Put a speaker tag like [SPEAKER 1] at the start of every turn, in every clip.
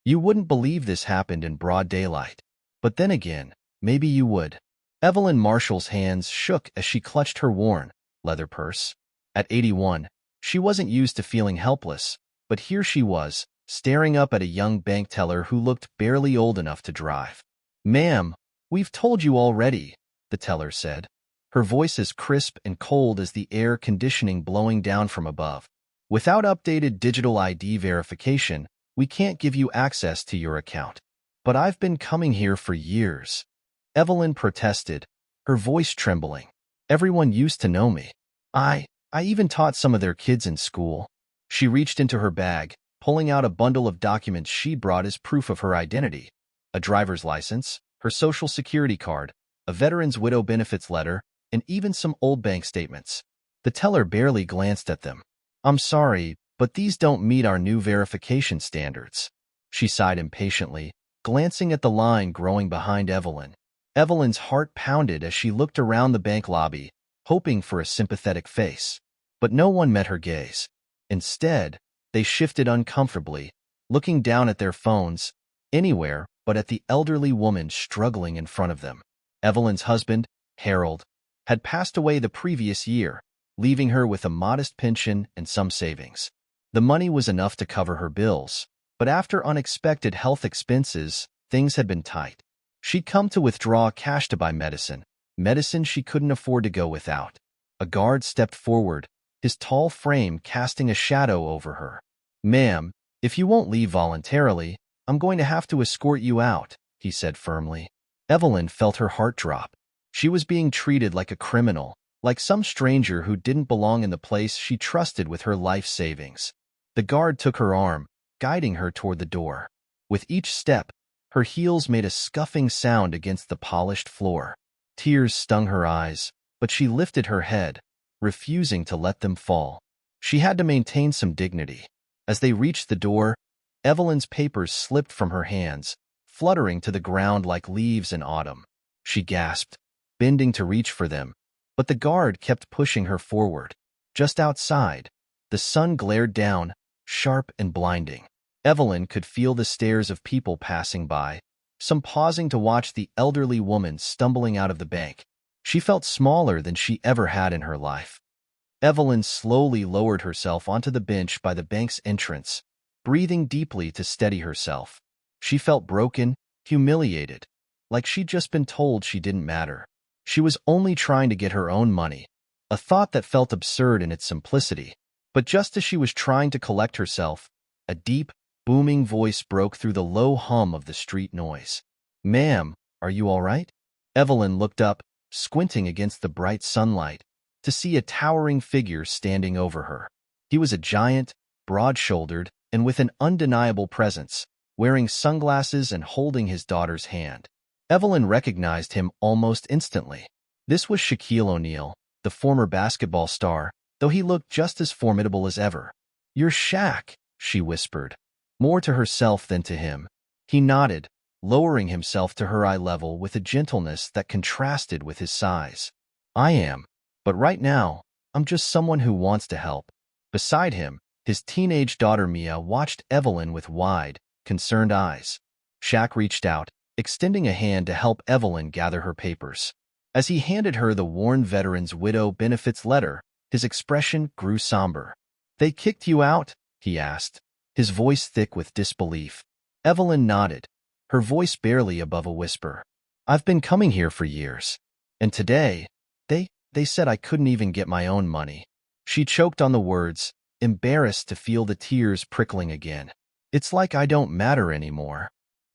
[SPEAKER 1] You wouldn't believe this happened in broad daylight. But then again, maybe you would. Evelyn Marshall's hands shook as she clutched her worn leather purse. At 81, she wasn't used to feeling helpless, but here she was, staring up at a young bank teller who looked barely old enough to drive. "Ma'am, we've told you already," the teller said, her voice as crisp and cold as the air conditioning blowing down from above. "Without updated digital ID verification, we can't give you access to your account." "But I've been coming here for years," Evelyn protested, her voice trembling. "Everyone used to know me. I even taught some of their kids in school." She reached into her bag, pulling out a bundle of documents she'd brought as proof of her identity. A driver's license, her social security card, a veteran's widow benefits letter, and even some old bank statements. The teller barely glanced at them. "I'm sorry, but these don't meet our new verification standards," she sighed impatiently, glancing at the line growing behind Evelyn. Evelyn's heart pounded as she looked around the bank lobby, hoping for a sympathetic face. But no one met her gaze. Instead, they shifted uncomfortably, looking down at their phones, anywhere but at the elderly woman struggling in front of them. Evelyn's husband, Harold, had passed away the previous year, leaving her with a modest pension and some savings. The money was enough to cover her bills, but after unexpected health expenses, things had been tight. She'd come to withdraw cash to buy medicine she couldn't afford to go without. A guard stepped forward, his tall frame casting a shadow over her. "Ma'am, if you won't leave voluntarily, I'm going to have to escort you out," he said firmly. Evelyn felt her heart drop. She was being treated like a criminal, like some stranger who didn't belong in the place she trusted with her life savings. The guard took her arm, guiding her toward the door. With each step, her heels made a scuffing sound against the polished floor. Tears stung her eyes, but she lifted her head, refusing to let them fall. She had to maintain some dignity. As they reached the door, Evelyn's papers slipped from her hands, fluttering to the ground like leaves in autumn. She gasped, bending to reach for them, but the guard kept pushing her forward. Just outside, the sun glared down, sharp and blinding. Evelyn could feel the stares of people passing by, some pausing to watch the elderly woman stumbling out of the bank. She felt smaller than she ever had in her life. Evelyn slowly lowered herself onto the bench by the bank's entrance, breathing deeply to steady herself. She felt broken, humiliated, like she'd just been told she didn't matter. She was only trying to get her own money, a thought that felt absurd in its simplicity. But just as she was trying to collect herself, a deep, booming voice broke through the low hum of the street noise. "Ma'am, are you all right?" Evelyn looked up, squinting against the bright sunlight, to see a towering figure standing over her. He was a giant, broad-shouldered, and with an undeniable presence, wearing sunglasses and holding his daughter's hand. Evelyn recognized him almost instantly. This was Shaquille O'Neal, the former basketball star, though he looked just as formidable as ever. "You're Shaq," she whispered, more to herself than to him. He nodded, lowering himself to her eye level with a gentleness that contrasted with his size. "I am. But right now, I'm just someone who wants to help." Beside him, his teenage daughter Mia watched Evelyn with wide, concerned eyes. Shaq reached out, extending a hand to help Evelyn gather her papers. As he handed her the worn veteran's widow benefits letter, his expression grew somber. "They kicked you out?" he asked, his voice thick with disbelief. Evelyn nodded, her voice barely above a whisper. "I've been coming here for years. And today, they said I couldn't even get my own money." She choked on the words, embarrassed to feel the tears prickling again. "It's like I don't matter anymore."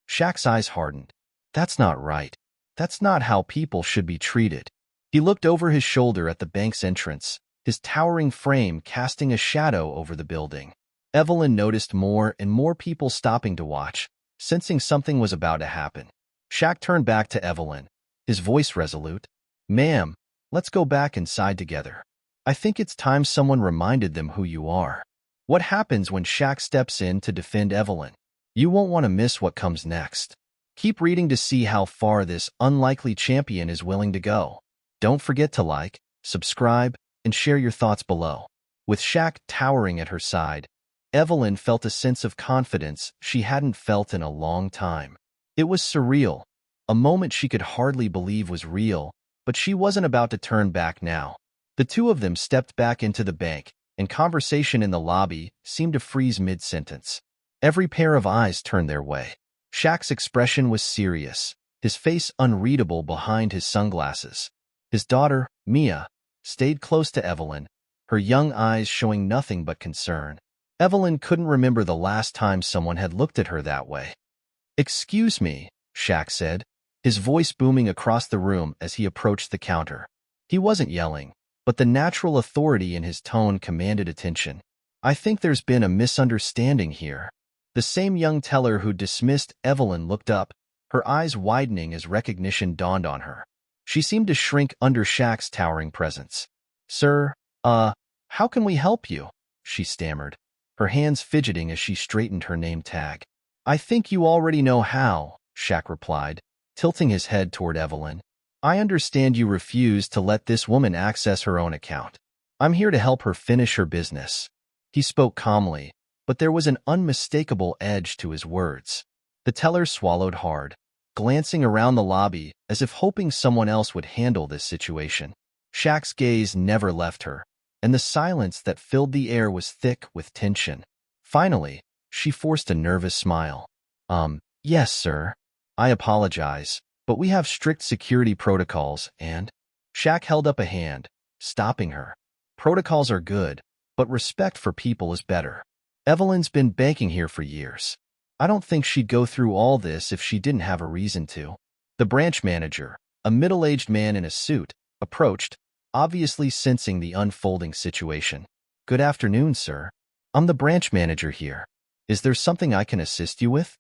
[SPEAKER 1] Shaq's eyes hardened. "That's not right. That's not how people should be treated." He looked over his shoulder at the bank's entrance, his towering frame casting a shadow over the building. Evelyn noticed more and more people stopping to watch, sensing something was about to happen. Shaq turned back to Evelyn, his voice resolute. "Ma'am, let's go back inside together. I think it's time someone reminded them who you are." What happens when Shaq steps in to defend Evelyn? You won't want to miss what comes next. Keep reading to see how far this unlikely champion is willing to go. Don't forget to like, subscribe, and share your thoughts below. With Shaq towering at her side, Evelyn felt a sense of confidence she hadn't felt in a long time. It was surreal, a moment she could hardly believe was real, but she wasn't about to turn back now. The two of them stepped back into the bank, and conversation in the lobby seemed to freeze mid-sentence. Every pair of eyes turned their way. Shaq's expression was serious, his face unreadable behind his sunglasses. His daughter, Mia, stayed close to Evelyn, her young eyes showing nothing but concern. Evelyn couldn't remember the last time someone had looked at her that way. "Excuse me," Shaq said, his voice booming across the room as he approached the counter. He wasn't yelling, but the natural authority in his tone commanded attention. "I think there's been a misunderstanding here." The same young teller who dismissed Evelyn looked up, her eyes widening as recognition dawned on her. She seemed to shrink under Shaq's towering presence. "Sir, how can we help you?" she stammered, her hands fidgeting as she straightened her name tag. "I think you already know how," Shaq replied, tilting his head toward Evelyn. "I understand you refuse to let this woman access her own account. I'm here to help her finish her business." He spoke calmly, but there was an unmistakable edge to his words. The teller swallowed hard, glancing around the lobby as if hoping someone else would handle this situation. Shaq's gaze never left her, and the silence that filled the air was thick with tension. Finally, she forced a nervous smile. Yes, sir. I apologize, but we have strict security protocols and—" Shaq held up a hand, stopping her. "Protocols are good, but respect for people is better. Evelyn's been banking here for years. I don't think she'd go through all this if she didn't have a reason to." The branch manager, a middle-aged man in a suit, approached, obviously sensing the unfolding situation. "Good afternoon, sir. I'm the branch manager here. Is there something I can assist you with?"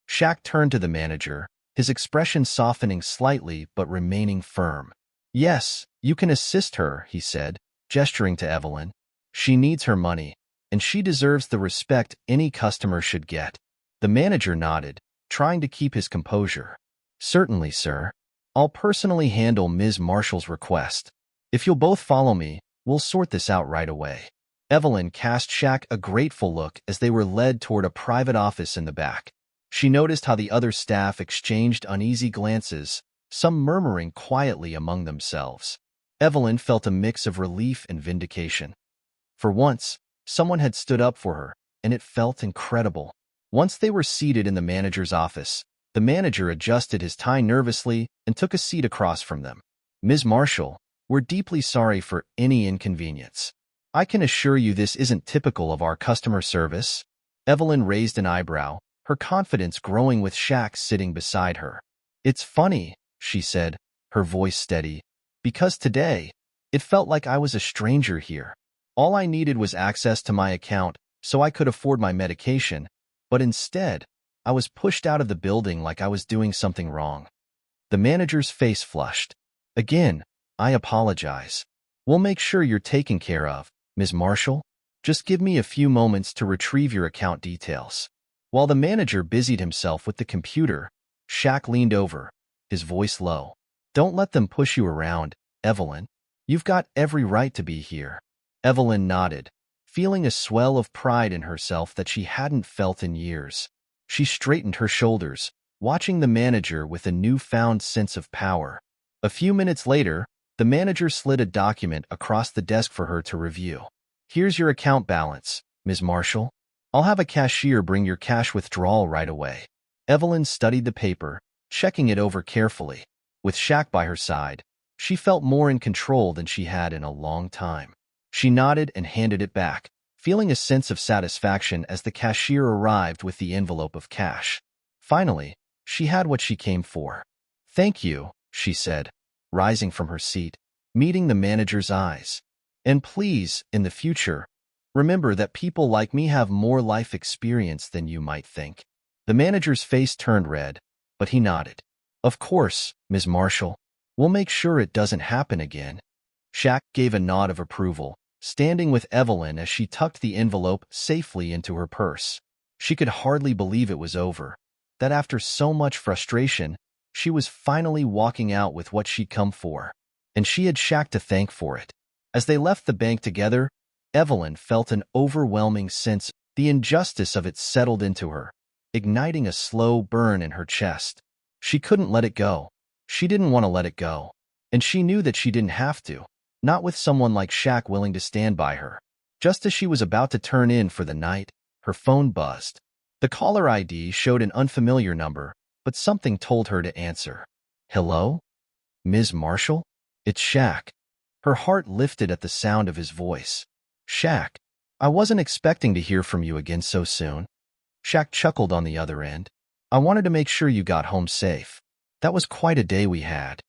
[SPEAKER 1] Shaq turned to the manager, his expression softening slightly but remaining firm. "Yes, you can assist her," he said, gesturing to Evelyn. "She needs her money, and she deserves the respect any customer should get." The manager nodded, trying to keep his composure. "Certainly, sir. I'll personally handle Ms. Marshall's request. If you'll both follow me, we'll sort this out right away." Evelyn cast Shaq a grateful look as they were led toward a private office in the back. She noticed how the other staff exchanged uneasy glances, some murmuring quietly among themselves. Evelyn felt a mix of relief and vindication. For once, someone had stood up for her, and it felt incredible. Once they were seated in the manager's office, the manager adjusted his tie nervously and took a seat across from them. "Ms. Marshall, we're deeply sorry for any inconvenience. I can assure you this isn't typical of our customer service." Evelyn raised an eyebrow, her confidence growing with Shaq sitting beside her. "It's funny," she said, her voice steady, "because today, it felt like I was a stranger here. All I needed was access to my account so I could afford my medication, but instead, I was pushed out of the building like I was doing something wrong." The manager's face flushed. "Again, I apologize. We'll make sure you're taken care of, Ms. Marshall. Just give me a few moments to retrieve your account details." While the manager busied himself with the computer, Shaq leaned over, his voice low. "Don't let them push you around, Evelyn. You've got every right to be here." Evelyn nodded, feeling a swell of pride in herself that she hadn't felt in years. She straightened her shoulders, watching the manager with a newfound sense of power. A few minutes later, the manager slid a document across the desk for her to review. "Here's your account balance, Ms. Marshall. I'll have a cashier bring your cash withdrawal right away." Evelyn studied the paper, checking it over carefully. With Shaq by her side, she felt more in control than she had in a long time. She nodded and handed it back, feeling a sense of satisfaction as the cashier arrived with the envelope of cash. Finally, she had what she came for. "Thank you," she said, rising from her seat, meeting the manager's eyes. "And please, in the future, remember that people like me have more life experience than you might think." The manager's face turned red, but he nodded. "Of course, Ms. Marshall. We'll make sure it doesn't happen again." Shaq gave a nod of approval, standing with Evelyn as she tucked the envelope safely into her purse. She could hardly believe it was over, that after so much frustration, she was finally walking out with what she'd come for. And she had Shaq to thank for it. As they left the bank together, Evelyn felt an overwhelming sense The injustice of it settled into her, igniting a slow burn in her chest. She couldn't let it go. She didn't want to let it go. And she knew that she didn't have to, not with someone like Shaq willing to stand by her. Just as she was about to turn in for the night, her phone buzzed. The caller ID showed an unfamiliar number, but something told her to answer. Hello? Ms. Marshall? It's Shaq. Her heart lifted at the sound of his voice. Shaq, I wasn't expecting to hear from you again so soon. Shaq chuckled on the other end. I wanted to make sure you got home safe. That was quite a day we had.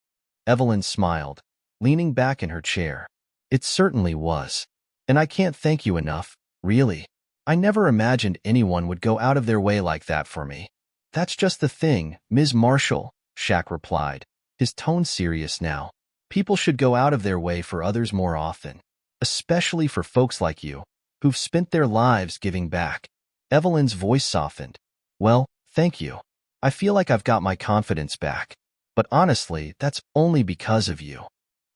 [SPEAKER 1] Evelyn smiled, leaning back in her chair. It certainly was. And I can't thank you enough, really. I never imagined anyone would go out of their way like that for me. That's just the thing, Ms. Marshall, Shaq replied, his tone serious now. People should go out of their way for others more often, especially for folks like you, who've spent their lives giving back. Evelyn's voice softened. Well, thank you. I feel like I've got my confidence back. But honestly, that's only because of you.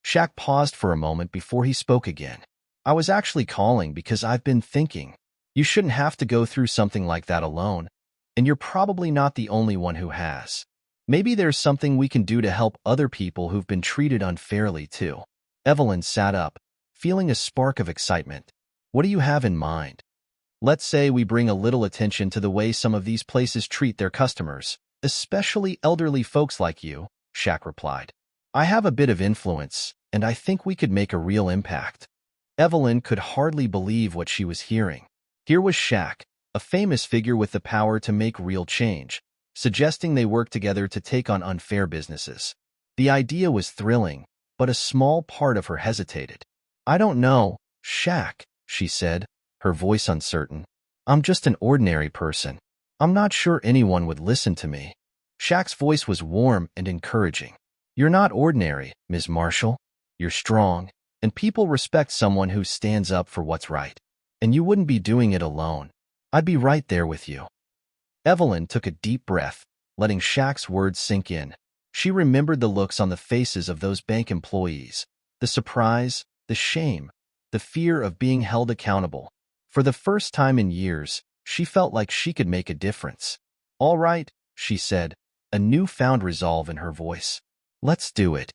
[SPEAKER 1] Shaq paused for a moment before he spoke again. I was actually calling because I've been thinking. You shouldn't have to go through something like that alone, and you're probably not the only one who has. Maybe there's something we can do to help other people who've been treated unfairly too. Evelyn sat up, feeling a spark of excitement. What do you have in mind? Let's say we bring a little attention to the way some of these places treat their customers, especially elderly folks like you, Shaq replied. I have a bit of influence, and I think we could make a real impact. Evelyn could hardly believe what she was hearing. Here was Shaq, a famous figure with the power to make real change, suggesting they work together to take on unfair businesses. The idea was thrilling, but a small part of her hesitated. I don't know, Shaq, she said, her voice uncertain. I'm just an ordinary person. I'm not sure anyone would listen to me. Shaq's voice was warm and encouraging. You're not ordinary, Ms. Marshall. You're strong, and people respect someone who stands up for what's right. And you wouldn't be doing it alone. I'd be right there with you. Evelyn took a deep breath, letting Shaq's words sink in. She remembered the looks on the faces of those bank employees, the surprise, the shame, the fear of being held accountable. For the first time in years, she felt like she could make a difference. All right, she said, a newfound resolve in her voice. Let's do it.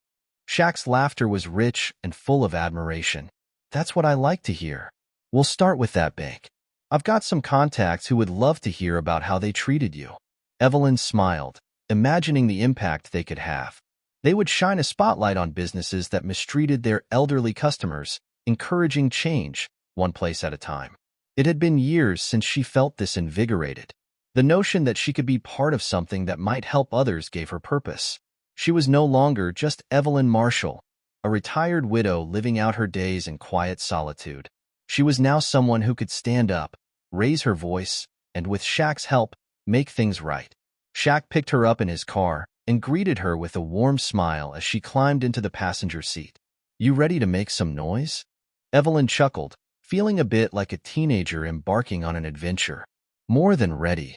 [SPEAKER 1] Shaq's laughter was rich and full of admiration. That's what I like to hear. We'll start with that bank. I've got some contacts who would love to hear about how they treated you. Evelyn smiled, imagining the impact they could have. They would shine a spotlight on businesses that mistreated their elderly customers, encouraging change, one place at a time. It had been years since she felt this invigorated. The notion that she could be part of something that might help others gave her purpose. She was no longer just Evelyn Marshall, a retired widow living out her days in quiet solitude. She was now someone who could stand up, raise her voice, and with Shaq's help, make things right. Shaq picked her up in his car and greeted her with a warm smile as she climbed into the passenger seat. You ready to make some noise? Evelyn chuckled, feeling a bit like a teenager embarking on an adventure. More than ready.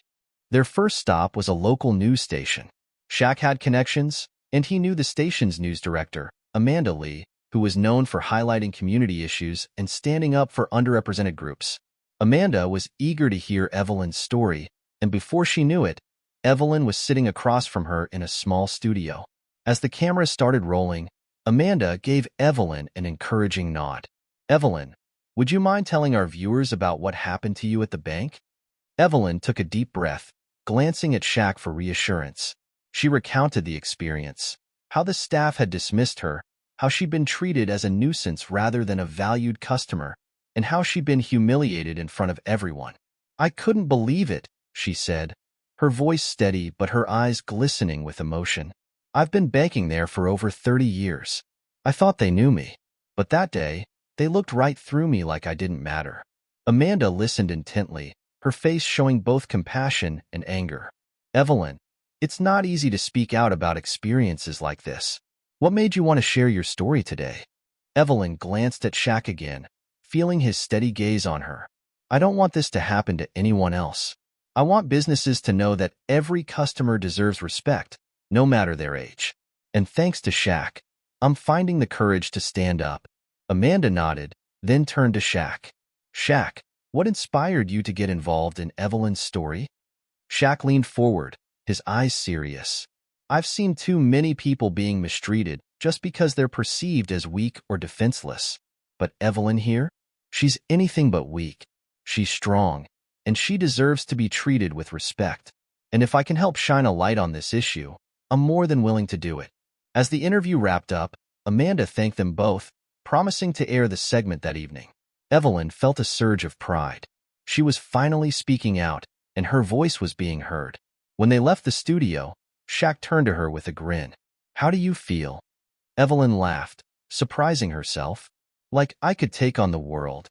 [SPEAKER 1] Their first stop was a local news station. Shaq had connections, and he knew the station's news director, Amanda Lee, who was known for highlighting community issues and standing up for underrepresented groups. Amanda was eager to hear Evelyn's story, and before she knew it, Evelyn was sitting across from her in a small studio. As the camera started rolling, Amanda gave Evelyn an encouraging nod. Evelyn, would you mind telling our viewers about what happened to you at the bank? Evelyn took a deep breath, glancing at Shaq for reassurance. She recounted the experience, how the staff had dismissed her, how she'd been treated as a nuisance rather than a valued customer, and how she'd been humiliated in front of everyone. I couldn't believe it, she said, her voice steady but her eyes glistening with emotion. I've been banking there for over 30 years. I thought they knew me, but that day, they looked right through me like I didn't matter. Amanda listened intently, her face showing both compassion and anger. Evelyn, it's not easy to speak out about experiences like this. What made you want to share your story today? Evelyn glanced at Shaq again, feeling his steady gaze on her. I don't want this to happen to anyone else. I want businesses to know that every customer deserves respect, no matter their age. And thanks to Shaq, I'm finding the courage to stand up. Amanda nodded, then turned to Shaq. Shaq, What inspired you to get involved in Evelyn's story? Shaq leaned forward, his eyes serious. I've seen too many people being mistreated just because they're perceived as weak or defenseless. But Evelyn here? She's anything but weak. She's strong, and she deserves to be treated with respect. And if I can help shine a light on this issue, I'm more than willing to do it. As the interview wrapped up, Amanda thanked them both, promising to air the segment that evening. Evelyn felt a surge of pride. She was finally speaking out, and her voice was being heard. When they left the studio, Shaq turned to her with a grin. How do you feel? Evelyn laughed, surprising herself. Like I could take on the world.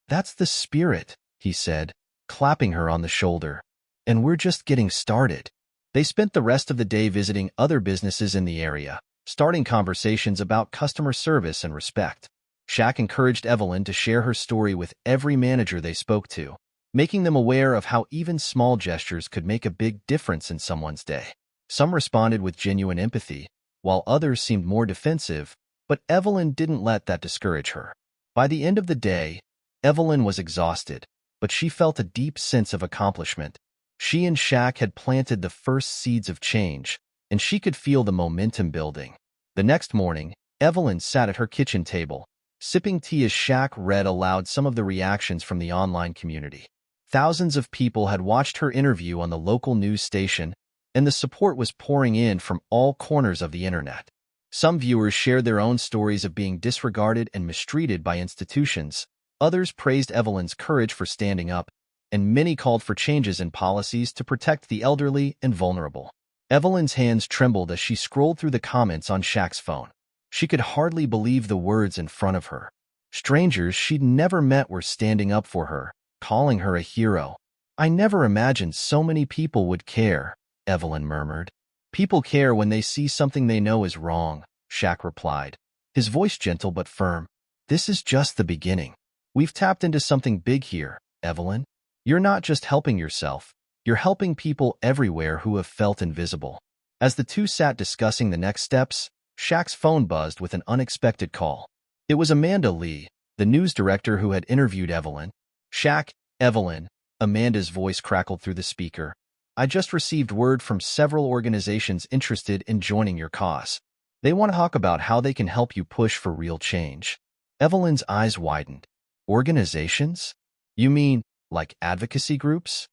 [SPEAKER 1] That's the spirit, he said, clapping her on the shoulder. And we're just getting started. They spent the rest of the day visiting other businesses in the area, starting conversations about customer service and respect. Shaq encouraged Evelyn to share her story with every manager they spoke to, making them aware of how even small gestures could make a big difference in someone's day. Some responded with genuine empathy, while others seemed more defensive, but Evelyn didn't let that discourage her. By the end of the day, Evelyn was exhausted, but she felt a deep sense of accomplishment. She and Shaq had planted the first seeds of change, and she could feel the momentum building. The next morning, Evelyn sat at her kitchen table, sipping tea as Shaq read aloud some of the reactions from the online community. Thousands of people had watched her interview on the local news station, and the support was pouring in from all corners of the internet. Some viewers shared their own stories of being disregarded and mistreated by institutions. Others praised Evelyn's courage for standing up, and many called for changes in policies to protect the elderly and vulnerable. Evelyn's hands trembled as she scrolled through the comments on Shaq's phone. She could hardly believe the words in front of her. Strangers she'd never met were standing up for her, calling her a hero. I never imagined so many people would care, Evelyn murmured. People care when they see something they know is wrong, Shaq replied, his voice gentle but firm. This is just the beginning. We've tapped into something big here, Evelyn. You're not just helping yourself, you're helping people everywhere who have felt invisible. As the two sat discussing the next steps, Shaq's phone buzzed with an unexpected call. It was Amanda Lee, the news director who had interviewed Evelyn. Shaq, Evelyn, Amanda's voice crackled through the speaker. I just received word from several organizations interested in joining your cause. They want to talk about how they can help you push for real change. Evelyn's eyes widened. Organizations? You mean, like advocacy groups?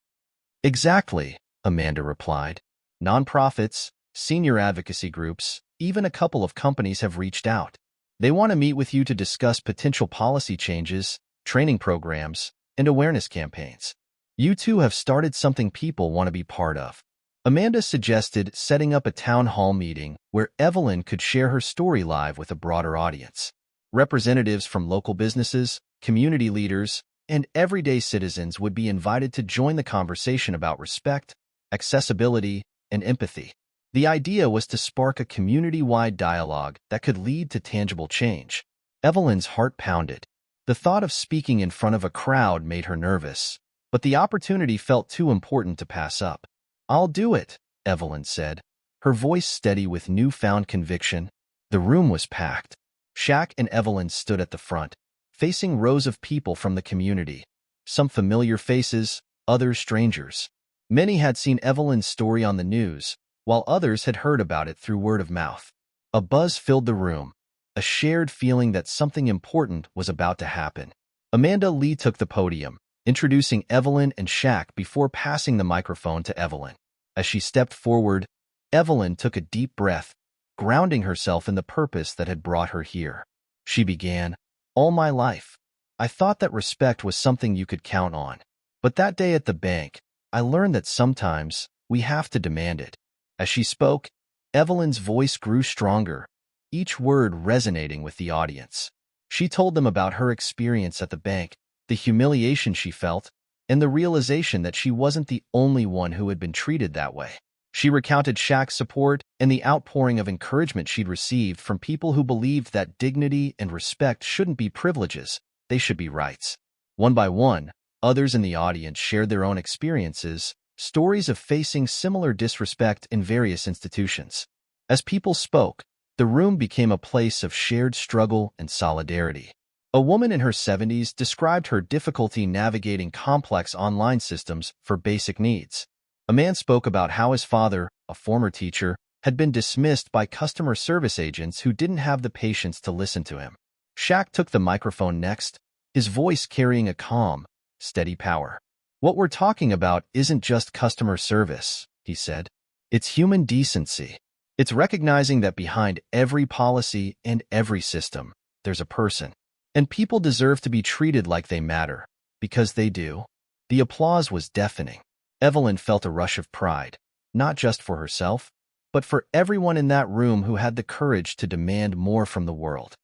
[SPEAKER 1] Exactly, Amanda replied. Nonprofits, senior advocacy groups, even a couple of companies have reached out. They want to meet with you to discuss potential policy changes, training programs, and awareness campaigns. You two have started something people want to be part of. Amanda suggested setting up a town hall meeting where Evelyn could share her story live with a broader audience. Representatives from local businesses, community leaders, and everyday citizens would be invited to join the conversation about respect, accessibility, and empathy. The idea was to spark a community-wide dialogue that could lead to tangible change. Evelyn's heart pounded. The thought of speaking in front of a crowd made her nervous, but the opportunity felt too important to pass up. I'll do it, Evelyn said, her voice steady with newfound conviction. The room was packed. Shaq and Evelyn stood at the front, facing rows of people from the community, some familiar faces, others strangers. Many had seen Evelyn's story on the news, while others had heard about it through word of mouth. A buzz filled the room, a shared feeling that something important was about to happen. Amanda Lee took the podium, introducing Evelyn and Shaq before passing the microphone to Evelyn. As she stepped forward, Evelyn took a deep breath, grounding herself in the purpose that had brought her here. She began, All my life, I thought that respect was something you could count on. But that day at the bank, I learned that sometimes we have to demand it. As she spoke, Evelyn's voice grew stronger, each word resonating with the audience. She told them about her experience at the bank, the humiliation she felt, and the realization that she wasn't the only one who had been treated that way. She recounted Shaq's support and the outpouring of encouragement she'd received from people who believed that dignity and respect shouldn't be privileges, they should be rights. One by one, others in the audience shared their own experiences, stories of facing similar disrespect in various institutions. As people spoke, the room became a place of shared struggle and solidarity. A woman in her 70s described her difficulty navigating complex online systems for basic needs. A man spoke about how his father, a former teacher, had been dismissed by customer service agents who didn't have the patience to listen to him. Shaq took the microphone next, his voice carrying a calm, steady power. "What we're talking about isn't just customer service," he said. "It's human decency. It's recognizing that behind every policy and every system, there's a person. And people deserve to be treated like they matter, because they do." The applause was deafening. Evelyn felt a rush of pride, not just for herself, but for everyone in that room who had the courage to demand more from the world.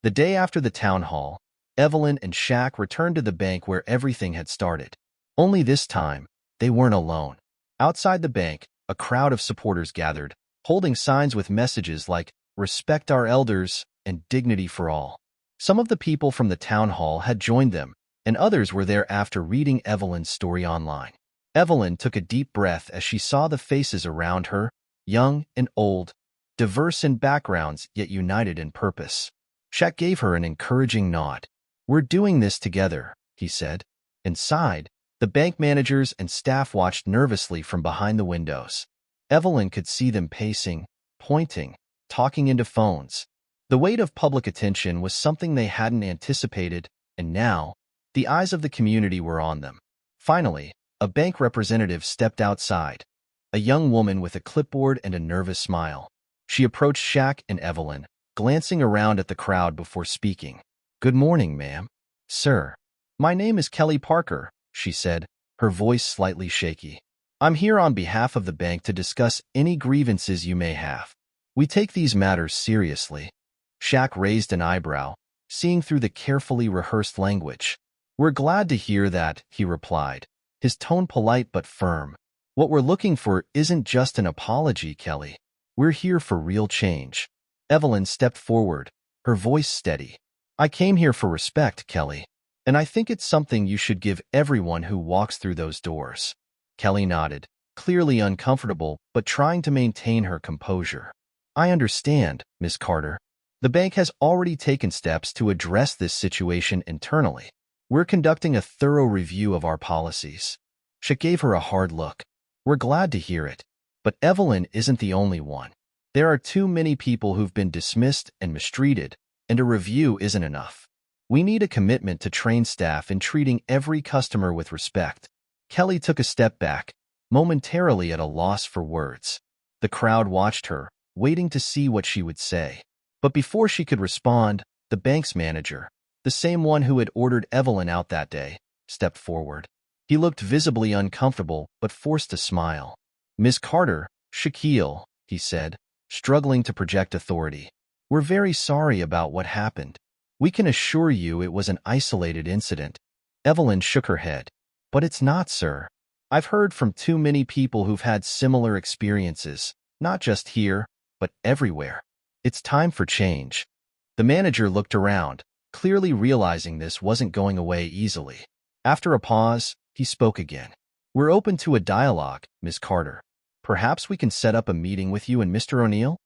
[SPEAKER 1] The day after the town hall, Evelyn and Shaq returned to the bank where everything had started. Only this time, they weren't alone. Outside the bank, a crowd of supporters gathered, holding signs with messages like "Respect our elders" and "Dignity for all." Some of the people from the town hall had joined them, and others were there after reading Evelyn's story online. Evelyn took a deep breath as she saw the faces around her, young and old, diverse in backgrounds yet united in purpose. Shaq gave her an encouraging nod. "We're doing this together," he said. Inside, the bank managers and staff watched nervously from behind the windows. Evelyn could see them pacing, pointing, talking into phones. The weight of public attention was something they hadn't anticipated, and now, the eyes of the community were on them. Finally, a bank representative stepped outside, a young woman with a clipboard and a nervous smile. She approached Shaq and Evelyn, glancing around at the crowd before speaking. "Good morning, ma'am." "Sir, my name is Kelly Parker," she said, her voice slightly shaky. "I'm here on behalf of the bank to discuss any grievances you may have. We take these matters seriously." Shaq raised an eyebrow, seeing through the carefully rehearsed language. "We're glad to hear that," he replied, his tone polite but firm. "What we're looking for isn't just an apology, Kelly. We're here for real change." Evelyn stepped forward, her voice steady. "I came here for respect, Kelly, and I think it's something you should give everyone who walks through those doors." Kelly nodded, clearly uncomfortable but trying to maintain her composure. "I understand, Miss Carter. The bank has already taken steps to address this situation internally. We're conducting a thorough review of our policies." She gave her a hard look. "We're glad to hear it. But Evelyn isn't the only one. There are too many people who've been dismissed and mistreated, and a review isn't enough. We need a commitment to train staff in treating every customer with respect." Kelly took a step back, momentarily at a loss for words. The crowd watched her, waiting to see what she would say. But before she could respond, the bank's manager, the same one who had ordered Evelyn out that day, stepped forward. He looked visibly uncomfortable but forced a smile. "Miss Carter, Shaquille," he said, struggling to project authority. "We're very sorry about what happened. We can assure you it was an isolated incident." Evelyn shook her head. "But it's not, sir. I've heard from too many people who've had similar experiences, not just here, but everywhere. It's time for change." The manager looked around, clearly realizing this wasn't going away easily. After a pause, he spoke again. "We're open to a dialogue, Miss Carter. Perhaps we can set up a meeting with you and Mr. O'Neill?"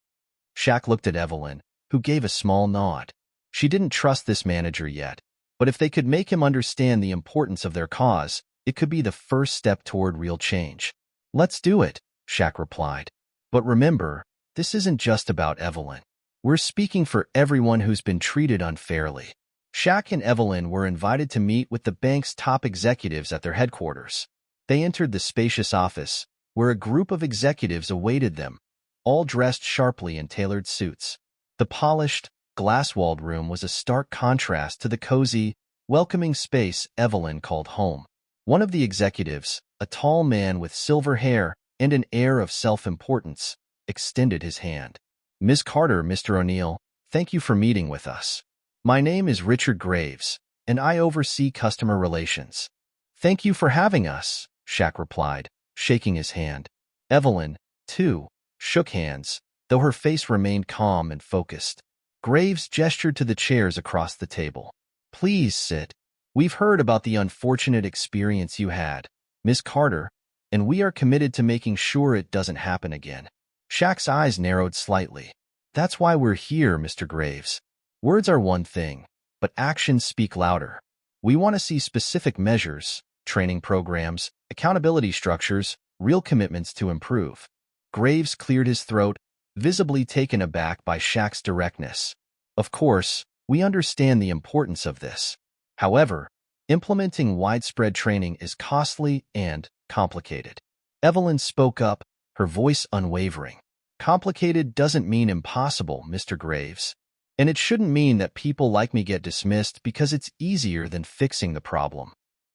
[SPEAKER 1] Shaq looked at Evelyn, who gave a small nod. She didn't trust this manager yet, but if they could make him understand the importance of their cause, it could be the first step toward real change. "Let's do it," Shaq replied. "But remember, this isn't just about Evelyn. We're speaking for everyone who's been treated unfairly." Shaq and Evelyn were invited to meet with the bank's top executives at their headquarters. They entered the spacious office, where a group of executives awaited them, all dressed sharply in tailored suits. The polished, glass-walled room was a stark contrast to the cozy, welcoming space Evelyn called home. One of the executives, a tall man with silver hair and an air of self-importance, extended his hand. "Ms. Carter, Mr. O'Neill, thank you for meeting with us. My name is Richard Graves, and I oversee customer relations." "Thank you for having us," Shaq replied, shaking his hand. Evelyn, too, shook hands, though her face remained calm and focused. Graves gestured to the chairs across the table. "Please sit. We've heard about the unfortunate experience you had, Miss Carter, and we are committed to making sure it doesn't happen again." Shaq's eyes narrowed slightly. "That's why we're here, Mr. Graves. Words are one thing, but actions speak louder. We want to see specific measures, training programs, accountability structures, real commitments to improve. Graves cleared his throat, visibly taken aback by Shaq's directness. Of course, we understand the importance of this. However, implementing widespread training is costly and complicated. Evelyn spoke up, her voice unwavering. Complicated doesn't mean impossible, Mr. Graves. And it shouldn't mean that people like me get dismissed because it's easier than fixing the problem.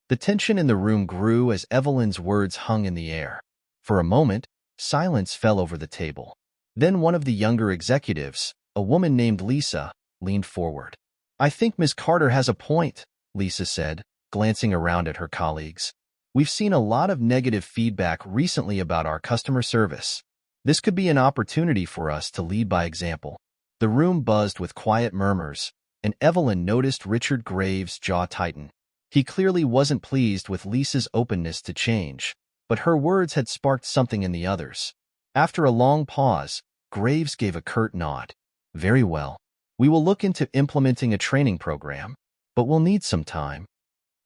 [SPEAKER 1] The tension in the room grew as Evelyn's words hung in the air. For a moment, silence fell over the table. Then one of the younger executives, a woman named Lisa, leaned forward. "I think Ms. Carter has a point," Lisa said, glancing around at her colleagues. "We've seen a lot of negative feedback recently about our customer service. This could be an opportunity for us to lead by example." The room buzzed with quiet murmurs, and Evelyn noticed Richard Graves' jaw tighten. He clearly wasn't pleased with Lisa's openness to change, but her words had sparked something in the others. After a long pause, Graves gave a curt nod. "Very well. We will look into implementing a training program, but we'll need some time."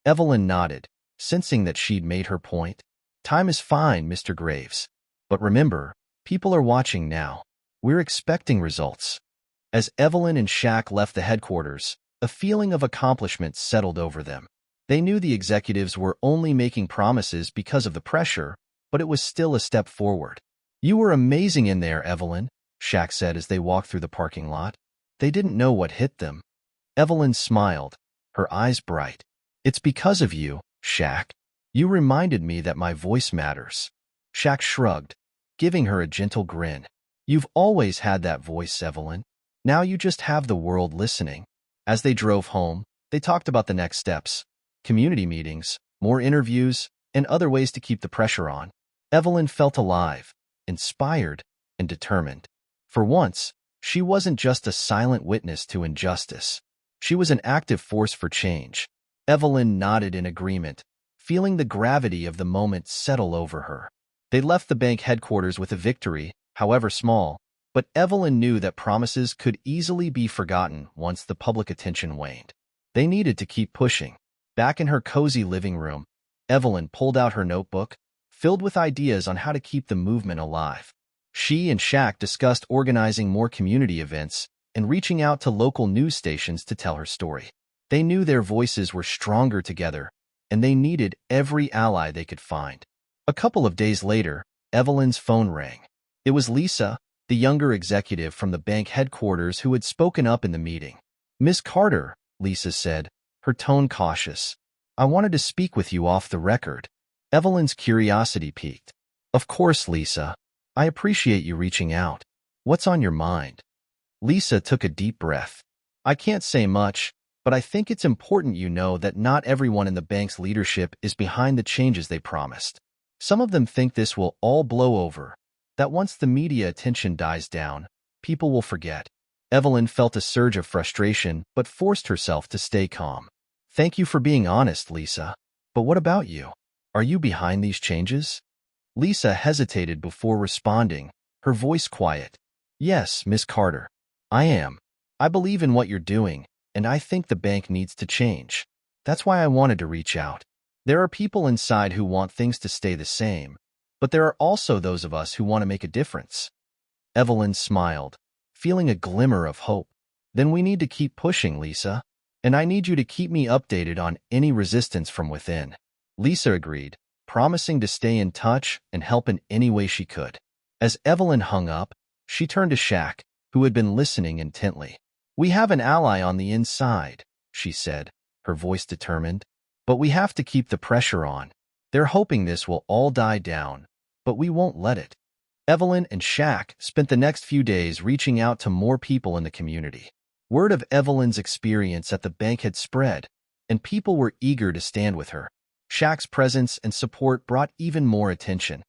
[SPEAKER 1] Evelyn nodded, sensing that she'd made her point. "Time is fine, Mr. Graves. But remember, people are watching now. We're expecting results." As Evelyn and Shaq left the headquarters, a feeling of accomplishment settled over them. They knew the executives were only making promises because of the pressure, but it was still a step forward. "You were amazing in there, Evelyn," Shaq said as they walked through the parking lot. They didn't know what hit them. Evelyn smiled, her eyes bright. "It's because of you, Shaq. You reminded me that my voice matters." Shaq shrugged, giving her a gentle grin. "You've always had that voice, Evelyn. Now you just have the world listening." As they drove home, they talked about the next steps: community meetings, more interviews, and other ways to keep the pressure on. Evelyn felt alive, inspired, and determined. For once, she wasn't just a silent witness to injustice. She was an active force for change. Evelyn nodded in agreement, feeling the gravity of the moment settle over her. They left the bank headquarters with a victory, however small, but Evelyn knew that promises could easily be forgotten once the public attention waned. They needed to keep pushing. Back in her cozy living room, Evelyn pulled out her notebook, filled with ideas on how to keep the movement alive. She and Shaq discussed organizing more community events and reaching out to local news stations to tell her story. They knew their voices were stronger together, and they needed every ally they could find. A couple of days later, Evelyn's phone rang. It was Lisa, the younger executive from the bank headquarters who had spoken up in the meeting. "Miss Carter," Lisa said, her tone cautious, "I wanted to speak with you off the record." Evelyn's curiosity piqued. "Of course, Lisa. I appreciate you reaching out. What's on your mind?" Lisa took a deep breath. "I can't say much, but I think it's important you know that not everyone in the bank's leadership is behind the changes they promised. Some of them think this will all blow over, that once the media attention dies down, people will forget." Evelyn felt a surge of frustration but forced herself to stay calm. "Thank you for being honest, Lisa. But what about you? Are you behind these changes?" Lisa hesitated before responding, her voice quiet. "Yes, Miss Carter. I am. I believe in what you're doing, and I think the bank needs to change. That's why I wanted to reach out. There are people inside who want things to stay the same, but there are also those of us who want to make a difference." Evelyn smiled, feeling a glimmer of hope. "Then we need to keep pushing, Lisa. And I need you to keep me updated on any resistance from within." Lisa agreed, promising to stay in touch and help in any way she could. As Evelyn hung up, she turned to Shaq, who had been listening intently. "We have an ally on the inside," she said, her voice determined. "But we have to keep the pressure on. They're hoping this will all die down, but we won't let it." Evelyn and Shaq spent the next few days reaching out to more people in the community. Word of Evelyn's experience at the bank had spread, and people were eager to stand with her. Shaq's presence and support brought even more attention.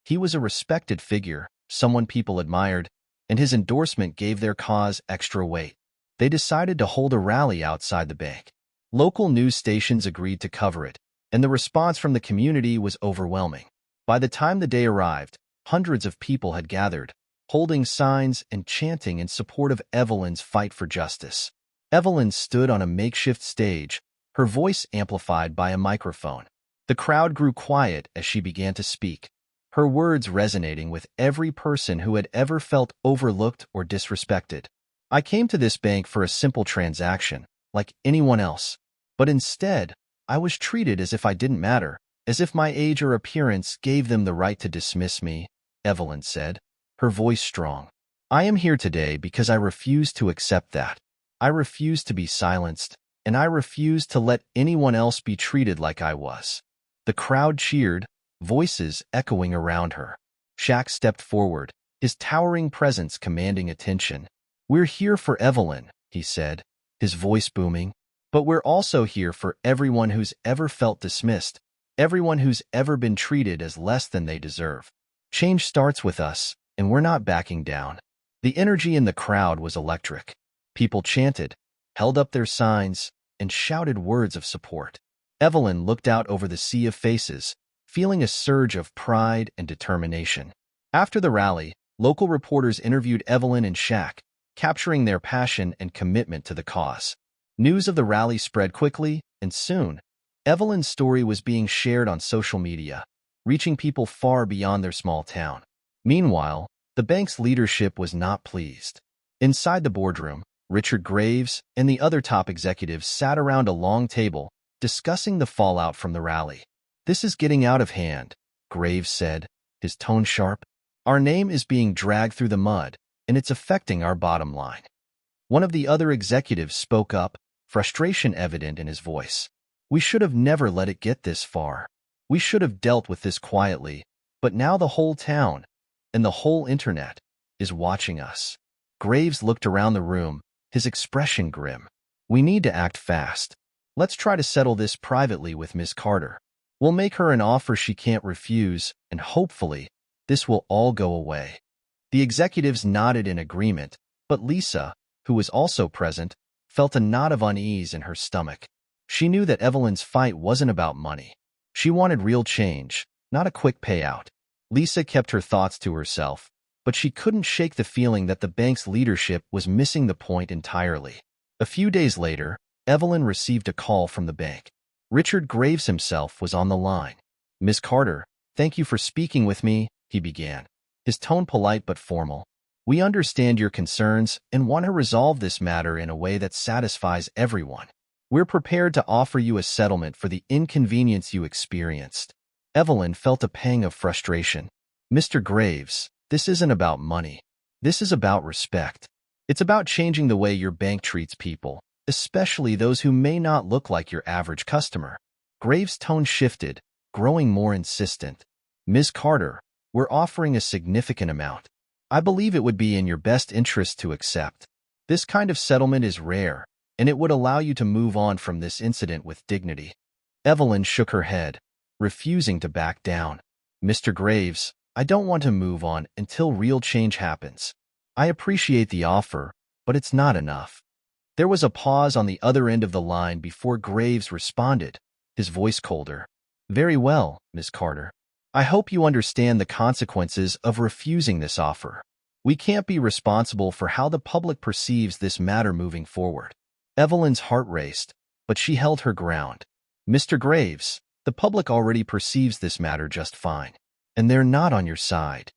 [SPEAKER 1] He was a respected figure, someone people admired, and his endorsement gave their cause extra weight. They decided to hold a rally outside the bank. Local news stations agreed to cover it, and the response from the community was overwhelming. By the time the day arrived, hundreds of people had gathered, holding signs and chanting in support of Evelyn's fight for justice. Evelyn stood on a makeshift stage, her voice amplified by a microphone. The crowd grew quiet as she began to speak, her words resonating with every person who had ever felt overlooked or disrespected. I came to this bank for a simple transaction, like anyone else. But instead, I was treated as if I didn't matter, as if my age or appearance gave them the right to dismiss me, Evelyn said, her voice strong. I am here today because I refuse to accept that. I refuse to be silenced, and I refuse to let anyone else be treated like I was. The crowd cheered, voices echoing around her. Shaq stepped forward, his towering presence commanding attention. We're here for Evelyn, he said, his voice booming. But we're also here for everyone who's ever felt dismissed, everyone who's ever been treated as less than they deserve. Change starts with us, and we're not backing down. The energy in the crowd was electric. People chanted, held up their signs, and shouted words of support. Evelyn looked out over the sea of faces, feeling a surge of pride and determination. After the rally, local reporters interviewed Evelyn and Shaq, capturing their passion and commitment to the cause. News of the rally spread quickly, and soon, Evelyn's story was being shared on social media, reaching people far beyond their small town. Meanwhile, the bank's leadership was not pleased. Inside the boardroom, Richard Graves and the other top executives sat around a long table, discussing the fallout from the rally. This is getting out of hand, Graves said, his tone sharp. Our name is being dragged through the mud, and it's affecting our bottom line. One of the other executives spoke up, frustration evident in his voice. We should have never let it get this far. We should have dealt with this quietly, but now the whole town, and the whole internet, is watching us. Graves looked around the room, his expression grim. We need to act fast. Let's try to settle this privately with Miss Carter. We'll make her an offer she can't refuse, and hopefully, this will all go away. The executives nodded in agreement, but Lisa, who was also present, felt a knot of unease in her stomach. She knew that Evelyn's fight wasn't about money. She wanted real change, not a quick payout. Lisa kept her thoughts to herself, but she couldn't shake the feeling that the bank's leadership was missing the point entirely. A few days later, Evelyn received a call from the bank. Richard Graves himself was on the line. Miss Carter, thank you for speaking with me, he began, his tone polite but formal. We understand your concerns and want to resolve this matter in a way that satisfies everyone. We're prepared to offer you a settlement for the inconvenience you experienced. Evelyn felt a pang of frustration. Mr. Graves, this isn't about money. This is about respect. It's about changing the way your bank treats people, especially those who may not look like your average customer. Graves' tone shifted, growing more insistent. Ms. Carter, we're offering a significant amount. I believe it would be in your best interest to accept. This kind of settlement is rare, and it would allow you to move on from this incident with dignity. Evelyn shook her head, refusing to back down. Mr. Graves, I don't want to move on until real change happens. I appreciate the offer, but it's not enough. There was a pause on the other end of the line before Graves responded, his voice colder. Very well, Miss Carter. I hope you understand the consequences of refusing this offer. We can't be responsible for how the public perceives this matter moving forward. Evelyn's heart raced, but she held her ground. Mr. Graves, the public already perceives this matter just fine, and they're not on your side.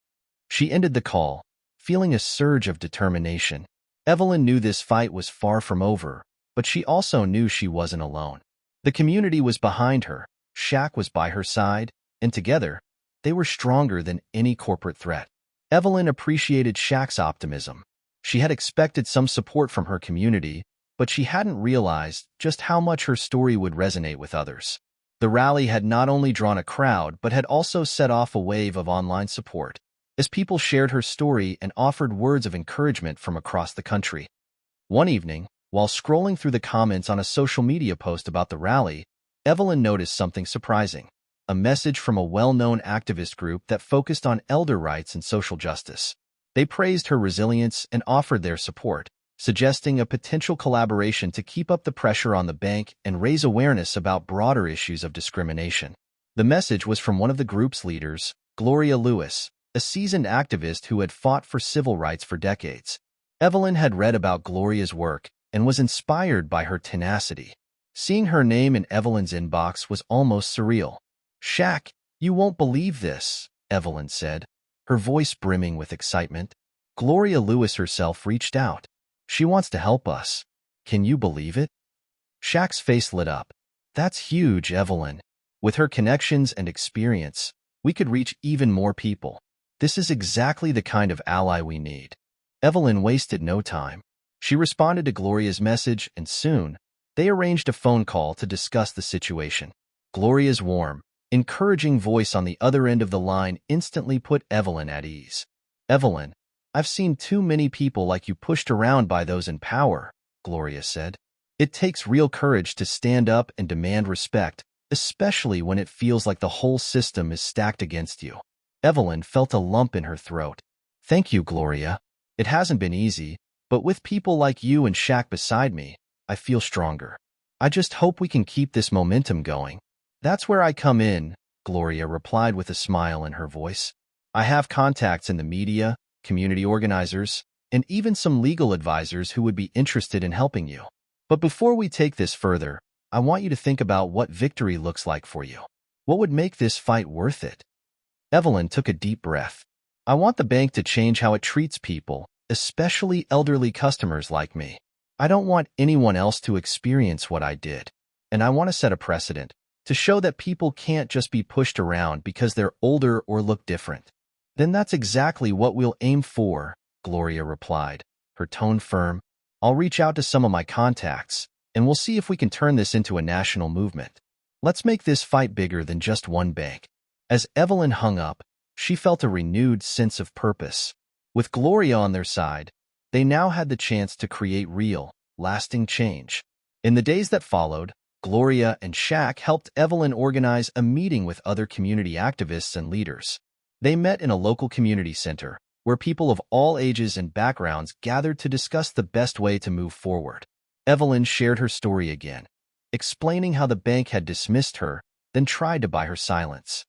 [SPEAKER 1] She ended the call, feeling a surge of determination. Evelyn knew this fight was far from over, but she also knew she wasn't alone. The community was behind her, Shaq was by her side, and together, they were stronger than any corporate threat. Evelyn appreciated Shaq's optimism. She had expected some support from her community, but she hadn't realized just how much her story would resonate with others. The rally had not only drawn a crowd, but had also set off a wave of online support, as people shared her story and offered words of encouragement from across the country. One evening, while scrolling through the comments on a social media post about the rally, Evelyn noticed something surprising. A message from a well-known activist group that focused on elder rights and social justice. They praised her resilience and offered their support, suggesting a potential collaboration to keep up the pressure on the bank and raise awareness about broader issues of discrimination. The message was from one of the group's leaders, Gloria Lewis, a seasoned activist who had fought for civil rights for decades. Evelyn had read about Gloria's work and was inspired by her tenacity. Seeing her name in Evelyn's inbox was almost surreal. "Shaq, you won't believe this," Evelyn said, her voice brimming with excitement. "Gloria Lewis herself reached out. She wants to help us. Can you believe it?" Shaq's face lit up. "That's huge, Evelyn. With her connections and experience, we could reach even more people. This is exactly the kind of ally we need." Evelyn wasted no time. She responded to Gloria's message, and soon, they arranged a phone call to discuss the situation. Gloria's warm, encouraging voice on the other end of the line instantly put Evelyn at ease. "Evelyn, I've seen too many people like you pushed around by those in power," Gloria said. "It takes real courage to stand up and demand respect, especially when it feels like the whole system is stacked against you." Evelyn felt a lump in her throat. "Thank you, Gloria. It hasn't been easy, but with people like you and Shaq beside me, I feel stronger. I just hope we can keep this momentum going." "That's where I come in," Gloria replied with a smile in her voice. "I have contacts in the media, community organizers, and even some legal advisors who would be interested in helping you. But before we take this further, I want you to think about what victory looks like for you. What would make this fight worth it?" Evelyn took a deep breath. "I want the bank to change how it treats people, especially elderly customers like me. I don't want anyone else to experience what I did. And I want to set a precedent to show that people can't just be pushed around because they're older or look different." "Then that's exactly what we'll aim for," Gloria replied, her tone firm. "I'll reach out to some of my contacts, and we'll see if we can turn this into a national movement. Let's make this fight bigger than just one bank." As Evelyn hung up, she felt a renewed sense of purpose. With Gloria on their side, they now had the chance to create real, lasting change. In the days that followed, Gloria and Shaq helped Evelyn organize a meeting with other community activists and leaders. They met in a local community center, where people of all ages and backgrounds gathered to discuss the best way to move forward. Evelyn shared her story again, explaining how the bank had dismissed her, then tried to buy her silence.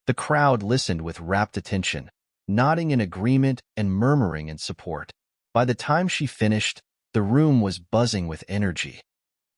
[SPEAKER 1] The crowd listened with rapt attention, nodding in agreement and murmuring in support. By the time she finished, the room was buzzing with energy.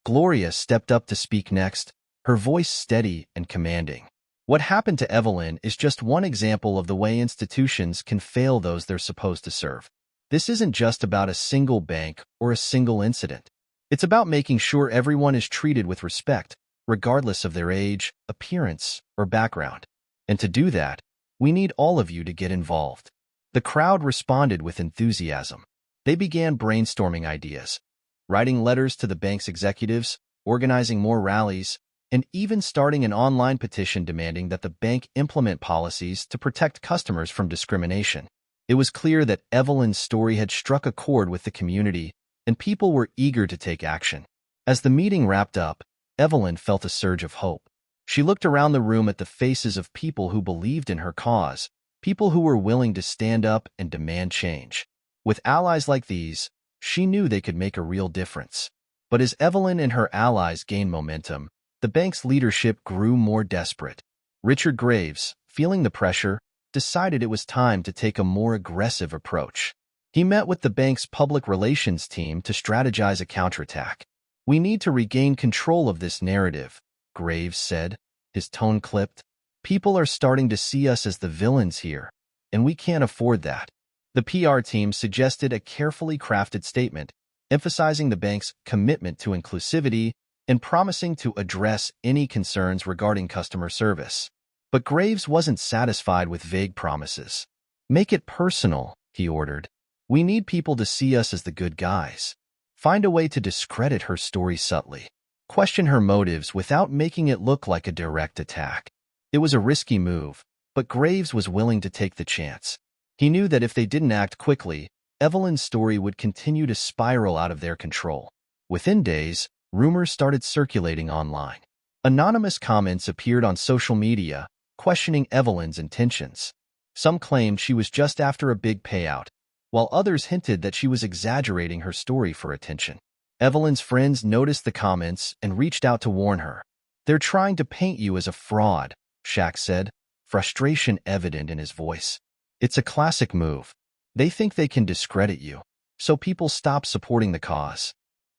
[SPEAKER 1] Gloria stepped up to speak next, her voice steady and commanding. "What happened to Evelyn is just one example of the way institutions can fail those they're supposed to serve. This isn't just about a single bank or a single incident. It's about making sure everyone is treated with respect, regardless of their age, appearance, or background. And to do that, we need all of you to get involved." The crowd responded with enthusiasm. They began brainstorming ideas, writing letters to the bank's executives, organizing more rallies, and even starting an online petition demanding that the bank implement policies to protect customers from discrimination. It was clear that Evelyn's story had struck a chord with the community, and people were eager to take action. As the meeting wrapped up, Evelyn felt a surge of hope. She looked around the room at the faces of people who believed in her cause, people who were willing to stand up and demand change. With allies like these, she knew they could make a real difference. But as Evelyn and her allies gained momentum, the bank's leadership grew more desperate. Richard Graves, feeling the pressure, decided it was time to take a more aggressive approach. He met with the bank's public relations team to strategize a counterattack. "We need to regain control of this narrative," Graves said, his tone clipped. "People are starting to see us as the villains here, and we can't afford that." The PR team suggested a carefully crafted statement, emphasizing the bank's commitment to inclusivity and promising to address any concerns regarding customer service. But Graves wasn't satisfied with vague promises. "Make it personal," he ordered. "We need people to see us as the good guys. Find a way to discredit her story subtly. Question her motives without making it look like a direct attack." It was a risky move, but Graves was willing to take the chance. He knew that if they didn't act quickly, Evelyn's story would continue to spiral out of their control. Within days, rumors started circulating online. Anonymous comments appeared on social media, questioning Evelyn's intentions. Some claimed she was just after a big payout, while others hinted that she was exaggerating her story for attention. Evelyn's friends noticed the comments and reached out to warn her. "They're trying to paint you as a fraud," Shaq said, frustration evident in his voice. "It's a classic move. They think they can discredit you, so people stop supporting the cause."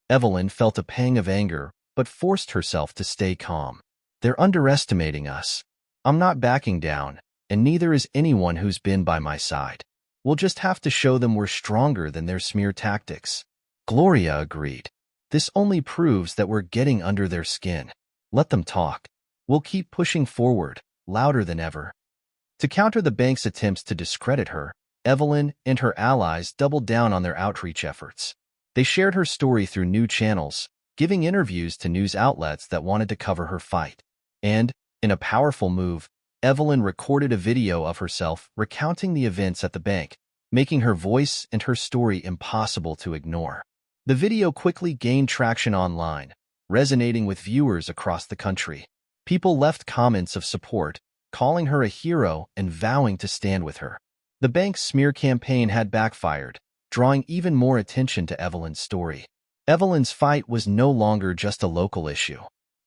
[SPEAKER 1] Evelyn felt a pang of anger, but forced herself to stay calm. They're underestimating us. I'm not backing down, and neither is anyone who's been by my side. We'll just have to show them we're stronger than their smear tactics. Gloria agreed. This only proves that we're getting under their skin. Let them talk. We'll keep pushing forward, louder than ever. To counter the bank's attempts to discredit her, Evelyn and her allies doubled down on their outreach efforts. They shared her story through new channels, giving interviews to news outlets that wanted to cover her fight. And, in a powerful move, Evelyn recorded a video of herself recounting the events at the bank, making her voice and her story impossible to ignore. The video quickly gained traction online, resonating with viewers across the country. People left comments of support, calling her a hero and vowing to stand with her. The bank's smear campaign had backfired, drawing even more attention to Evelyn's story. Evelyn's fight was no longer just a local issue.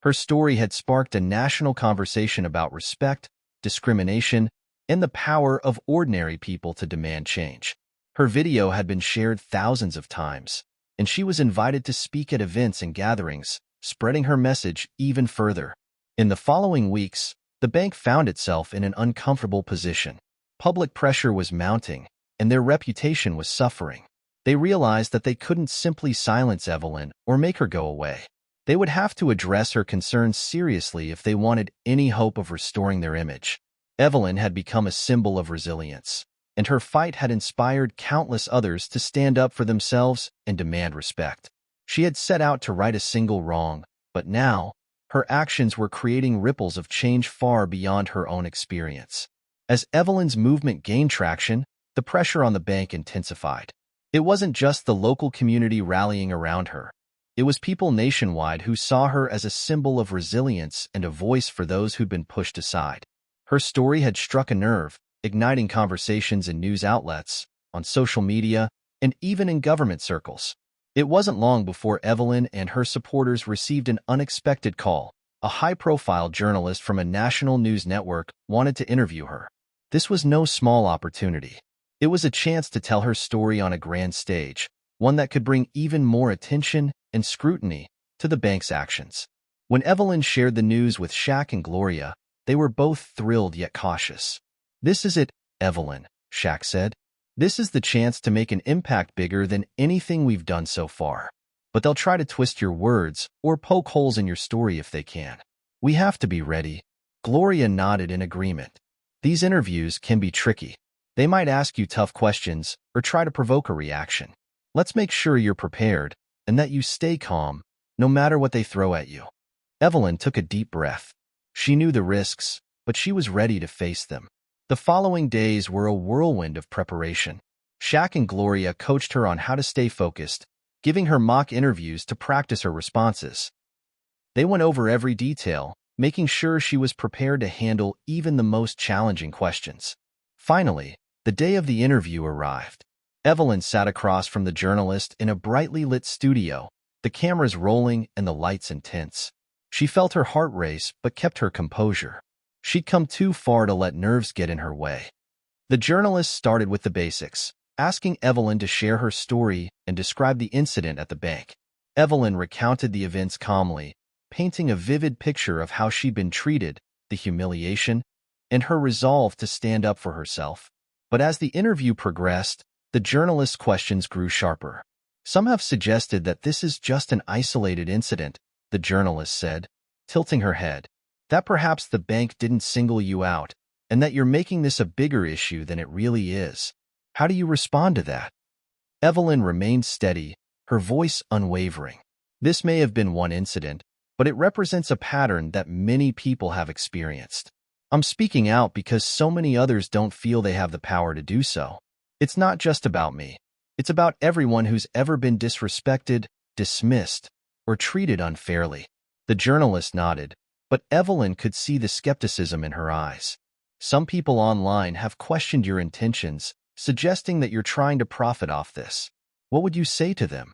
[SPEAKER 1] Her story had sparked a national conversation about respect, discrimination, and the power of ordinary people to demand change. Her video had been shared thousands of times, and she was invited to speak at events and gatherings, spreading her message even further. In the following weeks, the bank found itself in an uncomfortable position. Public pressure was mounting, and their reputation was suffering. They realized that they couldn't simply silence Evelyn or make her go away. They would have to address her concerns seriously if they wanted any hope of restoring their image. Evelyn had become a symbol of resilience, and her fight had inspired countless others to stand up for themselves and demand respect. She had set out to right a single wrong, but now, her actions were creating ripples of change far beyond her own experience. As Evelyn's movement gained traction, the pressure on the bank intensified. It wasn't just the local community rallying around her. It was people nationwide who saw her as a symbol of resilience and a voice for those who'd been pushed aside. Her story had struck a nerve, igniting conversations in news outlets, on social media, and even in government circles. It wasn't long before Evelyn and her supporters received an unexpected call. A high-profile journalist from a national news network wanted to interview her. This was no small opportunity. It was a chance to tell her story on a grand stage, one that could bring even more attention and scrutiny to the bank's actions. When Evelyn shared the news with Shaq and Gloria, they were both thrilled yet cautious. "This is it, Evelyn," Shaq said. "This is the chance to make an impact bigger than anything we've done so far. But they'll try to twist your words or poke holes in your story if they can. We have to be ready." Gloria nodded in agreement. "These interviews can be tricky. They might ask you tough questions or try to provoke a reaction. Let's make sure you're prepared and that you stay calm, no matter what they throw at you." Evelyn took a deep breath. She knew the risks, but she was ready to face them. The following days were a whirlwind of preparation. Shaq and Gloria coached her on how to stay focused, giving her mock interviews to practice her responses. They went over every detail, making sure she was prepared to handle even the most challenging questions. Finally, the day of the interview arrived. Evelyn sat across from the journalist in a brightly lit studio, the cameras rolling and the lights intense. She felt her heart race but kept her composure. She'd come too far to let nerves get in her way. The journalist started with the basics, asking Evelyn to share her story and describe the incident at the bank. Evelyn recounted the events calmly, painting a vivid picture of how she'd been treated, the humiliation, and her resolve to stand up for herself. But as the interview progressed, the journalist's questions grew sharper. "Some have suggested that this is just an isolated incident," the journalist said, tilting her head. "That perhaps the bank didn't single you out, and that you're making this a bigger issue than it really is. How do you respond to that?" Evelyn remained steady, her voice unwavering. "This may have been one incident, but it represents a pattern that many people have experienced. I'm speaking out because so many others don't feel they have the power to do so. It's not just about me. It's about everyone who's ever been disrespected, dismissed, or treated unfairly." The journalist nodded, but Evelyn could see the skepticism in her eyes. "Some people online have questioned your intentions, suggesting that you're trying to profit off this. What would you say to them?"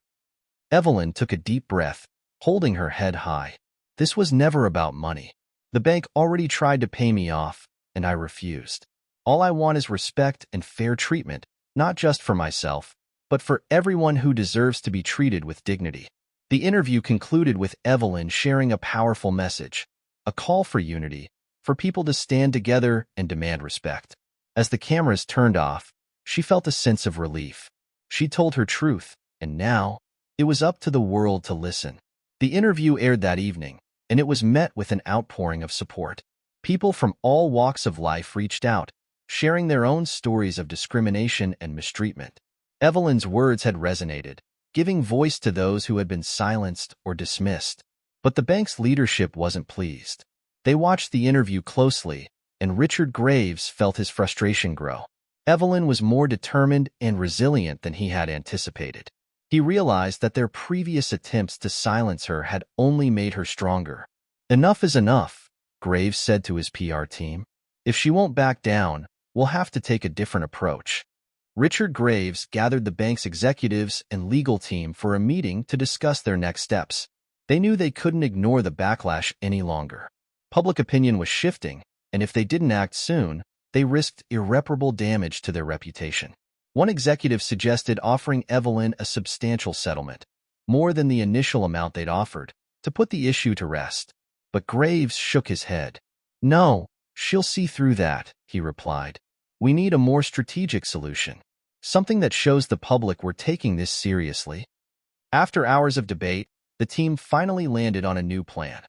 [SPEAKER 1] Evelyn took a deep breath, holding her head high. "This was never about money. The bank already tried to pay me off, and I refused. All I want is respect and fair treatment, not just for myself, but for everyone who deserves to be treated with dignity." The interview concluded with Evelyn sharing a powerful message, a call for unity, for people to stand together and demand respect. As the cameras turned off, she felt a sense of relief. She told her truth, and now, it was up to the world to listen. The interview aired that evening, and it was met with an outpouring of support. People from all walks of life reached out, sharing their own stories of discrimination and mistreatment. Evelyn's words had resonated, giving voice to those who had been silenced or dismissed. But the bank's leadership wasn't pleased. They watched the interview closely, and Richard Graves felt his frustration grow. Evelyn was more determined and resilient than he had anticipated. He realized that their previous attempts to silence her had only made her stronger. "Enough is enough," Graves said to his PR team. "If she won't back down, we'll have to take a different approach." Richard Graves gathered the bank's executives and legal team for a meeting to discuss their next steps. They knew they couldn't ignore the backlash any longer. Public opinion was shifting, and if they didn't act soon, they risked irreparable damage to their reputation. One executive suggested offering Evelyn a substantial settlement, more than the initial amount they'd offered, to put the issue to rest. But Graves shook his head. "No, she'll see through that," he replied. "We need a more strategic solution, something that shows the public we're taking this seriously." After hours of debate, the team finally landed on a new plan.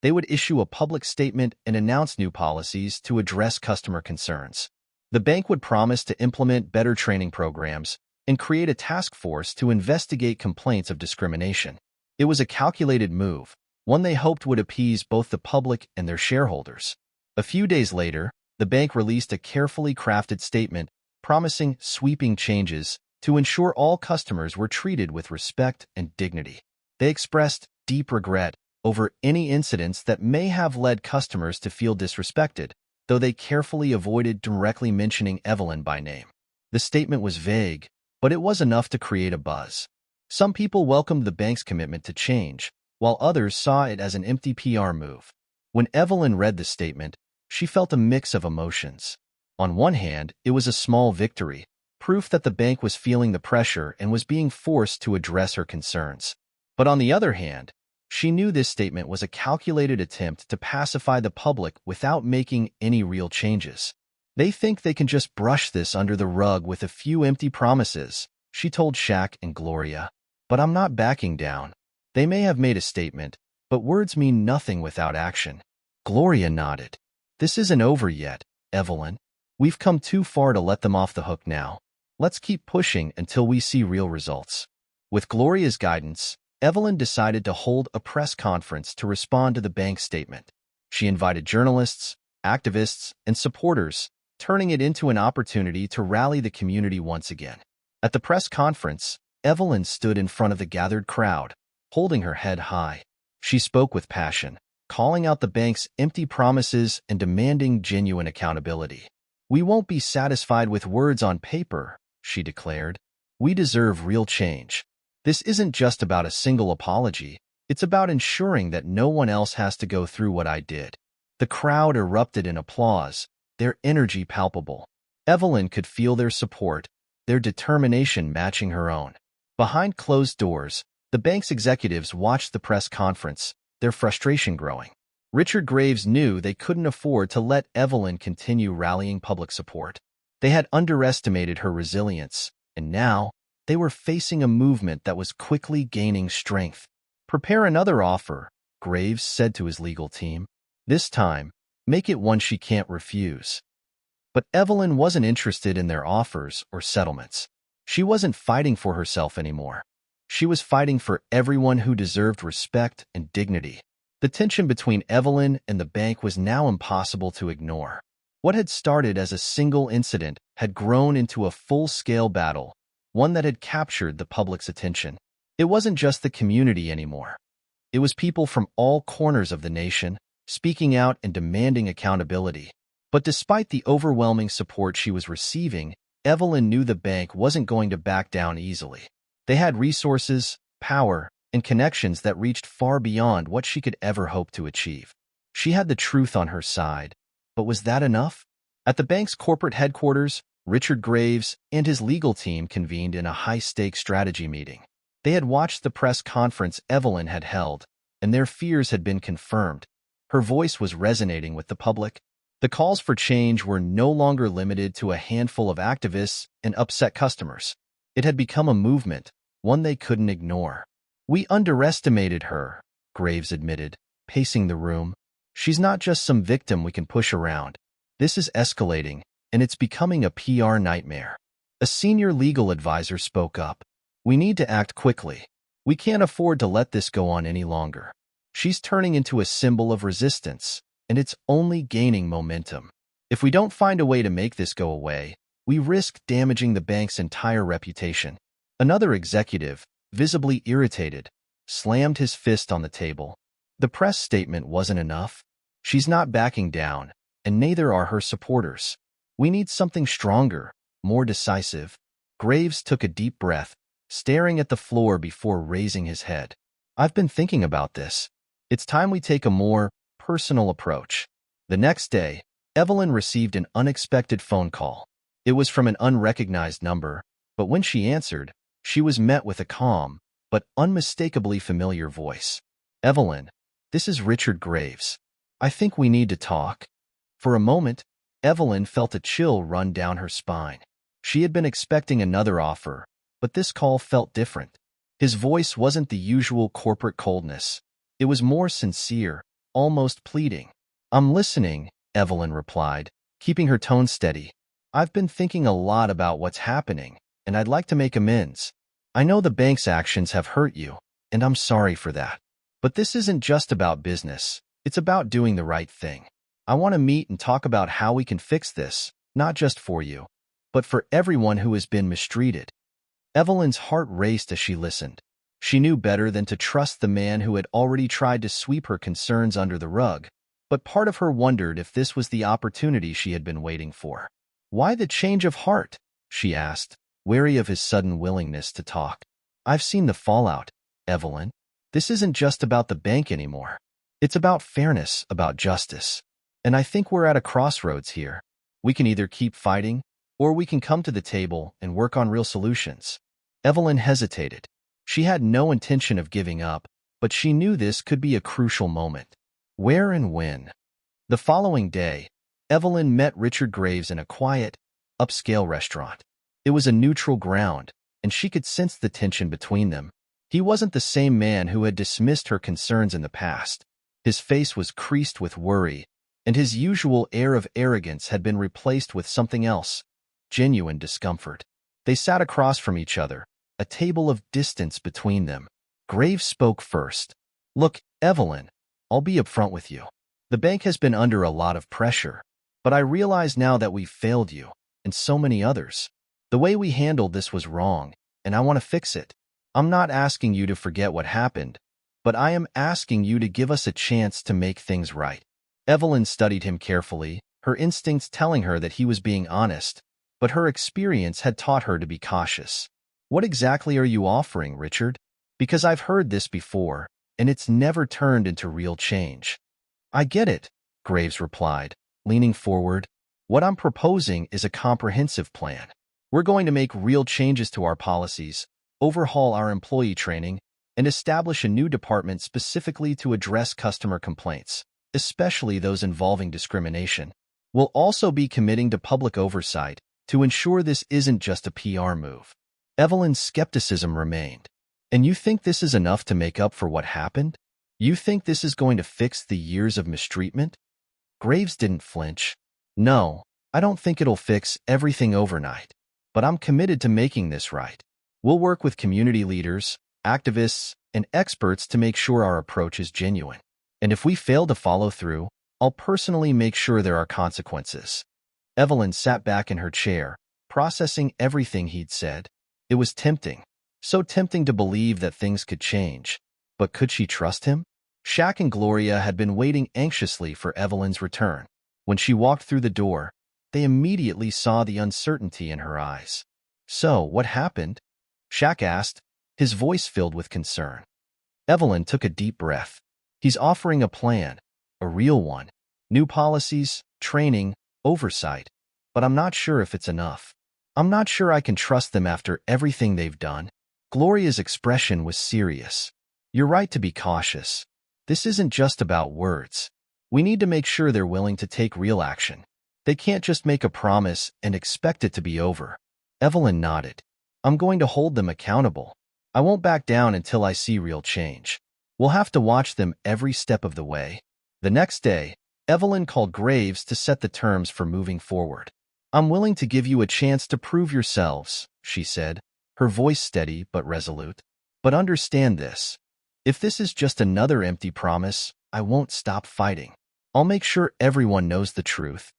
[SPEAKER 1] They would issue a public statement and announce new policies to address customer concerns. The bank would promise to implement better training programs and create a task force to investigate complaints of discrimination. It was a calculated move, one they hoped would appease both the public and their shareholders. A few days later, the bank released a carefully crafted statement promising sweeping changes to ensure all customers were treated with respect and dignity. They expressed deep regret over any incidents that may have led customers to feel disrespected, though they carefully avoided directly mentioning Evelyn by name. The statement was vague, but it was enough to create a buzz. Some people welcomed the bank's commitment to change, while others saw it as an empty PR move. When Evelyn read the statement, she felt a mix of emotions. On one hand, it was a small victory, proof that the bank was feeling the pressure and was being forced to address her concerns. But on the other hand, she knew this statement was a calculated attempt to pacify the public without making any real changes. "They think they can just brush this under the rug with a few empty promises," she told Shaq and Gloria. "But I'm not backing down. They may have made a statement, but words mean nothing without action." Gloria nodded. "This isn't over yet, Evelyn. We've come too far to let them off the hook now. Let's keep pushing until we see real results." With Gloria's guidance, Evelyn decided to hold a press conference to respond to the bank's statement. She invited journalists, activists, and supporters, turning it into an opportunity to rally the community once again. At the press conference, Evelyn stood in front of the gathered crowd, holding her head high. She spoke with passion, calling out the bank's empty promises and demanding genuine accountability. "We won't be satisfied with words on paper," she declared. "We deserve real change. This isn't just about a single apology. It's about ensuring that no one else has to go through what I did." The crowd erupted in applause, their energy palpable. Evelyn could feel their support, their determination matching her own. Behind closed doors, the bank's executives watched the press conference, their frustration growing. Richard Graves knew they couldn't afford to let Evelyn continue rallying public support. They had underestimated her resilience, and now they were facing a movement that was quickly gaining strength. "Prepare another offer," Graves said to his legal team. "This time, make it one she can't refuse." But Evelyn wasn't interested in their offers or settlements. She wasn't fighting for herself anymore. She was fighting for everyone who deserved respect and dignity. The tension between Evelyn and the bank was now impossible to ignore. What had started as a single incident had grown into a full-scale battle, one that had captured the public's attention. It wasn't just the community anymore. It was people from all corners of the nation, speaking out and demanding accountability. But despite the overwhelming support she was receiving, Evelyn knew the bank wasn't going to back down easily. They had resources, power, and connections that reached far beyond what she could ever hope to achieve. She had the truth on her side, but was that enough? At the bank's corporate headquarters, Richard Graves and his legal team convened in a high-stakes strategy meeting. They had watched the press conference Evelyn had held, and their fears had been confirmed. Her voice was resonating with the public. The calls for change were no longer limited to a handful of activists and upset customers. It had become a movement, one they couldn't ignore. "We underestimated her," Graves admitted, pacing the room. "She's not just some victim we can push around. This is escalating, and it's becoming a PR nightmare." A senior legal advisor spoke up. "We need to act quickly. We can't afford to let this go on any longer. She's turning into a symbol of resistance, and it's only gaining momentum. If we don't find a way to make this go away, we risk damaging the bank's entire reputation." Another executive, visibly irritated, slammed his fist on the table. The press statement wasn't enough. "She's not backing down, and neither are her supporters. We need something stronger, more decisive." Graves took a deep breath, staring at the floor before raising his head. "I've been thinking about this. It's time we take a more personal approach." The next day, Evelyn received an unexpected phone call. It was from an unrecognized number, but when she answered, she was met with a calm but unmistakably familiar voice. "Evelyn, this is Richard Graves. I think we need to talk." For a moment, Evelyn felt a chill run down her spine. She had been expecting another offer, but this call felt different. His voice wasn't the usual corporate coldness. It was more sincere, almost pleading. "I'm listening," Evelyn replied, keeping her tone steady. "I've been thinking a lot about what's happening, and I'd like to make amends. I know the bank's actions have hurt you, and I'm sorry for that. But this isn't just about business. It's about doing the right thing. I want to meet and talk about how we can fix this, not just for you, but for everyone who has been mistreated." Evelyn's heart raced as she listened. She knew better than to trust the man who had already tried to sweep her concerns under the rug, but part of her wondered if this was the opportunity she had been waiting for. "Why the change of heart?" she asked, wary of his sudden willingness to talk. "I've seen the fallout, Evelyn. This isn't just about the bank anymore. It's about fairness, about justice. And I think we're at a crossroads here. We can either keep fighting, or we can come to the table and work on real solutions." Evelyn hesitated. She had no intention of giving up, but she knew this could be a crucial moment. Where and when? The following day, Evelyn met Richard Graves in a quiet, upscale restaurant. It was a neutral ground, and she could sense the tension between them. He wasn't the same man who had dismissed her concerns in the past. His face was creased with worry, and his usual air of arrogance had been replaced with something else, genuine discomfort. They sat across from each other, a table of distance between them. Graves spoke first. "Look, Evelyn, I'll be upfront with you. The bank has been under a lot of pressure, but I realize now that we've failed you, and so many others. The way we handled this was wrong, and I want to fix it. I'm not asking you to forget what happened, but I am asking you to give us a chance to make things right." Evelyn studied him carefully, her instincts telling her that he was being honest, but her experience had taught her to be cautious. "What exactly are you offering, Richard? Because I've heard this before, and it's never turned into real change." "I get it," Graves replied, leaning forward. "What I'm proposing is a comprehensive plan. We're going to make real changes to our policies, overhaul our employee training, and establish a new department specifically to address customer complaints, especially those involving discrimination. We'll also be committing to public oversight to ensure this isn't just a PR move." Evelyn's skepticism remained. "And you think this is enough to make up for what happened? You think this is going to fix the years of mistreatment?" Graves didn't flinch. "No, I don't think it'll fix everything overnight, but I'm committed to making this right. We'll work with community leaders, activists, and experts to make sure our approach is genuine. And if we fail to follow through, I'll personally make sure there are consequences." Evelyn sat back in her chair, processing everything he'd said. It was tempting, so tempting to believe that things could change. But could she trust him? Shaq and Gloria had been waiting anxiously for Evelyn's return. When she walked through the door, they immediately saw the uncertainty in her eyes. "So, what happened?" Shaq asked, his voice filled with concern. Evelyn took a deep breath. "He's offering a plan, a real one. New policies, training, oversight. But I'm not sure if it's enough. I'm not sure I can trust them after everything they've done." Gloria's expression was serious. You're right to be cautious. This isn't just about words. We need to make sure they're willing to take real action. They can't just make a promise and expect it to be over. Evelyn nodded. I'm going to hold them accountable. I won't back down until I see real change. We'll have to watch them every step of the way. The next day, Evelyn called Graves to set the terms for moving forward. I'm willing to give you a chance to prove yourselves, she said, her voice steady but resolute. But understand this. If this is just another empty promise, I won't stop fighting. I'll make sure everyone knows the truth.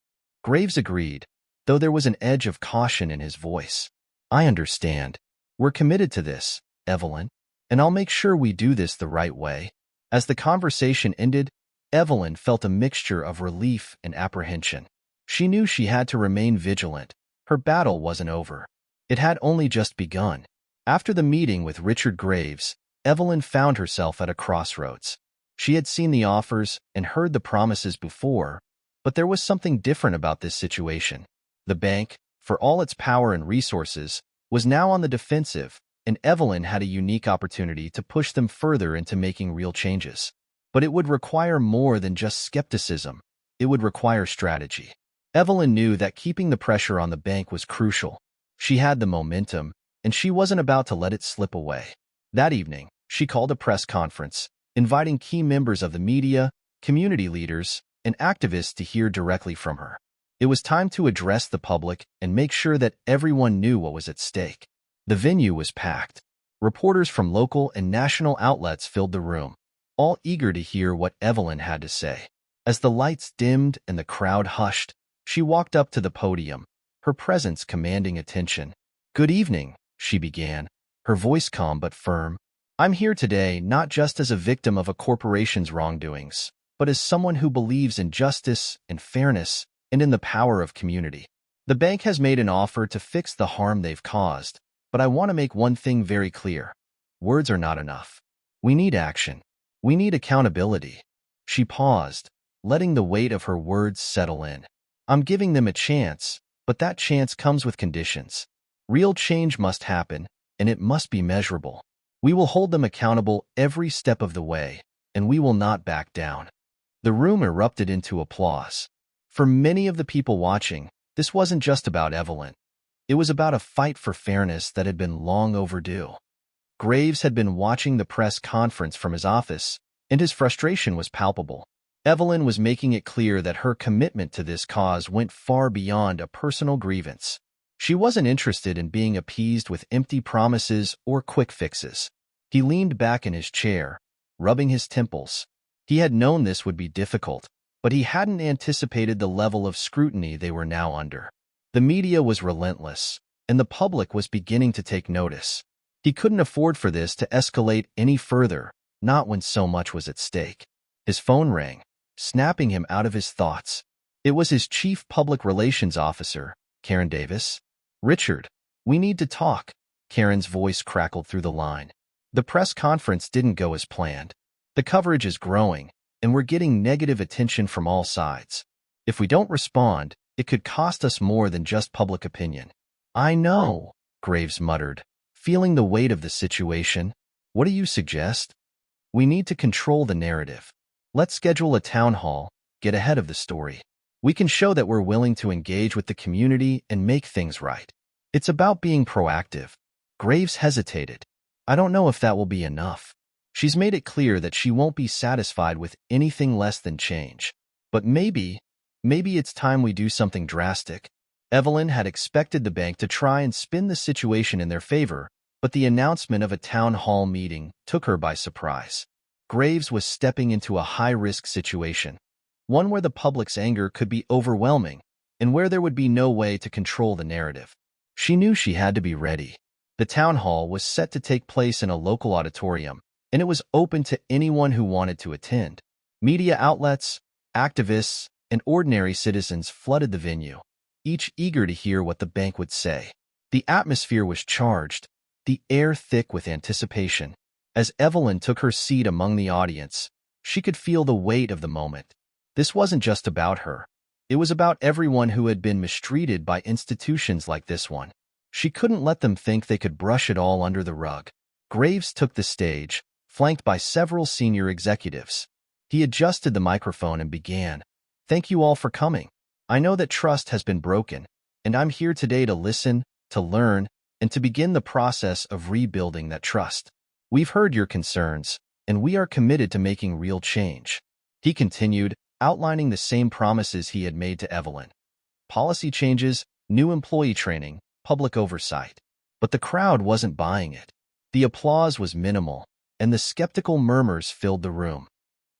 [SPEAKER 1] Graves agreed, though there was an edge of caution in his voice. I understand. We're committed to this, Evelyn, and I'll make sure we do this the right way. As the conversation ended, Evelyn felt a mixture of relief and apprehension. She knew she had to remain vigilant. Her battle wasn't over. It had only just begun. After the meeting with Richard Graves, Evelyn found herself at a crossroads. She had seen the offers and heard the promises before, but there was something different about this situation. The bank, for all its power and resources, was now on the defensive, and Evelyn had a unique opportunity to push them further into making real changes. But it would require more than just skepticism. It would require strategy. Evelyn knew that keeping the pressure on the bank was crucial. She had the momentum, and she wasn't about to let it slip away. That evening, she called a press conference, inviting key members of the media, community leaders, and activists to hear directly from her. It was time to address the public and make sure that everyone knew what was at stake. The venue was packed. Reporters from local and national outlets filled the room, all eager to hear what Evelyn had to say. As the lights dimmed and the crowd hushed, she walked up to the podium, her presence commanding attention. Good evening, she began, her voice calm but firm. I'm here today not just as a victim of a corporation's wrongdoings, but as someone who believes in justice and fairness and in the power of community. The bank has made an offer to fix the harm they've caused, but I want to make one thing very clear. Words are not enough. We need action. We need accountability. She paused, letting the weight of her words settle in. I'm giving them a chance, but that chance comes with conditions. Real change must happen, and it must be measurable. We will hold them accountable every step of the way, and we will not back down. The room erupted into applause. For many of the people watching, this wasn't just about Evelyn. It was about a fight for fairness that had been long overdue. Graves had been watching the press conference from his office, and his frustration was palpable. Evelyn was making it clear that her commitment to this cause went far beyond a personal grievance. She wasn't interested in being appeased with empty promises or quick fixes. He leaned back in his chair, rubbing his temples. He had known this would be difficult, but he hadn't anticipated the level of scrutiny they were now under. The media was relentless, and the public was beginning to take notice. He couldn't afford for this to escalate any further, not when so much was at stake. His phone rang, snapping him out of his thoughts. It was his chief public relations officer, Karen Davis. Richard, we need to talk. Karen's voice crackled through the line. The press conference didn't go as planned. The coverage is growing, and we're getting negative attention from all sides. If we don't respond, it could cost us more than just public opinion. I know, Graves muttered, feeling the weight of the situation. What do you suggest? We need to control the narrative. Let's schedule a town hall, get ahead of the story. We can show that we're willing to engage with the community and make things right. It's about being proactive. Graves hesitated. I don't know if that will be enough. She's made it clear that she won't be satisfied with anything less than change. But maybe it's time we do something drastic. Evelyn had expected the bank to try and spin the situation in their favor, but the announcement of a town hall meeting took her by surprise. Graves was stepping into a high-risk situation, one where the public's anger could be overwhelming and where there would be no way to control the narrative. She knew she had to be ready. The town hall was set to take place in a local auditorium, and it was open to anyone who wanted to attend. Media outlets, activists, and ordinary citizens flooded the venue, each eager to hear what the bank would say. The atmosphere was charged, the air thick with anticipation. As Evelyn took her seat among the audience, she could feel the weight of the moment. This wasn't just about her. It was about everyone who had been mistreated by institutions like this one. She couldn't let them think they could brush it all under the rug. Graves took the stage, flanked by several senior executives. He adjusted the microphone and began, "Thank you all for coming. I know that trust has been broken, and I'm here today to listen, to learn, and to begin the process of rebuilding that trust. We've heard your concerns, and we are committed to making real change." He continued, outlining the same promises he had made to Evelyn. Policy changes, new employee training, public oversight. But the crowd wasn't buying it. The applause was minimal, and the skeptical murmurs filled the room.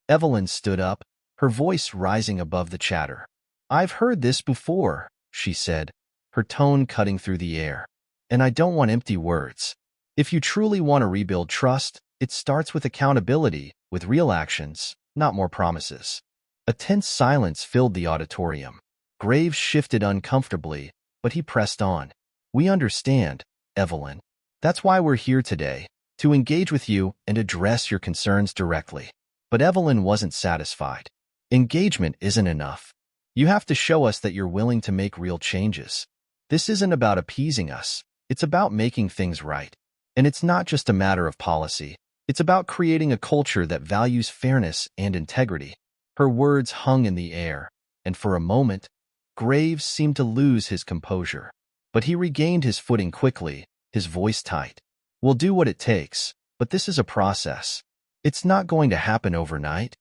[SPEAKER 1] Evelyn stood up, her voice rising above the chatter. "I've heard this before," she said, her tone cutting through the air. "And I don't want empty words. If you truly want to rebuild trust, it starts with accountability, with real actions, not more promises." A tense silence filled the auditorium. Graves shifted uncomfortably, but he pressed on. "We understand, Evelyn. That's why we're here today, to engage with you and address your concerns directly." But Evelyn wasn't satisfied. Engagement isn't enough. You have to show us that you're willing to make real changes. This isn't about appeasing us. It's about making things right. And it's not just a matter of policy. It's about creating a culture that values fairness and integrity. Her words hung in the air, and for a moment, Graves seemed to lose his composure. But he regained his footing quickly, his voice tight. "We'll do what it takes, but this is a process. It's not going to happen overnight."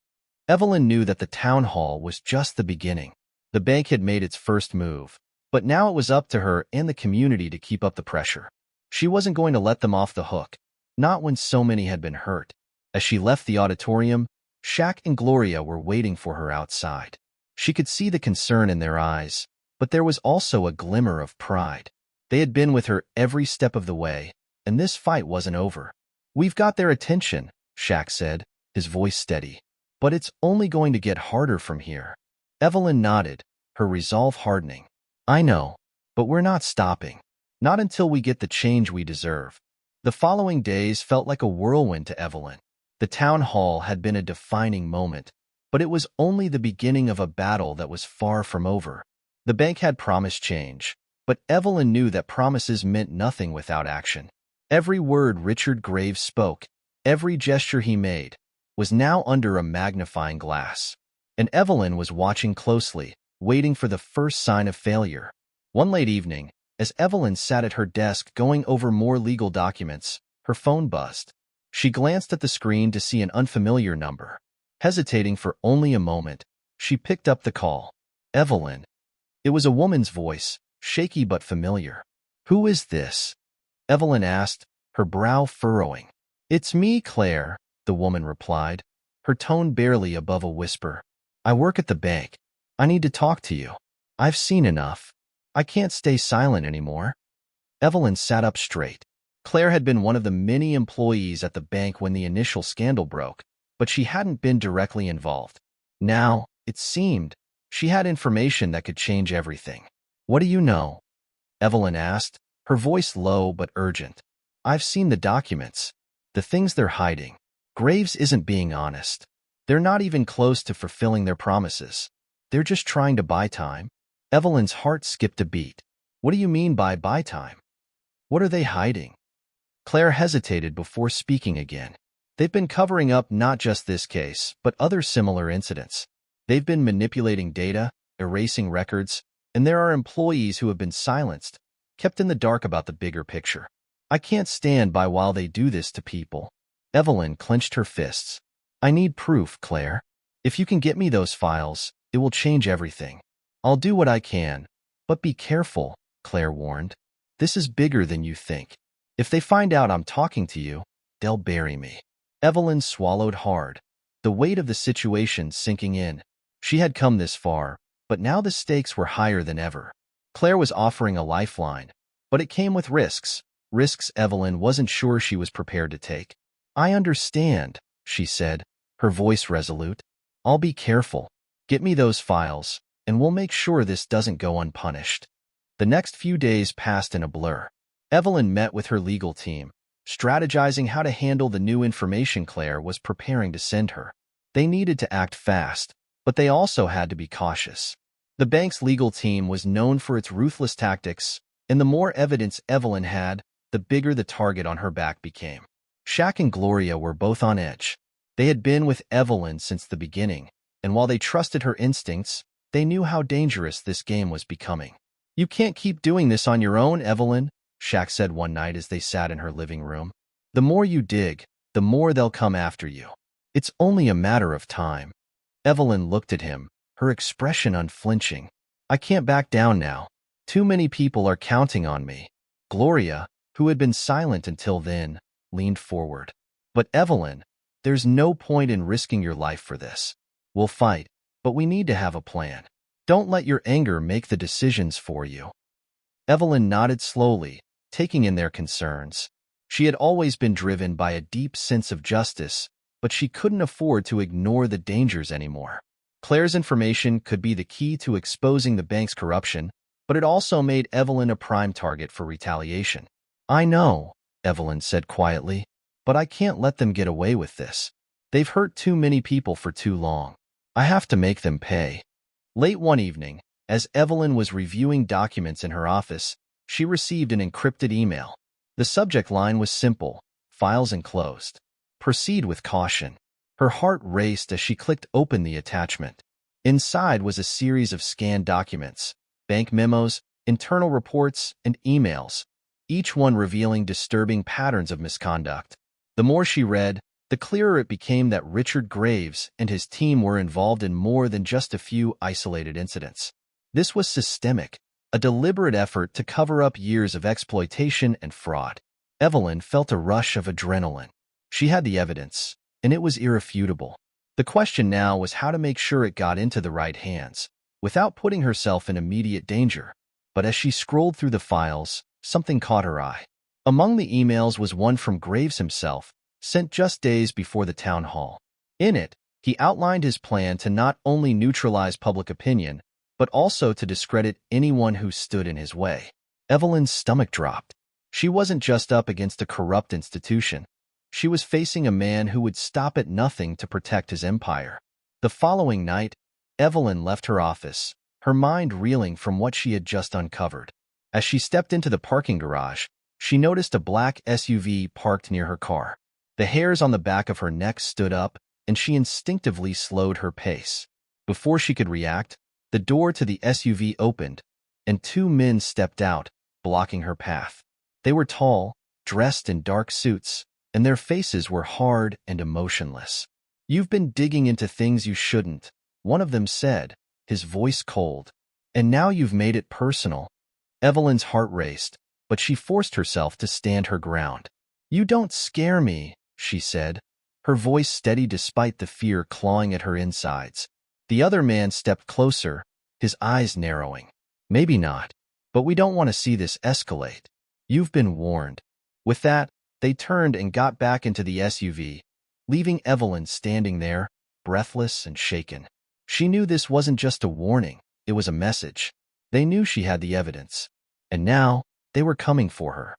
[SPEAKER 1] Evelyn knew that the town hall was just the beginning. The bank had made its first move, but now it was up to her and the community to keep up the pressure. She wasn't going to let them off the hook, not when so many had been hurt. As she left the auditorium, Shaq and Gloria were waiting for her outside. She could see the concern in their eyes, but there was also a glimmer of pride. They had been with her every step of the way, and this fight wasn't over. "We've got their attention," Shaq said, his voice steady. "But it's only going to get harder from here." Evelyn nodded, her resolve hardening. "I know, but we're not stopping. Not until we get the change we deserve." The following days felt like a whirlwind to Evelyn. The town hall had been a defining moment, but it was only the beginning of a battle that was far from over. The bank had promised change, but Evelyn knew that promises meant nothing without action. Every word Richard Graves spoke, every gesture he made, was now under a magnifying glass. And Evelyn was watching closely, waiting for the first sign of failure. One late evening, as Evelyn sat at her desk going over more legal documents, her phone buzzed. She glanced at the screen to see an unfamiliar number. Hesitating for only a moment, she picked up the call. "Evelyn." It was a woman's voice, shaky but familiar. "Who is this?" Evelyn asked, her brow furrowing. "It's me, Claire," the woman replied, her tone barely above a whisper. "I work at the bank. I need to talk to you. I've seen enough. I can't stay silent anymore." Evelyn sat up straight. Claire had been one of the many employees at the bank when the initial scandal broke, but she hadn't been directly involved. Now, it seemed, she had information that could change everything. "What do you know?" Evelyn asked, her voice low but urgent. "I've seen the documents. The things they're hiding. Graves isn't being honest. They're not even close to fulfilling their promises. They're just trying to buy time." Evelyn's heart skipped a beat. "What do you mean by buy time? What are they hiding?" Claire hesitated before speaking again. "They've been covering up not just this case, but other similar incidents. They've been manipulating data, erasing records, and there are employees who have been silenced, kept in the dark about the bigger picture. I can't stand by while they do this to people." Evelyn clenched her fists. "I need proof, Claire. If you can get me those files, it will change everything." "I'll do what I can, but be careful," Claire warned. "This is bigger than you think. If they find out I'm talking to you, they'll bury me." Evelyn swallowed hard, the weight of the situation sinking in. She had come this far, but now the stakes were higher than ever. Claire was offering a lifeline, but it came with risks Evelyn wasn't sure she was prepared to take. "I understand," she said, her voice resolute. "I'll be careful. Get me those files, and we'll make sure this doesn't go unpunished." The next few days passed in a blur. Evelyn met with her legal team, strategizing how to handle the new information Claire was preparing to send her. They needed to act fast, but they also had to be cautious. The bank's legal team was known for its ruthless tactics, and the more evidence Evelyn had, the bigger the target on her back became. Shaq and Gloria were both on edge. They had been with Evelyn since the beginning, and while they trusted her instincts, they knew how dangerous this game was becoming. "You can't keep doing this on your own, Evelyn," Shaq said one night as they sat in her living room. "The more you dig, the more they'll come after you. It's only a matter of time." Evelyn looked at him, her expression unflinching. "I can't back down now. Too many people are counting on me." Gloria, who had been silent until then, leaned forward. "But Evelyn, there's no point in risking your life for this. We'll fight, but we need to have a plan. Don't let your anger make the decisions for you." Evelyn nodded slowly, taking in their concerns. She had always been driven by a deep sense of justice, but she couldn't afford to ignore the dangers anymore. Claire's information could be the key to exposing the bank's corruption, but it also made Evelyn a prime target for retaliation. "I know," Evelyn said quietly, "but I can't let them get away with this. They've hurt too many people for too long. I have to make them pay." Late one evening, as Evelyn was reviewing documents in her office, she received an encrypted email. The subject line was simple: "Files enclosed. Proceed with caution." Her heart raced as she clicked open the attachment. Inside was a series of scanned documents, bank memos, internal reports, and emails, each one revealing disturbing patterns of misconduct. The more she read, the clearer it became that Richard Graves and his team were involved in more than just a few isolated incidents. This was systemic, a deliberate effort to cover up years of exploitation and fraud. Evelyn felt a rush of adrenaline. She had the evidence, and it was irrefutable. The question now was how to make sure it got into the right hands, without putting herself in immediate danger. But as she scrolled through the files, something caught her eye. Among the emails was one from Graves himself, sent just days before the town hall. In it, he outlined his plan to not only neutralize public opinion, but also to discredit anyone who stood in his way. Evelyn's stomach dropped. She wasn't just up against a corrupt institution. She was facing a man who would stop at nothing to protect his empire. The following night, Evelyn left her office, her mind reeling from what she had just uncovered. As she stepped into the parking garage, she noticed a black SUV parked near her car. The hairs on the back of her neck stood up, and she instinctively slowed her pace. Before she could react, the door to the SUV opened, and two men stepped out, blocking her path. They were tall, dressed in dark suits, and their faces were hard and emotionless. "You've been digging into things you shouldn't," one of them said, his voice cold. "And now you've made it personal." Evelyn's heart raced, but she forced herself to stand her ground. "You don't scare me," she said, her voice steady despite the fear clawing at her insides. The other man stepped closer, his eyes narrowing. "Maybe not, but we don't want to see this escalate. You've been warned." With that, they turned and got back into the SUV, leaving Evelyn standing there, breathless and shaken. She knew this wasn't just a warning, it was a message. They knew she had the evidence, and now they were coming for her.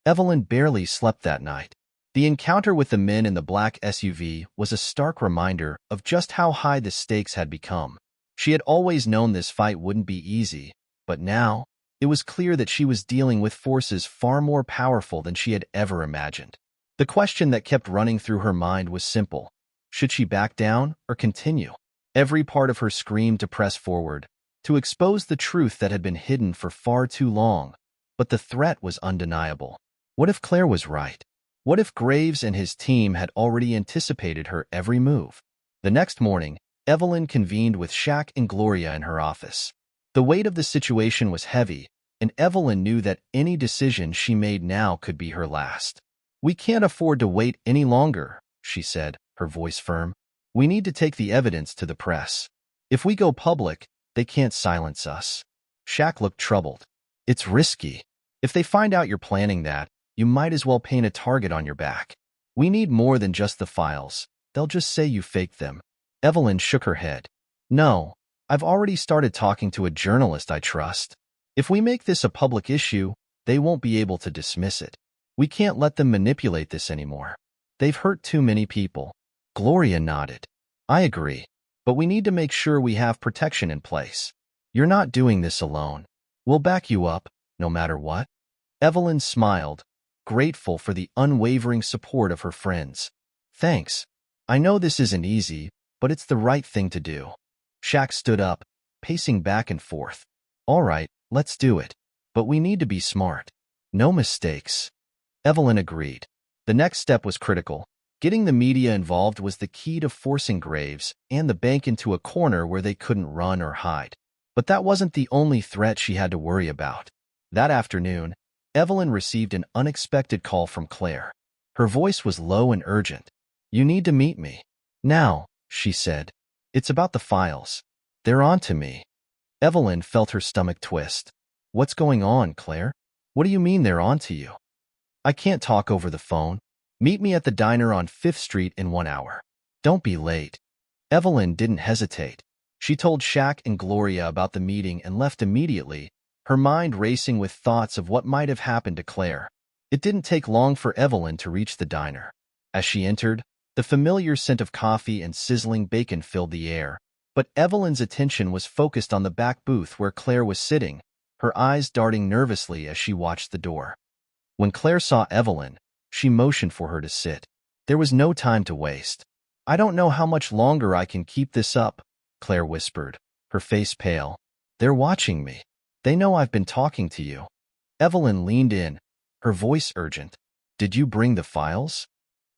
[SPEAKER 1] Evelyn barely slept that night. The encounter with the men in the black SUV was a stark reminder of just how high the stakes had become. She had always known this fight wouldn't be easy, but now it was clear that she was dealing with forces far more powerful than she had ever imagined. The question that kept running through her mind was simple: should she back down or continue? Every part of her screamed to press forward, to expose the truth that had been hidden for far too long. But the threat was undeniable. What if Claire was right? What if Graves and his team had already anticipated her every move? The next morning, Evelyn convened with Shaq and Gloria in her office. The weight of the situation was heavy, and Evelyn knew that any decision she made now could be her last. "We can't afford to wait any longer," she said, her voice firm. "We need to take the evidence to the press. If we go public, they can't silence us." Shaq looked troubled. "It's risky. If they find out you're planning that, you might as well paint a target on your back. We need more than just the files. They'll just say you faked them." Evelyn shook her head. "No, I've already started talking to a journalist I trust. If we make this a public issue, they won't be able to dismiss it. We can't let them manipulate this anymore. They've hurt too many people." Gloria nodded. "I agree, but we need to make sure we have protection in place. You're not doing this alone. We'll back you up, no matter what." Evelyn smiled, grateful for the unwavering support of her friends. Thanks. I know this isn't easy, but it's the right thing to do. Shaq stood up, pacing back and forth. All right, let's do it. But we need to be smart. No mistakes. Evelyn agreed. The next step was critical. Getting the media involved was the key to forcing Graves and the bank into a corner where they couldn't run or hide. But that wasn't the only threat she had to worry about. That afternoon, Evelyn received an unexpected call from Claire. Her voice was low and urgent. You need to meet me. Now, she said. It's about the files. They're on to me. Evelyn felt her stomach twist. What's going on, Claire? What do you mean they're on to you? I can't talk over the phone. Meet me at the diner on 5th Street in 1 hour. Don't be late. Evelyn didn't hesitate. She told Shaq and Gloria about the meeting and left immediately, her mind racing with thoughts of what might have happened to Claire. It didn't take long for Evelyn to reach the diner. As she entered, the familiar scent of coffee and sizzling bacon filled the air, but Evelyn's attention was focused on the back booth where Claire was sitting, her eyes darting nervously as she watched the door. When Claire saw Evelyn, she motioned for her to sit. There was no time to waste. I don't know how much longer I can keep this up, Claire whispered, her face pale. They're watching me. They know I've been talking to you. Evelyn leaned in, her voice urgent. Did you bring the files?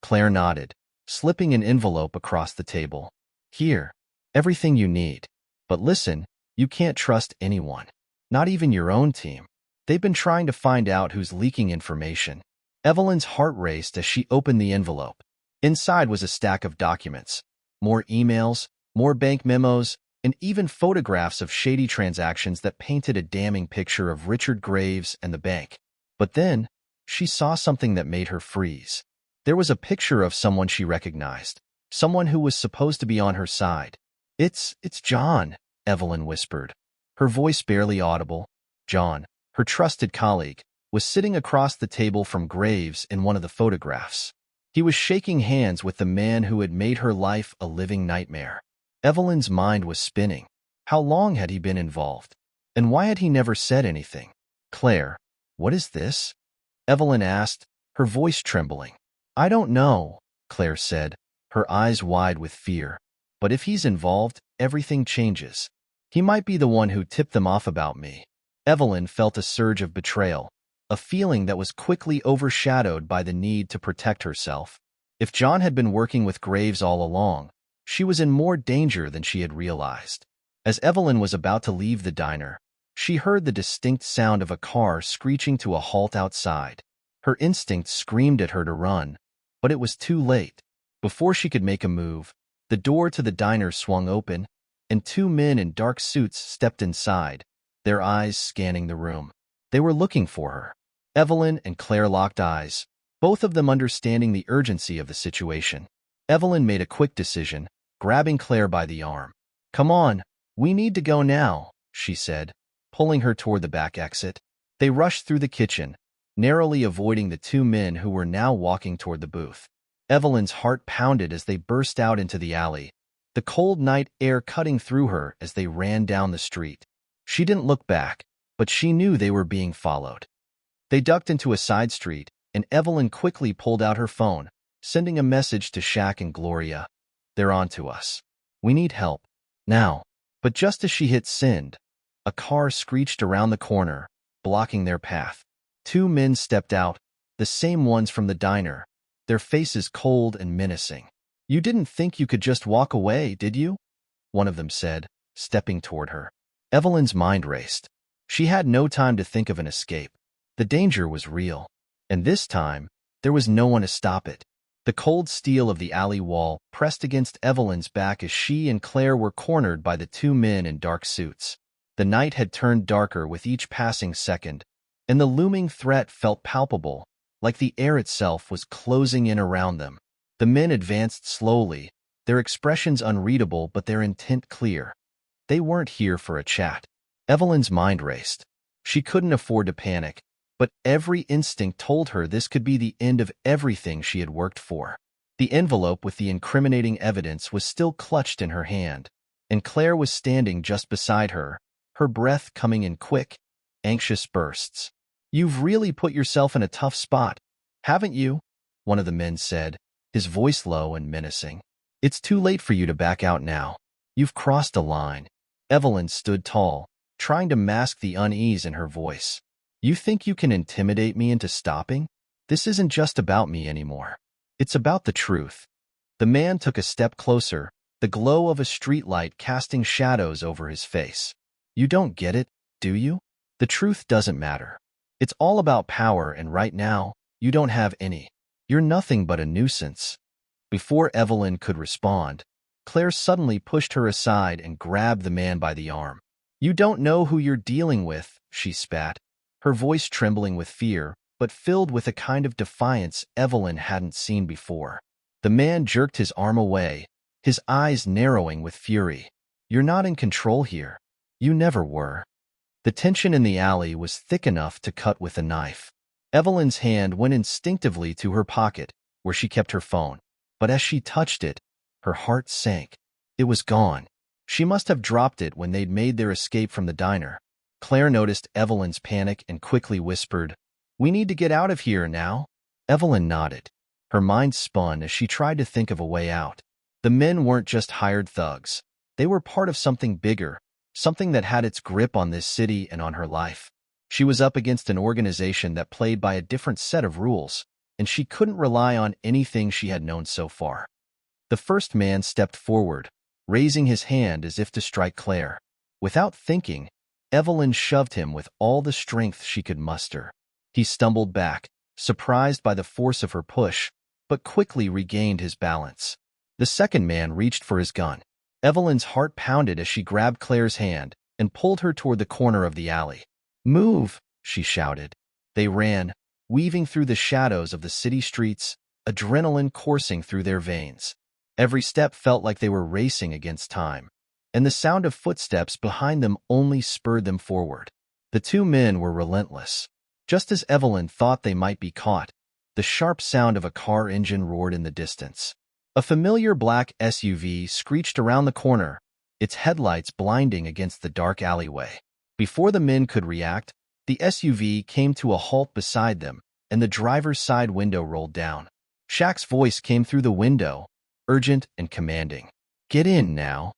[SPEAKER 1] Claire nodded, slipping an envelope across the table. Here, everything you need. But listen, you can't trust anyone. Not even your own team. They've been trying to find out who's leaking information. Evelyn's heart raced as she opened the envelope. Inside was a stack of documents. More emails, more bank memos, and even photographs of shady transactions that painted a damning picture of Richard Graves and the bank. But then, she saw something that made her freeze. There was a picture of someone she recognized, someone who was supposed to be on her side. It's John, Evelyn whispered, her voice barely audible. John, her trusted colleague, was sitting across the table from Graves in one of the photographs. He was shaking hands with the man who had made her life a living nightmare. Evelyn's mind was spinning. How long had he been involved? And why had he never said anything? Claire, what is this? Evelyn asked, her voice trembling. I don't know, Claire said, her eyes wide with fear. But if he's involved, everything changes. He might be the one who tipped them off about me. Evelyn felt a surge of betrayal, a feeling that was quickly overshadowed by the need to protect herself. If John had been working with Graves all along, she was in more danger than she had realized. As Evelyn was about to leave the diner, she heard the distinct sound of a car screeching to a halt outside. Her instinct screamed at her to run, but it was too late. Before she could make a move, the door to the diner swung open, and 2 men in dark suits stepped inside, their eyes scanning the room. They were looking for her. Evelyn and Claire locked eyes, both of them understanding the urgency of the situation. Evelyn made a quick decision, grabbing Claire by the arm. Come on, we need to go now, she said, pulling her toward the back exit. They rushed through the kitchen, narrowly avoiding the 2 men who were now walking toward the booth. Evelyn's heart pounded as they burst out into the alley, the cold night air cutting through her as they ran down the street. She didn't look back, but she knew they were being followed. They ducked into a side street, and Evelyn quickly pulled out her phone, sending a message to Shaq and Gloria. They're on to us. We need help. Now. But just as she hit send, a car screeched around the corner, blocking their path. 2 men stepped out, the same ones from the diner, their faces cold and menacing. You didn't think you could just walk away, did you? One of them said, stepping toward her. Evelyn's mind raced. She had no time to think of an escape. The danger was real. And this time, there was no one to stop it. The cold steel of the alley wall pressed against Evelyn's back as she and Claire were cornered by the 2 men in dark suits. The night had turned darker with each passing second, and the looming threat felt palpable, like the air itself was closing in around them. The men advanced slowly, their expressions unreadable but their intent clear. They weren't here for a chat. Evelyn's mind raced. She couldn't afford to panic, but every instinct told her this could be the end of everything she had worked for. The envelope with the incriminating evidence was still clutched in her hand, and Claire was standing just beside her, her breath coming in quick, anxious bursts. You've really put yourself in a tough spot, Haven't you? One of the men said, his voice low and menacing. It's too late for you to back out now. You've crossed a line. Evelyn stood tall, trying to mask the unease in her voice. You think you can intimidate me into stopping? This isn't just about me anymore. It's about the truth. The man took a step closer, the glow of a streetlight casting shadows over his face. You don't get it, do you? The truth doesn't matter. It's all about power, and right now, you don't have any. You're nothing but a nuisance. Before Evelyn could respond, Claire suddenly pushed her aside and grabbed the man by the arm. You don't know who you're dealing with, she spat, her voice trembling with fear, but filled with a kind of defiance Evelyn hadn't seen before. The man jerked his arm away, his eyes narrowing with fury. You're not in control here. You never were. The tension in the alley was thick enough to cut with a knife. Evelyn's hand went instinctively to her pocket, where she kept her phone. But as she touched it, her heart sank. It was gone. She must have dropped it when they'd made their escape from the diner. Claire noticed Evelyn's panic and quickly whispered, "We need to get out of here now." Evelyn nodded. Her mind spun as she tried to think of a way out. The men weren't just hired thugs. They were part of something bigger, something that had its grip on this city and on her life. She was up against an organization that played by a different set of rules, and she couldn't rely on anything she had known so far. The first man stepped forward, raising his hand as if to strike Claire. Without thinking, Evelyn shoved him with all the strength she could muster. He stumbled back, surprised by the force of her push, but quickly regained his balance. The second man reached for his gun. Evelyn's heart pounded as she grabbed Claire's hand and pulled her toward the corner of the alley. "Move!" she shouted. They ran, weaving through the shadows of the city streets, adrenaline coursing through their veins. Every step felt like they were racing against time, and the sound of footsteps behind them only spurred them forward. The two men were relentless. Just as Evelyn thought they might be caught, the sharp sound of a car engine roared in the distance. A familiar black SUV screeched around the corner, its headlights blinding against the dark alleyway. Before the men could react, the SUV came to a halt beside them, and the driver's side window rolled down. Shaq's voice came through the window, urgent and commanding. "Get in now."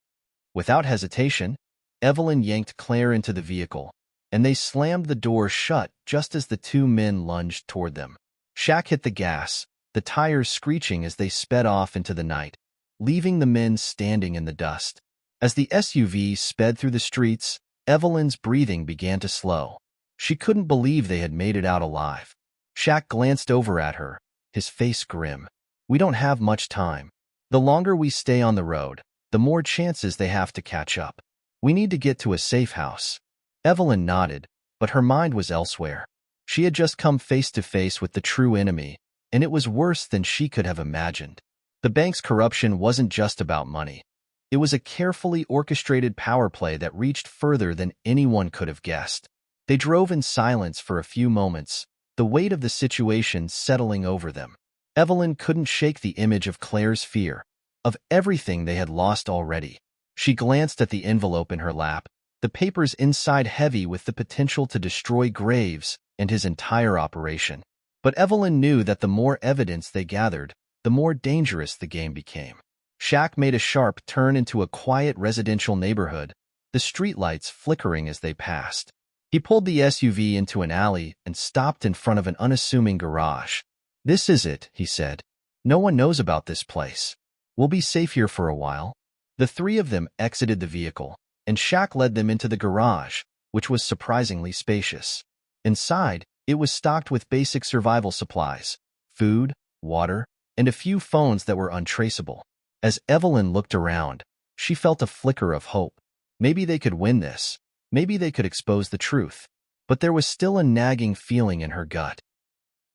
[SPEAKER 1] Without hesitation, Evelyn yanked Claire into the vehicle, and they slammed the door shut just as the two men lunged toward them. Shaq hit the gas, the tires screeching as they sped off into the night, leaving the men standing in the dust. As the SUV sped through the streets, Evelyn's breathing began to slow. She couldn't believe they had made it out alive. Shaq glanced over at her, his face grim. "We don't have much time. The longer we stay on the road, the more chances they have to catch up. We need to get to a safe house." Evelyn nodded, but her mind was elsewhere. She had just come face to face with the true enemy, and it was worse than she could have imagined. The bank's corruption wasn't just about money. It was a carefully orchestrated power play that reached further than anyone could have guessed. They drove in silence for a few moments, the weight of the situation settling over them. Evelyn couldn't shake the image of Claire's fear, of everything they had lost already. She glanced at the envelope in her lap, the papers inside heavy with the potential to destroy Graves and his entire operation. But Evelyn knew that the more evidence they gathered, the more dangerous the game became. Shaq made a sharp turn into a quiet residential neighborhood, the streetlights flickering as they passed. He pulled the SUV into an alley and stopped in front of an unassuming garage. "This is it," he said. "No one knows about this place. We'll be safe here for a while." The three of them exited the vehicle, and Shaq led them into the garage, which was surprisingly spacious. Inside, it was stocked with basic survival supplies, food, water, and a few phones that were untraceable. As Evelyn looked around, she felt a flicker of hope. Maybe they could win this. Maybe they could expose the truth. But there was still a nagging feeling in her gut.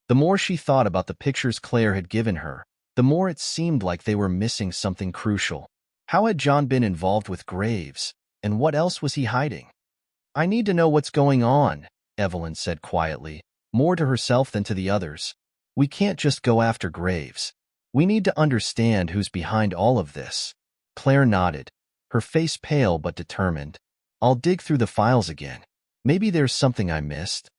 [SPEAKER 1] The more she thought about the pictures Claire had given her, the more it seemed like they were missing something crucial. How had John been involved with Graves, and what else was he hiding? "I need to know what's going on," Evelyn said quietly, more to herself than to the others. "We can't just go after Graves. We need to understand who's behind all of this." Claire nodded, her face pale but determined. "I'll dig through the files again. Maybe there's something I missed."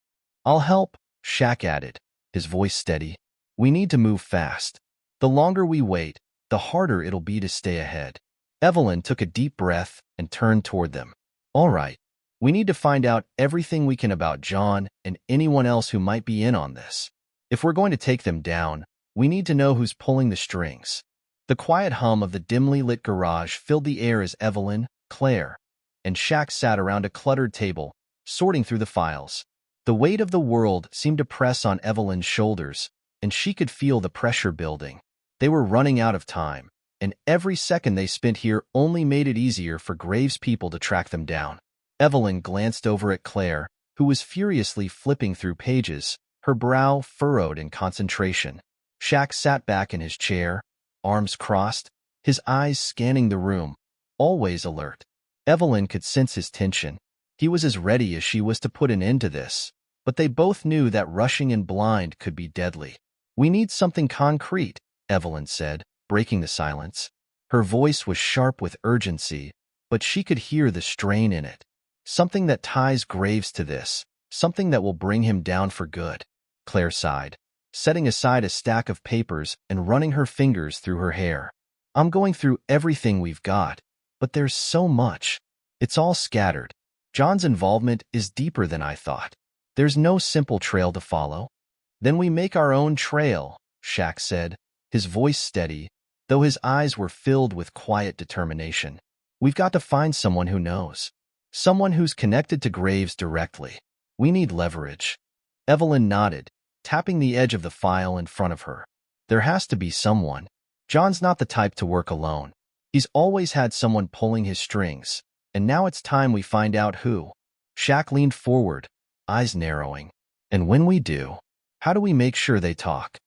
[SPEAKER 1] "I'll help," Shaq added, his voice steady. We need to move fast. The longer we wait, the harder it'll be to stay ahead. Evelyn took a deep breath and turned toward them. All right, we need to find out everything we can about John and anyone else who might be in on this. If we're going to take them down, we need to know who's pulling the strings. The quiet hum of the dimly lit garage filled the air as Evelyn, Claire, and Shaq sat around a cluttered table, sorting through the files. The weight of the world seemed to press on Evelyn's shoulders, and she could feel the pressure building. They were running out of time, and every second they spent here only made it easier for Graves' people to track them down. Evelyn glanced over at Claire, who was furiously flipping through pages, her brow furrowed in concentration. Shaq sat back in his chair, arms crossed, his eyes scanning the room, always alert. Evelyn could sense his tension. He was as ready as she was to put an end to this, but they both knew that rushing in blind could be deadly. We need something concrete, Evelyn said, breaking the silence. Her voice was sharp with urgency, but she could hear the strain in it. Something that ties Graves to this, something that will bring him down for good. Claire sighed, setting aside a stack of papers and running her fingers through her hair. I'm going through everything we've got, but there's so much. It's all scattered. John's involvement is deeper than I thought. There's no simple trail to follow. Then we make our own trail, Shaq said, his voice steady, though his eyes were filled with quiet determination. We've got to find someone who knows. Someone who's connected to Graves directly. We need leverage. Evelyn nodded, tapping the edge of the file in front of her. There has to be someone. John's not the type to work alone. He's always had someone pulling his strings, and now it's time we find out who. Shaq leaned forward, eyes narrowing. And when we do, how do we make sure they talk?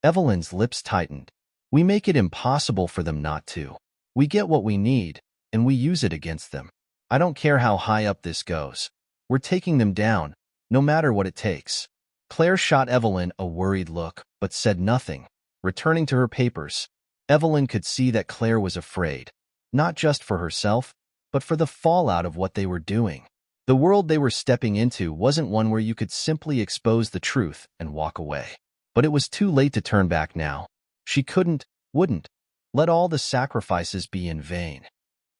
[SPEAKER 1] Evelyn's lips tightened. We make it impossible for them not to. We get what we need, and we use it against them. I don't care how high up this goes. We're taking them down, no matter what it takes. Claire shot Evelyn a worried look, but said nothing, returning to her papers. Evelyn could see that Claire was afraid, not just for herself, but for the fallout of what they were doing. The world they were stepping into wasn't one where you could simply expose the truth and walk away. But it was too late to turn back now. She wouldn't, let all the sacrifices be in vain.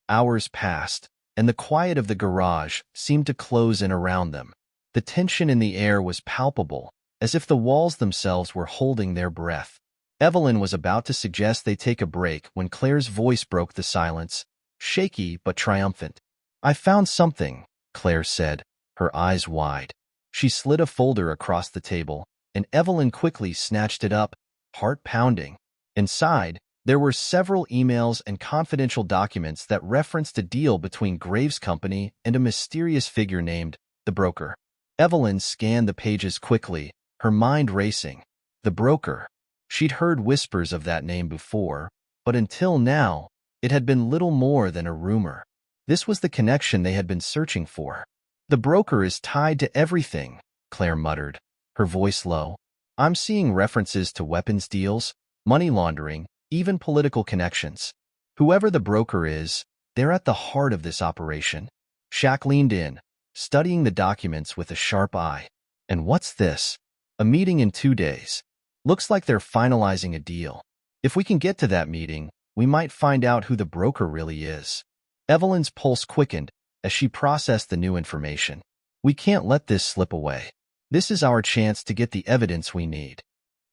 [SPEAKER 1] Hours passed, and the quiet of the garage seemed to close in around them. The tension in the air was palpable, as if the walls themselves were holding their breath. Evelyn was about to suggest they take a break when Claire's voice broke the silence, shaky but triumphant. I found something, Claire said, her eyes wide. She slid a folder across the table, and Evelyn quickly snatched it up, heart pounding. Inside, there were several emails and confidential documents that referenced a deal between Graves' company and a mysterious figure named the broker. Evelyn scanned the pages quickly, her mind racing. The broker. She'd heard whispers of that name before, but until now, it had been little more than a rumor. This was the connection they had been searching for. The broker is tied to everything, Claire muttered, her voice low. I'm seeing references to weapons deals, money laundering, even political connections. Whoever the broker is, they're at the heart of this operation. Shaq leaned in, studying the documents with a sharp eye. And what's this? A meeting in 2 days. Looks like they're finalizing a deal. If we can get to that meeting, we might find out who the broker really is. Evelyn's pulse quickened as she processed the new information. We can't let this slip away. This is our chance to get the evidence we need.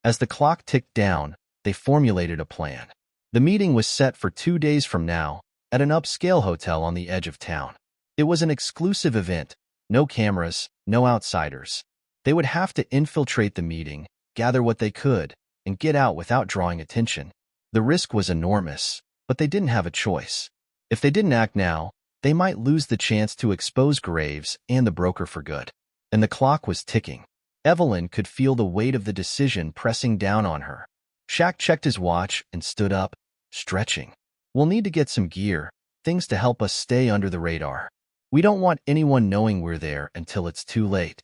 [SPEAKER 1] As the clock ticked down, they formulated a plan. The meeting was set for 2 days from now at an upscale hotel on the edge of town. It was an exclusive event, no cameras, no outsiders. They would have to infiltrate the meeting, gather what they could, and get out without drawing attention. The risk was enormous, but they didn't have a choice. If they didn't act now, they might lose the chance to expose Graves and the broker for good. And the clock was ticking. Evelyn could feel the weight of the decision pressing down on her. Shaq checked his watch and stood up, stretching. We'll need to get some gear, things to help us stay under the radar. We don't want anyone knowing we're there until it's too late.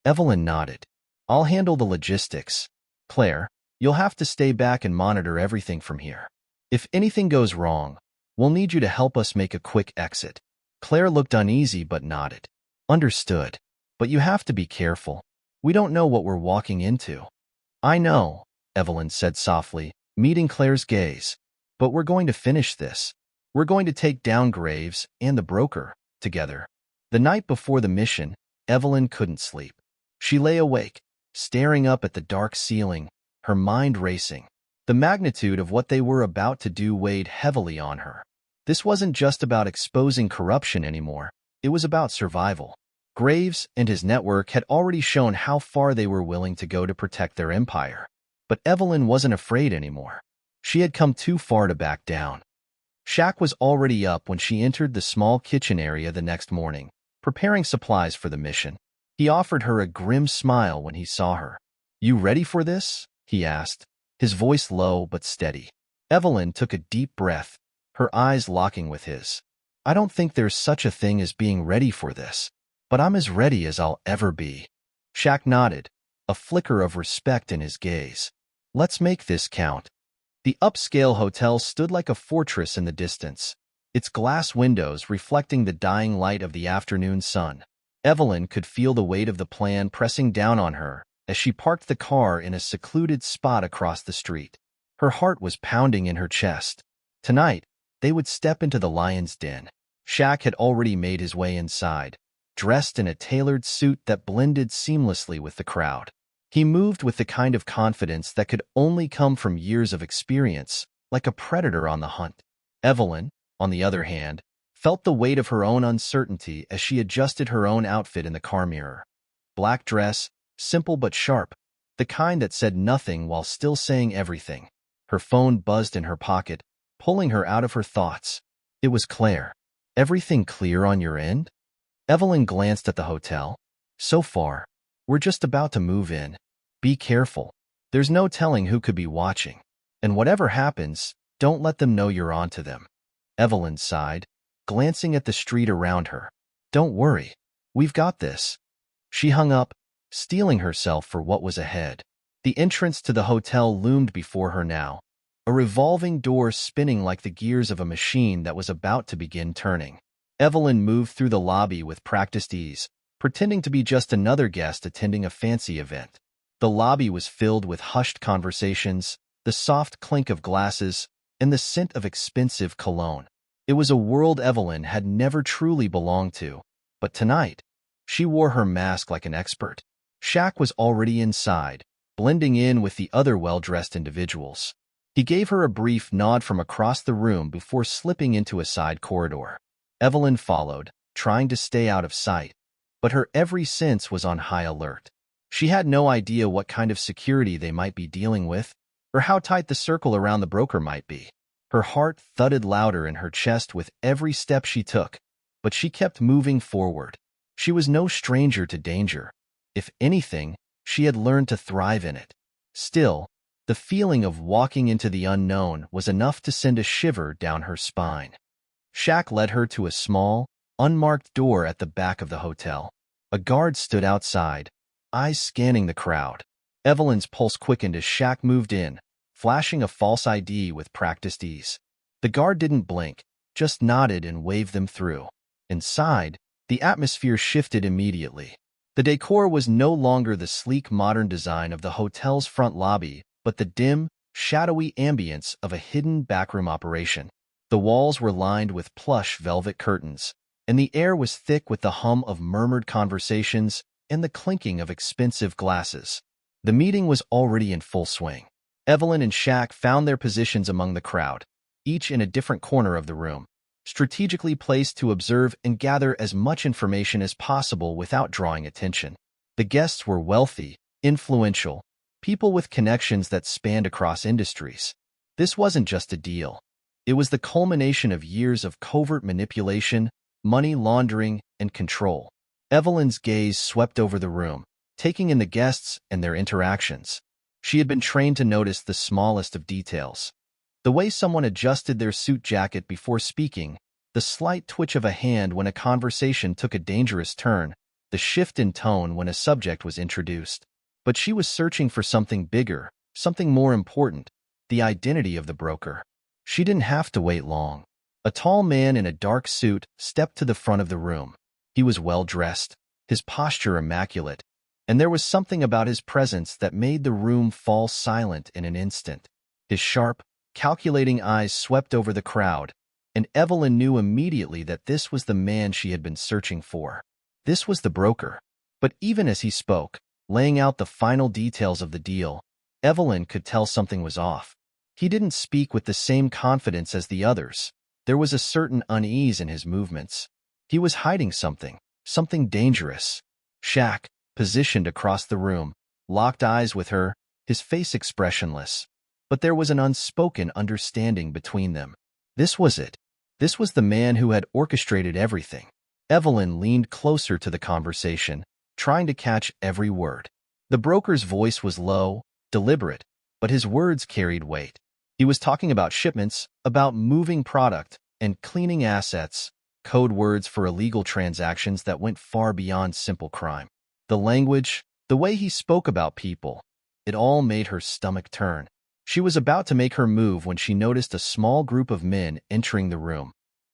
[SPEAKER 1] Evelyn nodded. I'll handle the logistics. Claire, you'll have to stay back and monitor everything from here. If anything goes wrong, we'll need you to help us make a quick exit. Claire looked uneasy but nodded. Understood. But you have to be careful. We don't know what we're walking into. I know, Evelyn said softly, meeting Claire's gaze. But we're going to finish this. We're going to take down Graves and the broker together. The night before the mission, Evelyn couldn't sleep. She lay awake, staring up at the dark ceiling, her mind racing. The magnitude of what they were about to do weighed heavily on her. This wasn't just about exposing corruption anymore. It was about survival. Graves and his network had already shown how far they were willing to go to protect their empire. But Evelyn wasn't afraid anymore. She had come too far to back down. Shaq was already up when she entered the small kitchen area the next morning, preparing supplies for the mission. He offered her a grim smile when he saw her. "You ready for this?" he asked, his voice low but steady. Evelyn took a deep breath, her eyes locking with his. "I don't think there's such a thing as being ready for this, but I'm as ready as I'll ever be." Shaq nodded, a flicker of respect in his gaze. "Let's make this count." The upscale hotel stood like a fortress in the distance, its glass windows reflecting the dying light of the afternoon sun. Evelyn could feel the weight of the plan pressing down on her as she parked the car in a secluded spot across the street. Her heart was pounding in her chest. Tonight, they would step into the lion's den. Shaq had already made his way inside, dressed in a tailored suit that blended seamlessly with the crowd. He moved with the kind of confidence that could only come from years of experience, like a predator on the hunt. Evelyn, on the other hand, felt the weight of her own uncertainty as she adjusted her own outfit in the car mirror. Black dress, simple but sharp, the kind that said nothing while still saying everything. Her phone buzzed in her pocket, pulling her out of her thoughts. It was Claire. "Everything clear on your end?" Evelyn glanced at the hotel. "So far. We're just about to move in. Be careful. There's no telling who could be watching. And whatever happens, don't let them know you're onto them." Evelyn sighed, glancing at the street around her. "Don't worry. We've got this." She hung up, steeling herself for what was ahead. The entrance to the hotel loomed before her now, a revolving door spinning like the gears of a machine that was about to begin turning. Evelyn moved through the lobby with practiced ease, pretending to be just another guest attending a fancy event. The lobby was filled with hushed conversations, the soft clink of glasses, and the scent of expensive cologne. It was a world Evelyn had never truly belonged to, but tonight, she wore her mask like an expert. Shaq was already inside, blending in with the other well-dressed individuals. He gave her a brief nod from across the room before slipping into a side corridor. Evelyn followed, trying to stay out of sight, but her every sense was on high alert. She had no idea what kind of security they might be dealing with, or how tight the circle around the broker might be. Her heart thudded louder in her chest with every step she took, but she kept moving forward. She was no stranger to danger. If anything, she had learned to thrive in it. Still, the feeling of walking into the unknown was enough to send a shiver down her spine. Shaq led her to a small, unmarked door at the back of the hotel. A guard stood outside, eyes scanning the crowd. Evelyn's pulse quickened as Shaq moved in, flashing a false ID with practiced ease. The guard didn't blink, just nodded and waved them through. Inside, the atmosphere shifted immediately. The decor was no longer the sleek modern design of the hotel's front lobby, but the dim, shadowy ambience of a hidden backroom operation. The walls were lined with plush velvet curtains, and the air was thick with the hum of murmured conversations and the clinking of expensive glasses. The meeting was already in full swing. Evelyn and Shaq found their positions among the crowd, each in a different corner of the room, strategically placed to observe and gather as much information as possible without drawing attention. The guests were wealthy, influential, people with connections that spanned across industries. This wasn't just a deal. It was the culmination of years of covert manipulation, money laundering, and control. Evelyn's gaze swept over the room, taking in the guests and their interactions. She had been trained to notice the smallest of details. The way someone adjusted their suit jacket before speaking, the slight twitch of a hand when a conversation took a dangerous turn, the shift in tone when a subject was introduced. But she was searching for something bigger, something more important, the identity of the broker. She didn't have to wait long. A tall man in a dark suit stepped to the front of the room. He was well-dressed, his posture immaculate, and there was something about his presence that made the room fall silent in an instant. His sharp, calculating eyes swept over the crowd, and Evelyn knew immediately that this was the man she had been searching for. This was the broker. But even as he spoke, laying out the final details of the deal, Evelyn could tell something was off. He didn't speak with the same confidence as the others. There was a certain unease in his movements. He was hiding something, something dangerous. Shaq, positioned across the room, locked eyes with her, his face expressionless. But there was an unspoken understanding between them. This was it. This was the man who had orchestrated everything. Evelyn leaned closer to the conversation, trying to catch every word. The broker's voice was low, deliberate, but his words carried weight. He was talking about shipments, about moving product, and cleaning assets, code words for illegal transactions that went far beyond simple crime. The language, the way he spoke about people, it all made her stomach turn. She was about to make her move when she noticed a small group of men entering the room,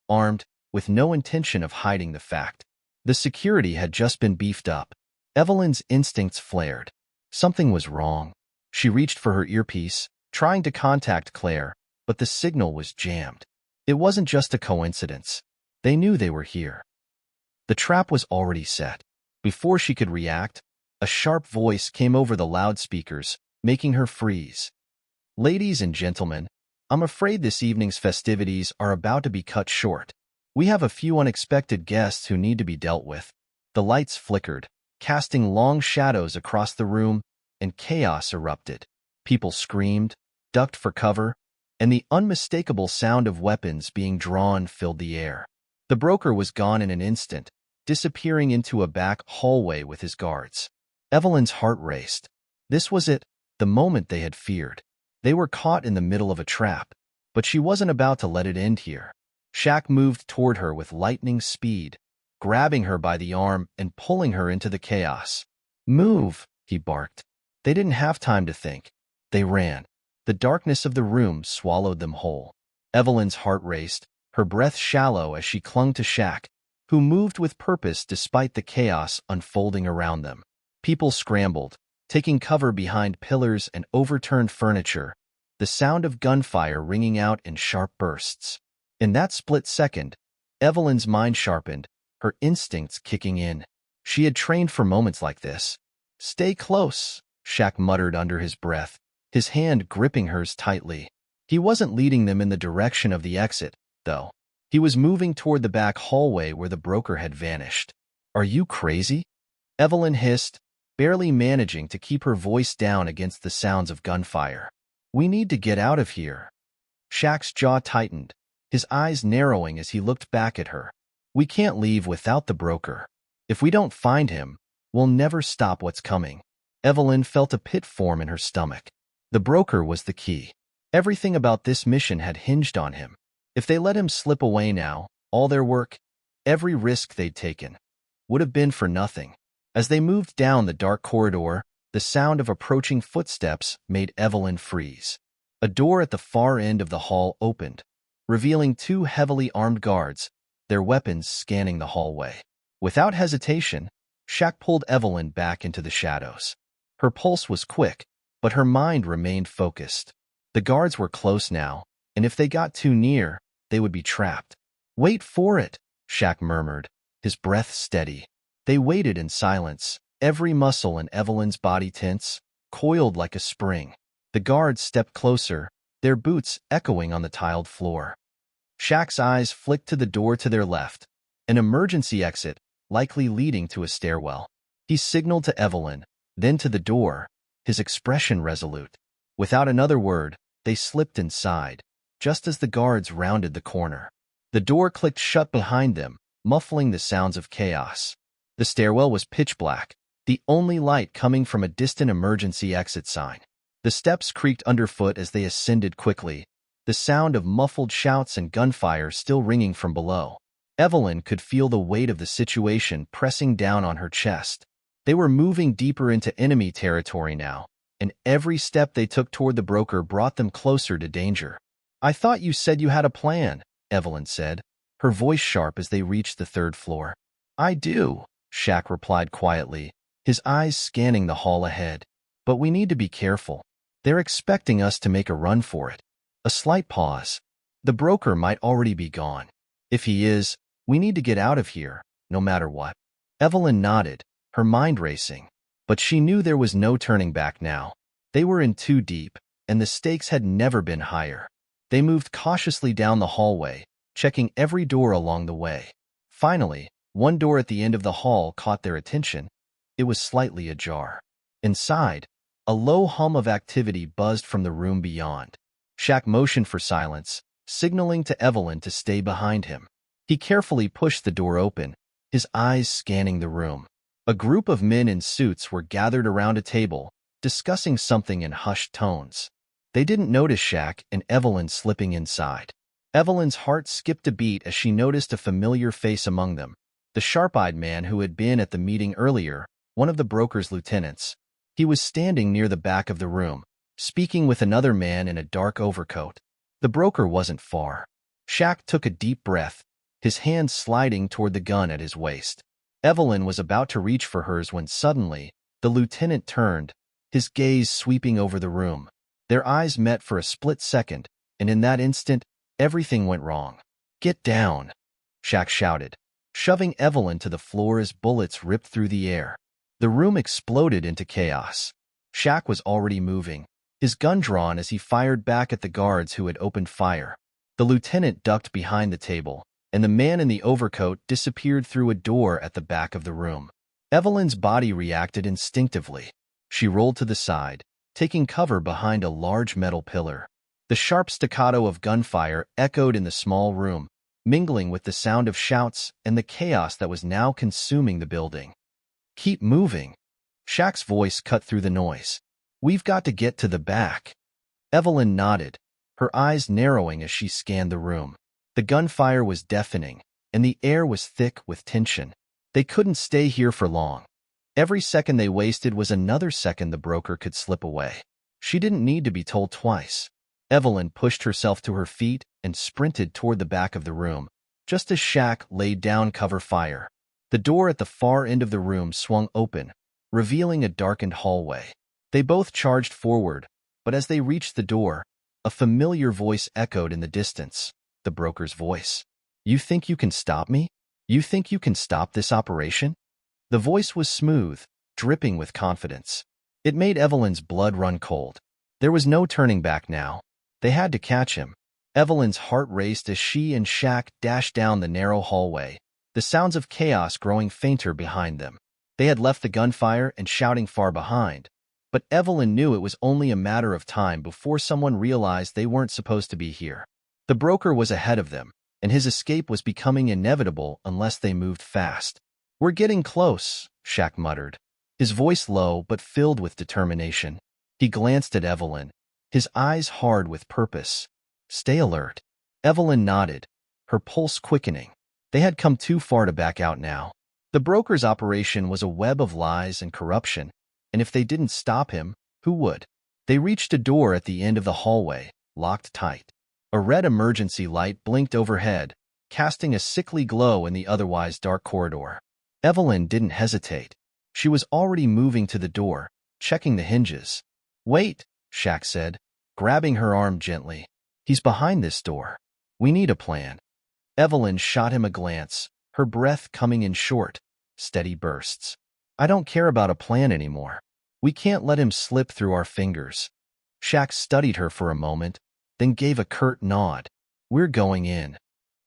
[SPEAKER 1] armed, with no intention of hiding the fact. The security had just been beefed up. Evelyn's instincts flared. Something was wrong. She reached for her earpiece, trying to contact Claire, but the signal was jammed. It wasn't just a coincidence. They knew they were here. The trap was already set. Before she could react, a sharp voice came over the loudspeakers, making her freeze. "Ladies and gentlemen, I'm afraid this evening's festivities are about to be cut short. We have a few unexpected guests who need to be dealt with." The lights flickered, casting long shadows across the room, and chaos erupted. People screamed, ducked for cover, and the unmistakable sound of weapons being drawn filled the air. The broker was gone in an instant, disappearing into a back hallway with his guards. Evelyn's heart raced. This was it, the moment they had feared. They were caught in the middle of a trap, but she wasn't about to let it end here. Shaq moved toward her with lightning speed, grabbing her by the arm and pulling her into the chaos. "Move," he barked. They didn't have time to think. They ran. The darkness of the room swallowed them whole. Evelyn's heart raced, her breath shallow as she clung to Shaq, who moved with purpose despite the chaos unfolding around them. People scrambled, taking cover behind pillars and overturned furniture, the sound of gunfire ringing out in sharp bursts. In that split second, Evelyn's mind sharpened, her instincts kicking in. She had trained for moments like this. "Stay close," Shaq muttered under his breath, his hand gripping hers tightly. He wasn't leading them in the direction of the exit, though. He was moving toward the back hallway where the broker had vanished. "Are you crazy?" Evelyn hissed, barely managing to keep her voice down against the sounds of gunfire. "We need to get out of here." Shaq's jaw tightened, his eyes narrowing as he looked back at her. "We can't leave without the broker. If we don't find him, we'll never stop what's coming." Evelyn felt a pit form in her stomach. The broker was the key. Everything about this mission had hinged on him. If they let him slip away now, all their work, every risk they'd taken, would have been for nothing. As they moved down the dark corridor, the sound of approaching footsteps made Evelyn freeze. A door at the far end of the hall opened, revealing two heavily armed guards, their weapons scanning the hallway. Without hesitation, Shaq pulled Evelyn back into the shadows. Her pulse was quick, but her mind remained focused. The guards were close now, and if they got too near, they would be trapped. "Wait for it," Shaq murmured, his breath steady. They waited in silence, every muscle in Evelyn's body tense, coiled like a spring. The guards stepped closer, their boots echoing on the tiled floor. Shaq's eyes flicked to the door to their left, an emergency exit, likely leading to a stairwell. He signaled to Evelyn, then to the door, his expression resolute. Without another word, they slipped inside, just as the guards rounded the corner. The door clicked shut behind them, muffling the sounds of chaos. The stairwell was pitch black, the only light coming from a distant emergency exit sign. The steps creaked underfoot as they ascended quickly, the sound of muffled shouts and gunfire still ringing from below. Evelyn could feel the weight of the situation pressing down on her chest. They were moving deeper into enemy territory now, and every step they took toward the broker brought them closer to danger. "I thought you said you had a plan," Evelyn said, her voice sharp as they reached the third floor. "I do," Shaq replied quietly, his eyes scanning the hall ahead. But we need to be careful. They're expecting us to make a run for it. A slight pause. The broker might already be gone. If he is, we need to get out of here, no matter what. Evelyn nodded, her mind racing. But she knew there was no turning back now. They were in too deep, and the stakes had never been higher. They moved cautiously down the hallway, checking every door along the way. Finally, one door at the end of the hall caught their attention. It was slightly ajar. Inside, a low hum of activity buzzed from the room beyond. Shaq motioned for silence, signaling to Evelyn to stay behind him. He carefully pushed the door open, his eyes scanning the room. A group of men in suits were gathered around a table, discussing something in hushed tones. They didn't notice Shaq and Evelyn slipping inside. Evelyn's heart skipped a beat as she noticed a familiar face among them. The sharp-eyed man who had been at the meeting earlier, one of the broker's lieutenants. He was standing near the back of the room, speaking with another man in a dark overcoat. The broker wasn't far. Shaq took a deep breath, his hand sliding toward the gun at his waist. Evelyn was about to reach for hers when suddenly, the lieutenant turned, his gaze sweeping over the room. Their eyes met for a split second, and in that instant, everything went wrong. "Get down," Shaq shouted, shoving Evelyn to the floor as bullets ripped through the air. The room exploded into chaos. Shaq was already moving, his gun drawn as he fired back at the guards who had opened fire. The lieutenant ducked behind the table, and the man in the overcoat disappeared through a door at the back of the room. Evelyn's body reacted instinctively. She rolled to the side, taking cover behind a large metal pillar. The sharp staccato of gunfire echoed in the small room, mingling with the sound of shouts and the chaos that was now consuming the building. "Keep moving." Shaq's voice cut through the noise. "We've got to get to the back." Evelyn nodded, her eyes narrowing as she scanned the room. The gunfire was deafening, and the air was thick with tension. They couldn't stay here for long. Every second they wasted was another second the broker could slip away. She didn't need to be told twice. Evelyn pushed herself to her feet and sprinted toward the back of the room, just as Shaq laid down cover fire. The door at the far end of the room swung open, revealing a darkened hallway. They both charged forward, but as they reached the door, a familiar voice echoed in the distance, the broker's voice. "You think you can stop me? You think you can stop this operation?" The voice was smooth, dripping with confidence. It made Evelyn's blood run cold. There was no turning back now. They had to catch him. Evelyn's heart raced as she and Shaq dashed down the narrow hallway, the sounds of chaos growing fainter behind them. They had left the gunfire and shouting far behind, but Evelyn knew it was only a matter of time before someone realized they weren't supposed to be here. The broker was ahead of them, and his escape was becoming inevitable unless they moved fast. "We're getting close," Shaq muttered, his voice low but filled with determination. He glanced at Evelyn, his eyes hard with purpose. "Stay alert." Evelyn nodded, her pulse quickening. They had come too far to back out now. The broker's operation was a web of lies and corruption, and if they didn't stop him, who would? They reached a door at the end of the hallway, locked tight. A red emergency light blinked overhead, casting a sickly glow in the otherwise dark corridor. Evelyn didn't hesitate. She was already moving to the door, checking the hinges. "Wait," Shaq said, grabbing her arm gently. "He's behind this door. We need a plan." Evelyn shot him a glance, her breath coming in short, steady bursts. "I don't care about a plan anymore. We can't let him slip through our fingers." Shaq studied her for a moment, then gave a curt nod. "We're going in."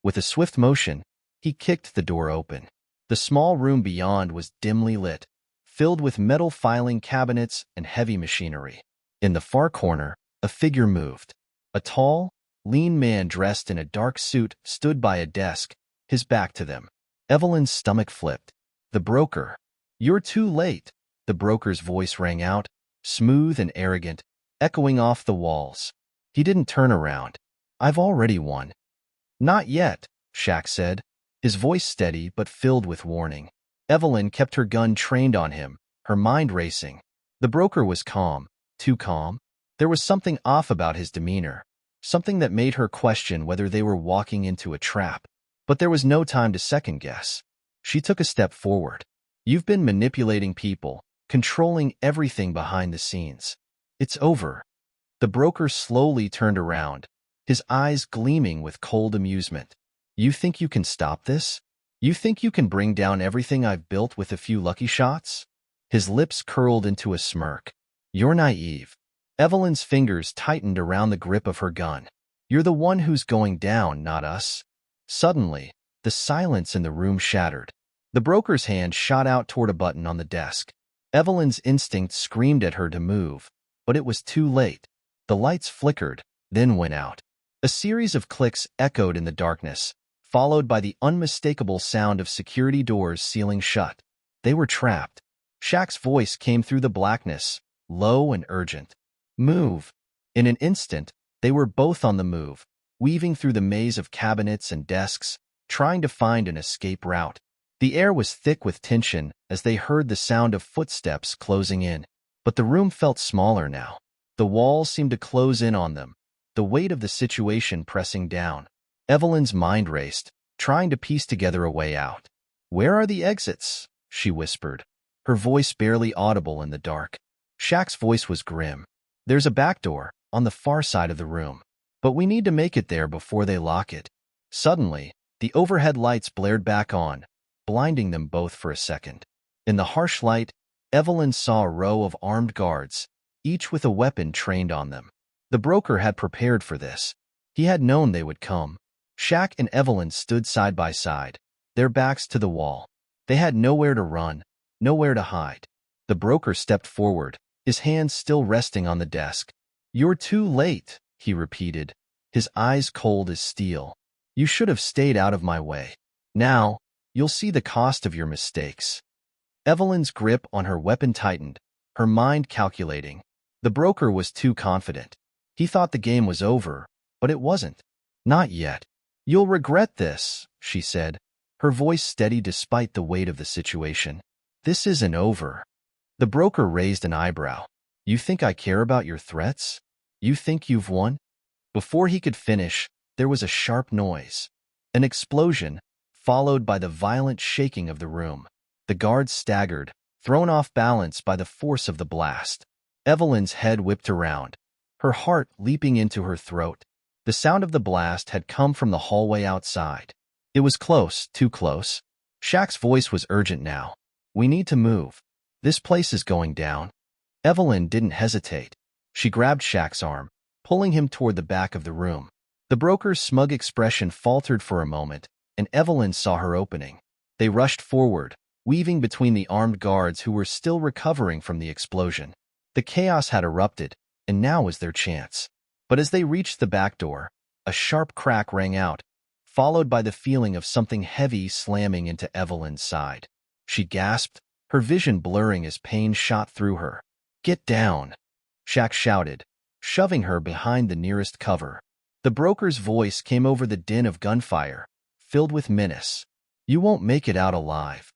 [SPEAKER 1] With a swift motion, he kicked the door open. The small room beyond was dimly lit, filled with metal filing cabinets and heavy machinery. In the far corner, a figure moved. A tall, lean man dressed in a dark suit stood by a desk, his back to them. Evelyn's stomach flipped. "The broker." "You're too late," the broker's voice rang out, smooth and arrogant, echoing off the walls. He didn't turn around. "I've already won." "Not yet," Shaq said, his voice steady but filled with warning. Evelyn kept her gun trained on him, her mind racing. The broker was calm, too calm. There was something off about his demeanor, something that made her question whether they were walking into a trap. But there was no time to second-guess. She took a step forward. You've been manipulating people, controlling everything behind the scenes. It's over. The broker slowly turned around, his eyes gleaming with cold amusement. You think you can stop this? You think you can bring down everything I've built with a few lucky shots? His lips curled into a smirk. You're naive. Evelyn's fingers tightened around the grip of her gun. You're the one who's going down, not us. Suddenly, the silence in the room shattered. The broker's hand shot out toward a button on the desk. Evelyn's instinct screamed at her to move, but it was too late. The lights flickered, then went out. A series of clicks echoed in the darkness, followed by the unmistakable sound of security doors sealing shut. They were trapped. Shaq's voice came through the blackness, low and urgent. Move. In an instant, they were both on the move, weaving through the maze of cabinets and desks, trying to find an escape route. The air was thick with tension as they heard the sound of footsteps closing in. But the room felt smaller now. The walls seemed to close in on them, the weight of the situation pressing down. Evelyn's mind raced, trying to piece together a way out. Where are the exits? She whispered, her voice barely audible in the dark. Shaq's voice was grim. There's a back door, on the far side of the room. But we need to make it there before they lock it. Suddenly, the overhead lights blared back on, blinding them both for a second. In the harsh light, Evelyn saw a row of armed guards, each with a weapon trained on them. The broker had prepared for this. He had known they would come. Shaq and Evelyn stood side by side, their backs to the wall. They had nowhere to run, nowhere to hide. The broker stepped forward, his hands still resting on the desk. You're too late, he repeated, his eyes cold as steel. You should have stayed out of my way. Now, you'll see the cost of your mistakes. Evelyn's grip on her weapon tightened, her mind calculating. The broker was too confident. He thought the game was over, but it wasn't. Not yet. You'll regret this, she said, her voice steady despite the weight of the situation. This isn't over. The broker raised an eyebrow. You think I care about your threats? You think you've won? Before he could finish, there was a sharp noise. An explosion, followed by the violent shaking of the room. The guards staggered, thrown off balance by the force of the blast. Evelyn's head whipped around, her heart leaping into her throat. The sound of the blast had come from the hallway outside. It was close, too close. Shaq's voice was urgent now. We need to move. This place is going down. Evelyn didn't hesitate. She grabbed Shaq's arm, pulling him toward the back of the room. The broker's smug expression faltered for a moment, and Evelyn saw her opening. They rushed forward, weaving between the armed guards who were still recovering from the explosion. The chaos had erupted, and now was their chance. But as they reached the back door, a sharp crack rang out, followed by the feeling of something heavy slamming into Evelyn's side. She gasped, her vision blurring as pain shot through her. Get down, Shaq shouted, shoving her behind the nearest cover. The broker's voice came over the din of gunfire, filled with menace. You won't make it out alive.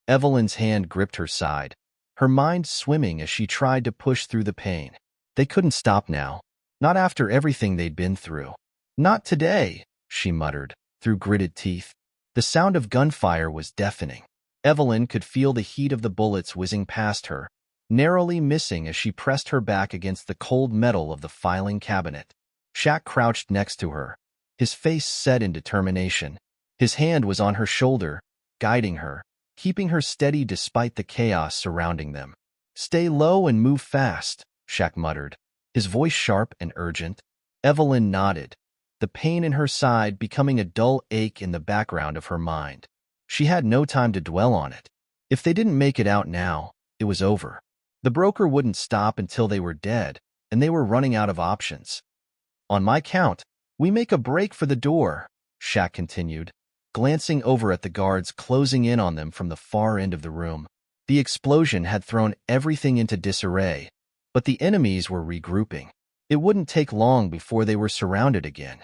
[SPEAKER 1] Evelyn's hand gripped her side, her mind swimming as she tried to push through the pain. They couldn't stop now, not after everything they'd been through. Not today, she muttered, through gritted teeth. The sound of gunfire was deafening. Evelyn could feel the heat of the bullets whizzing past her, narrowly missing as she pressed her back against the cold metal of the filing cabinet. Shaq crouched next to her, his face set in determination. His hand was on her shoulder, guiding her, keeping her steady despite the chaos surrounding them. Stay low and move fast, Shaq muttered, his voice sharp and urgent. Evelyn nodded, the pain in her side becoming a dull ache in the background of her mind. She had no time to dwell on it. If they didn't make it out now, it was over. The broker wouldn't stop until they were dead, and they were running out of options. On my count, we make a break for the door, Shaq continued, glancing over at the guards closing in on them from the far end of the room. The explosion had thrown everything into disarray, but the enemies were regrouping. It wouldn't take long before they were surrounded again.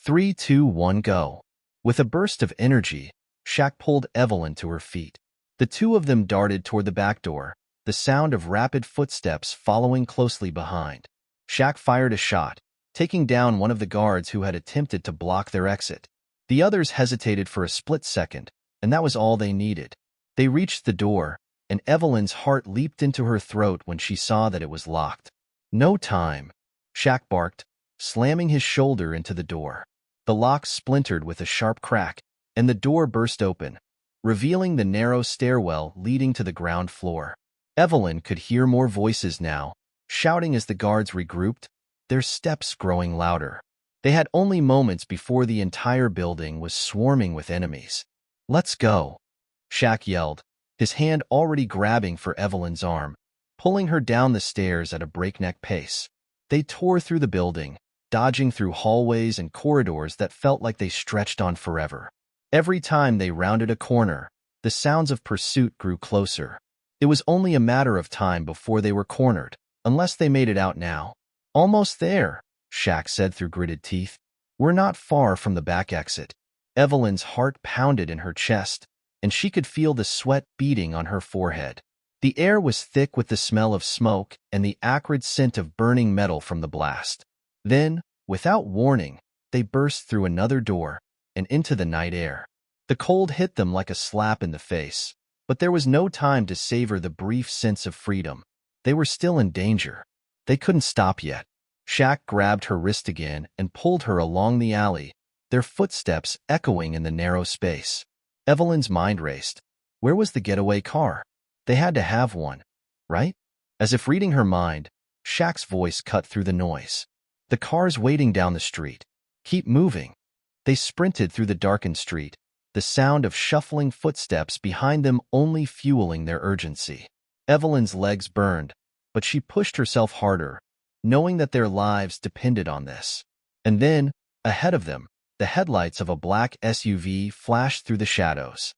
[SPEAKER 1] 3, 2, 1, go. With a burst of energy, Shaq pulled Evelyn to her feet. The two of them darted toward the back door, the sound of rapid footsteps following closely behind. Shaq fired a shot, taking down one of the guards who had attempted to block their exit. The others hesitated for a split second, and that was all they needed. They reached the door, and Evelyn's heart leaped into her throat when she saw that it was locked. "No time," Shaq barked, slamming his shoulder into the door. The lock splintered with a sharp crack, and the door burst open, revealing the narrow stairwell leading to the ground floor. Evelyn could hear more voices now, shouting as the guards regrouped, their steps growing louder. They had only moments before the entire building was swarming with enemies. "Let's go," Shaq yelled, his hand already grabbing for Evelyn's arm, pulling her down the stairs at a breakneck pace. They tore through the building, dodging through hallways and corridors that felt like they stretched on forever. Every time they rounded a corner, the sounds of pursuit grew closer. It was only a matter of time before they were cornered, unless they made it out now. "Almost there," Shaq said through gritted teeth. "We're not far from the back exit." Evelyn's heart pounded in her chest, and she could feel the sweat beating on her forehead. The air was thick with the smell of smoke and the acrid scent of burning metal from the blast. Then, without warning, they burst through another door and into the night air. The cold hit them like a slap in the face, but there was no time to savor the brief sense of freedom. They were still in danger. They couldn't stop yet. Shaq grabbed her wrist again and pulled her along the alley, their footsteps echoing in the narrow space. Evelyn's mind raced. Where was the getaway car? They had to have one, right? As if reading her mind, Shaq's voice cut through the noise. "The car's waiting down the street. Keep moving." They sprinted through the darkened street, the sound of shuffling footsteps behind them only fueling their urgency. Evelyn's legs burned, but she pushed herself harder, knowing that their lives depended on this. And then, ahead of them, the headlights of a black SUV flashed through the shadows.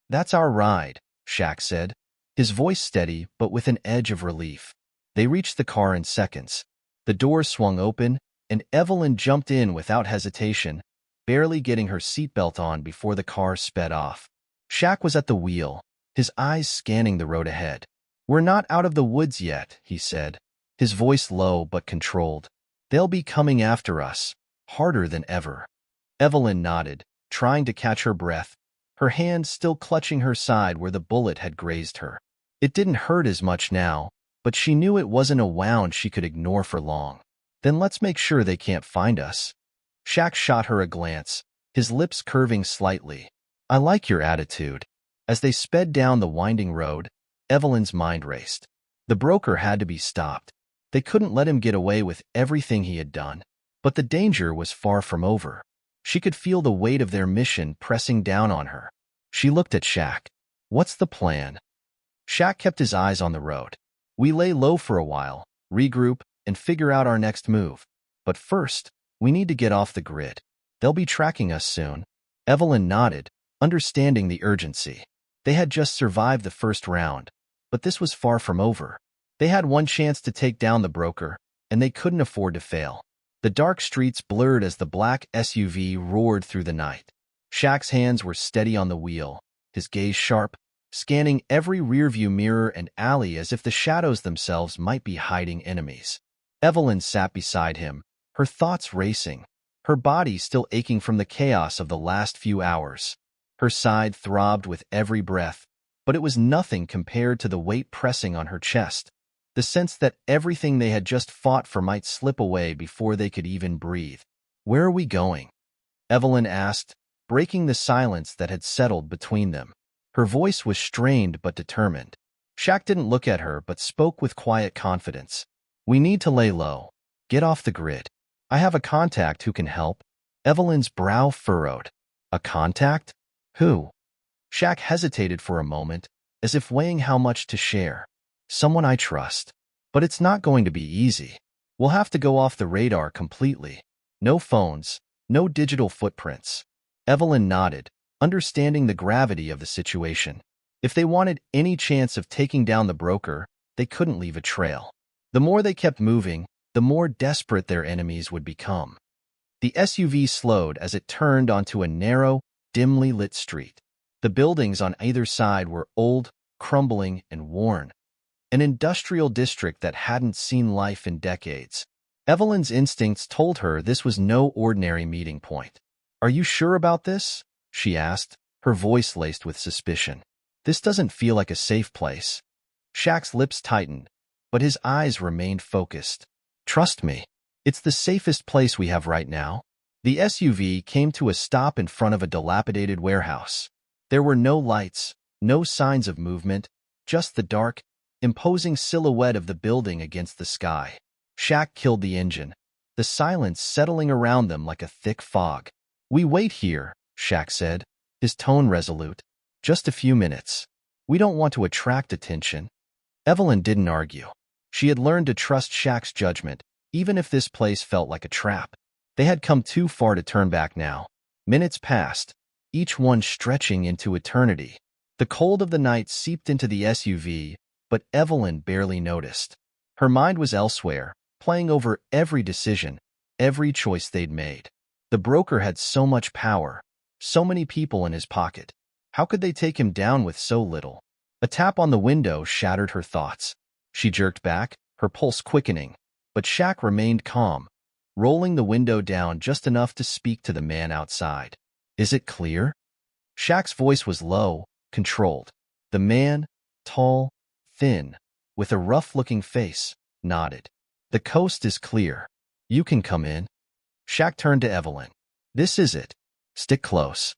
[SPEAKER 1] "That's our ride," Shaq said, his voice steady but with an edge of relief. They reached the car in seconds. The door swung open, and Evelyn jumped in without hesitation, barely getting her seatbelt on before the car sped off. Shaq was at the wheel, his eyes scanning the road ahead. "We're not out of the woods yet," he said, his voice low but controlled. "They'll be coming after us, harder than ever." Evelyn nodded, trying to catch her breath, her hand still clutching her side where the bullet had grazed her. It didn't hurt as much now, but she knew it wasn't a wound she could ignore for long. "Then let's make sure they can't find us." Shaq shot her a glance, his lips curving slightly. "I like your attitude." As they sped down the winding road, Evelyn's mind raced. The broker had to be stopped. They couldn't let him get away with everything he had done. But the danger was far from over. She could feel the weight of their mission pressing down on her. She looked at Shaq. "What's the plan?" Shaq kept his eyes on the road. "We lay low for a while, regroup, and figure out our next move. But first, we need to get off the grid. They'll be tracking us soon." Evelyn nodded, understanding the urgency. They had just survived the first round, but this was far from over. They had one chance to take down the broker, and they couldn't afford to fail. The dark streets blurred as the black SUV roared through the night. Shaq's hands were steady on the wheel, his gaze sharp, scanning every rearview mirror and alley as if the shadows themselves might be hiding enemies. Evelyn sat beside him, her thoughts racing, her body still aching from the chaos of the last few hours. Her side throbbed with every breath, but it was nothing compared to the weight pressing on her chest, the sense that everything they had just fought for might slip away before they could even breathe. "Where are we going?" Evelyn asked, breaking the silence that had settled between them. Her voice was strained but determined. Shaq didn't look at her but spoke with quiet confidence. "We need to lay low. Get off the grid. I have a contact who can help." Evelyn's brow furrowed. "A contact? Who?" Shaq hesitated for a moment, as if weighing how much to share. "Someone I trust. But it's not going to be easy. We'll have to go off the radar completely. No phones, no digital footprints." Evelyn nodded, understanding the gravity of the situation. If they wanted any chance of taking down the broker, they couldn't leave a trail. The more they kept moving, the more desperate their enemies would become. The SUV slowed as it turned onto a narrow, dimly lit street. The buildings on either side were old, crumbling, and worn. An industrial district that hadn't seen life in decades. Evelyn's instincts told her this was no ordinary meeting point. "Are you sure about this?" she asked, her voice laced with suspicion. This doesn't feel like a safe place. Shaq's lips tightened, but his eyes remained focused. Trust me, it's the safest place we have right now. The SUV came to a stop in front of a dilapidated warehouse. There were no lights, no signs of movement, just the dark, imposing silhouette of the building against the sky. Shaq killed the engine, the silence settling around them like a thick fog. We wait here, Shaq said, his tone resolute. Just a few minutes. We don't want to attract attention. Evelyn didn't argue. She had learned to trust Shaq's judgment, even if this place felt like a trap. They had come too far to turn back now. Minutes passed, each one stretching into eternity. The cold of the night seeped into the SUV, but Evelyn barely noticed. Her mind was elsewhere, playing over every decision, every choice they'd made. The broker had so much power, so many people in his pocket. How could they take him down with so little? A tap on the window shattered her thoughts. She jerked back, her pulse quickening, but Shaq remained calm, rolling the window down just enough to speak to the man outside. Is it clear? Shaq's voice was low, controlled. The man, tall, thin, with a rough-looking face, nodded. The coast is clear. You can come in. Shaq turned to Evelyn. This is it. Stick close.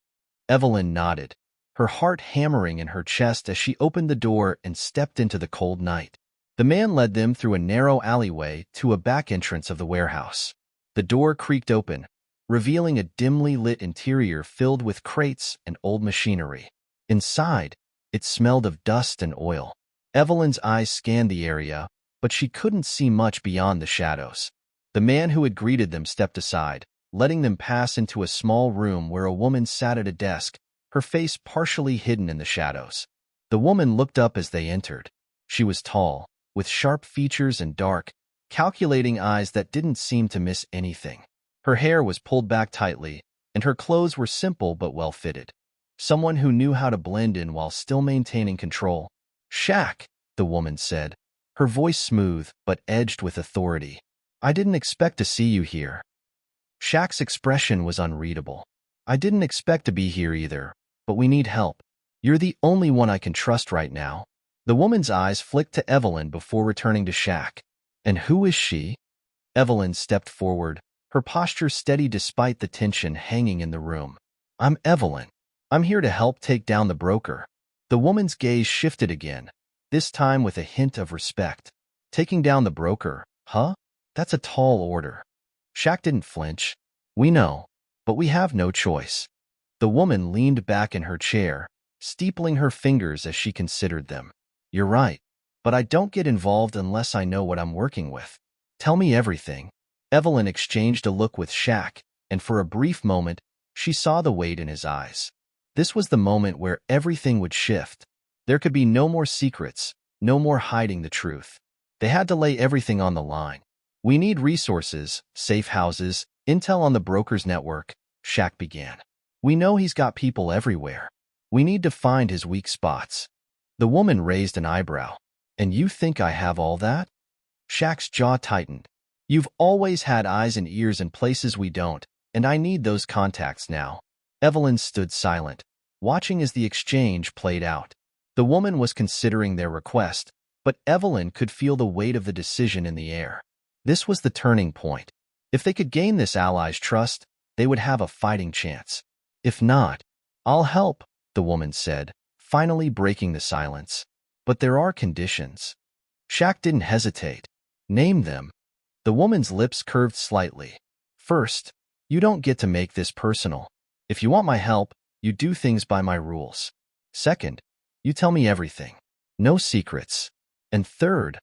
[SPEAKER 1] Evelyn nodded, her heart hammering in her chest as she opened the door and stepped into the cold night. The man led them through a narrow alleyway to a back entrance of the warehouse. The door creaked open, revealing a dimly lit interior filled with crates and old machinery. Inside, it smelled of dust and oil. Evelyn's eyes scanned the area, but she couldn't see much beyond the shadows. The man who had greeted them stepped aside, letting them pass into a small room where a woman sat at a desk, her face partially hidden in the shadows. The woman looked up as they entered. She was tall, with sharp features and dark, calculating eyes that didn't seem to miss anything. Her hair was pulled back tightly, and her clothes were simple but well-fitted. Someone who knew how to blend in while still maintaining control. Shaq, the woman said, her voice smooth but edged with authority. I didn't expect to see you here. Shaq's expression was unreadable. I didn't expect to be here either, but we need help. You're the only one I can trust right now. The woman's eyes flicked to Evelyn before returning to Shaq. And who is she? Evelyn stepped forward, her posture steady despite the tension hanging in the room. I'm Evelyn. I'm here to help take down the broker. The woman's gaze shifted again, this time with a hint of respect. Taking down the broker, huh? That's a tall order. Shaq didn't flinch. We know, but we have no choice. The woman leaned back in her chair, steepling her fingers as she considered them. You're right, but I don't get involved unless I know what I'm working with. Tell me everything. Evelyn exchanged a look with Shaq, and for a brief moment, she saw the weight in his eyes. This was the moment where everything would shift. There could be no more secrets, no more hiding the truth. They had to lay everything on the line. We need resources, safe houses, intel on the broker's network, Shaq began. We know he's got people everywhere. We need to find his weak spots. The woman raised an eyebrow. And you think I have all that? Shaq's jaw tightened. You've always had eyes and ears in places we don't, and I need those contacts now. Evelyn stood silent, watching as the exchange played out. The woman was considering their request, but Evelyn could feel the weight of the decision in the air. This was the turning point. If they could gain this ally's trust, they would have a fighting chance. If not, I'll help, the woman said, finally breaking the silence. But there are conditions. Shaq didn't hesitate. Name them. The woman's lips curved slightly. First, you don't get to make this personal. If you want my help, you do things by my rules. Second, you tell me everything. No secrets. And third,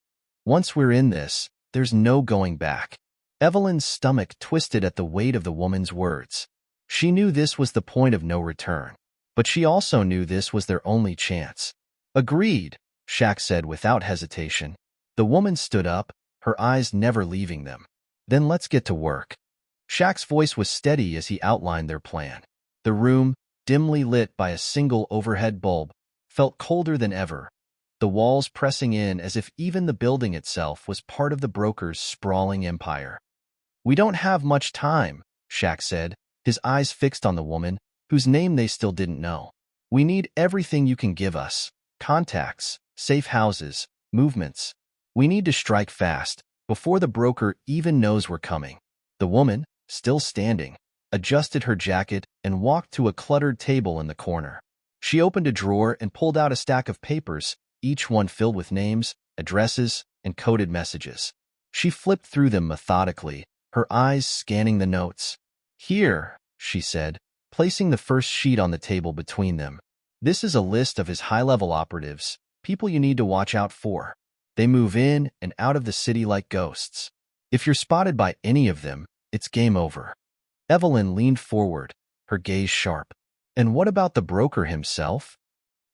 [SPEAKER 1] once we're in this, there's no going back. Evelyn's stomach twisted at the weight of the woman's words. She knew this was the point of no return, but she also knew this was their only chance. Agreed, Shaq said without hesitation. The woman stood up, her eyes never leaving them. Then let's get to work. Shaq's voice was steady as he outlined their plan. The room, dimly lit by a single overhead bulb, felt colder than ever, the walls pressing in as if even the building itself was part of the broker's sprawling empire. We don't have much time, Shaq said, his eyes fixed on the woman, whose name they still didn't know. We need everything you can give us, Contacts, safe houses, movements. We need to strike fast, before the broker even knows we're coming. The woman, still standing, adjusted her jacket and walked to a cluttered table in the corner. She opened a drawer and pulled out a stack of papers, each one filled with names, addresses, and coded messages. She flipped through them methodically, her eyes scanning the notes. "Here," she said, placing the first sheet on the table between them. "This is a list of his high-level operatives, people you need to watch out for. They move in and out of the city like ghosts. If you're spotted by any of them, it's game over." Evelyn leaned forward, her gaze sharp. "And what about the broker himself?"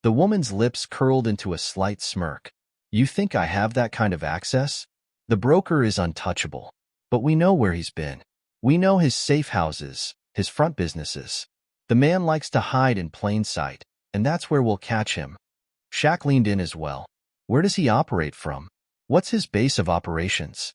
[SPEAKER 1] The woman's lips curled into a slight smirk. "You think I have that kind of access? The broker is untouchable. But we know where he's been. We know his safe houses, his front businesses. The man likes to hide in plain sight, and that's where we'll catch him." Shaq leaned in as well. "Where does he operate from? What's his base of operations?"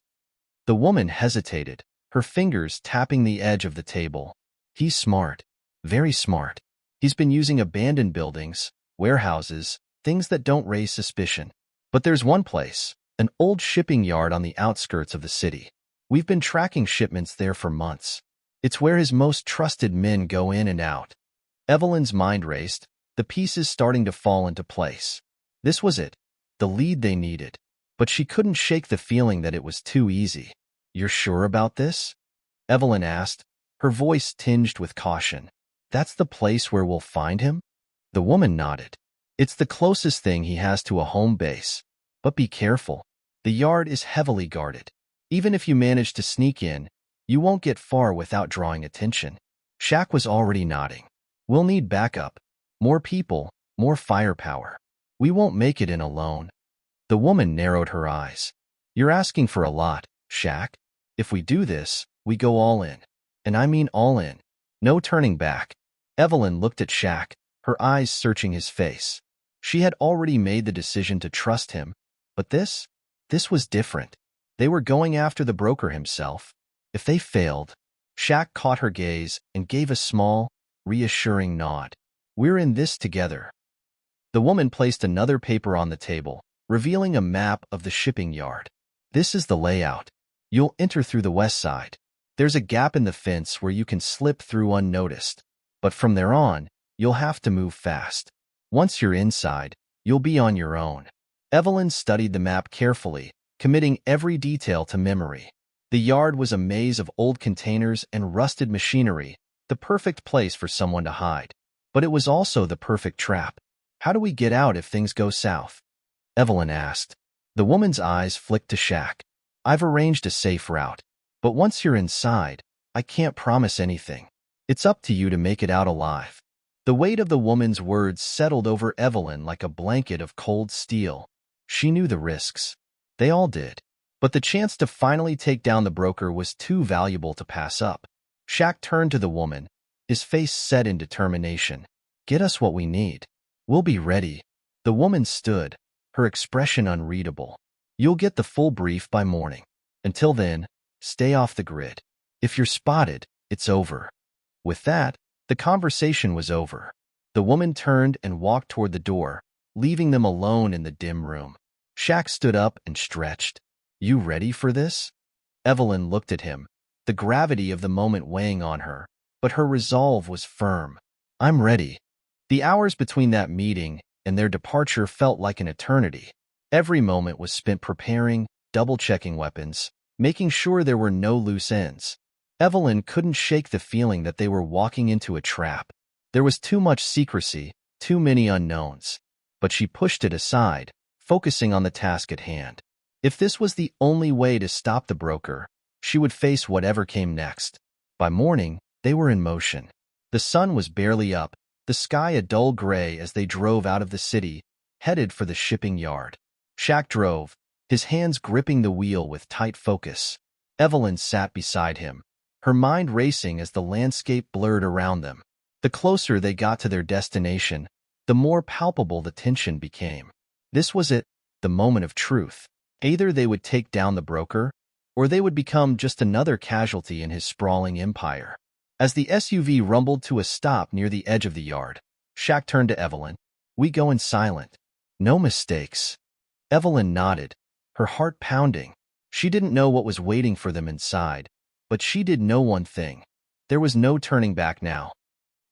[SPEAKER 1] The woman hesitated, her fingers tapping the edge of the table. "He's smart. Very smart. He's been using abandoned buildings, warehouses, things that don't raise suspicion. But there's one place, an old shipping yard on the outskirts of the city. We've been tracking shipments there for months. It's where his most trusted men go in and out." Evelyn's mind raced, the pieces starting to fall into place. This was it, the lead they needed. But she couldn't shake the feeling that it was too easy. "You're sure about this?" Evelyn asked, her voice tinged with caution. "That's the place where we'll find him?" The woman nodded. "It's the closest thing he has to a home base. But be careful. The yard is heavily guarded. Even if you manage to sneak in, you won't get far without drawing attention." Shaq was already nodding. "We'll need backup. More people, more firepower. We won't make it in alone." The woman narrowed her eyes. "You're asking for a lot, Shaq. If we do this, we go all in. And I mean all in. No turning back." Evelyn looked at Shaq, her eyes searching his face. She had already made the decision to trust him, but this was different. They were going after the broker himself. If they failed, Shaq caught her gaze and gave a small, reassuring nod. "We're in this together." The woman placed another paper on the table, revealing a map of the shipping yard. "This is the layout. You'll enter through the west side. There's a gap in the fence where you can slip through unnoticed. But from there on, you'll have to move fast. Once you're inside, you'll be on your own." Evelyn studied the map carefully, committing every detail to memory. The yard was a maze of old containers and rusted machinery, the perfect place for someone to hide. But it was also the perfect trap. "How do we get out if things go south?" Evelyn asked. The woman's eyes flicked to Shaq. "I've arranged a safe route. But once you're inside, I can't promise anything. It's up to you to make it out alive." The weight of the woman's words settled over Evelyn like a blanket of cold steel. She knew the risks. They all did. But the chance to finally take down the broker was too valuable to pass up. Shaq turned to the woman, his face set in determination. "Get us what we need. We'll be ready." The woman stood, her expression unreadable. "You'll get the full brief by morning. Until then, stay off the grid. If you're spotted, it's over." With that, the conversation was over. The woman turned and walked toward the door, leaving them alone in the dim room. Shaq stood up and stretched. "You ready for this?" Evelyn looked at him, the gravity of the moment weighing on her, but her resolve was firm. "I'm ready." The hours between that meeting and their departure felt like an eternity. Every moment was spent preparing, double-checking weapons, making sure there were no loose ends. Evelyn couldn't shake the feeling that they were walking into a trap. There was too much secrecy, too many unknowns. But she pushed it aside, focusing on the task at hand. If this was the only way to stop the broker, she would face whatever came next. By morning, they were in motion. The sun was barely up, the sky a dull gray as they drove out of the city, headed for the shipping yard. Shaq drove, his hands gripping the wheel with tight focus. Evelyn sat beside him, her mind racing as the landscape blurred around them. The closer they got to their destination, the more palpable the tension became. This was it, the moment of truth. Either they would take down the broker, or they would become just another casualty in his sprawling empire. As the SUV rumbled to a stop near the edge of the yard, Shaq turned to Evelyn. "We go in silent. No mistakes. Evelyn nodded, her heart pounding. She didn't know what was waiting for them inside, but she did know one thing. There was no turning back now.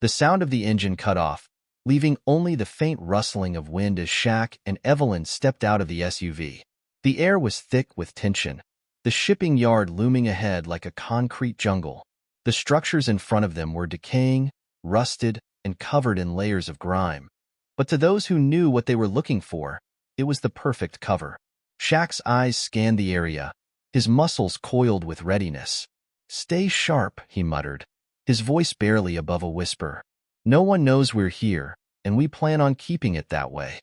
[SPEAKER 1] The sound of the engine cut off, leaving only the faint rustling of wind as Shaq and Evelyn stepped out of the SUV. The air was thick with tension, the shipping yard looming ahead like a concrete jungle. The structures in front of them were decaying, rusted, and covered in layers of grime. But to those who knew what they were looking for, it was the perfect cover. Shaq's eyes scanned the area, his muscles coiled with readiness. "Stay sharp," he muttered, his voice barely above a whisper. "No one knows we're here, and we plan on keeping it that way."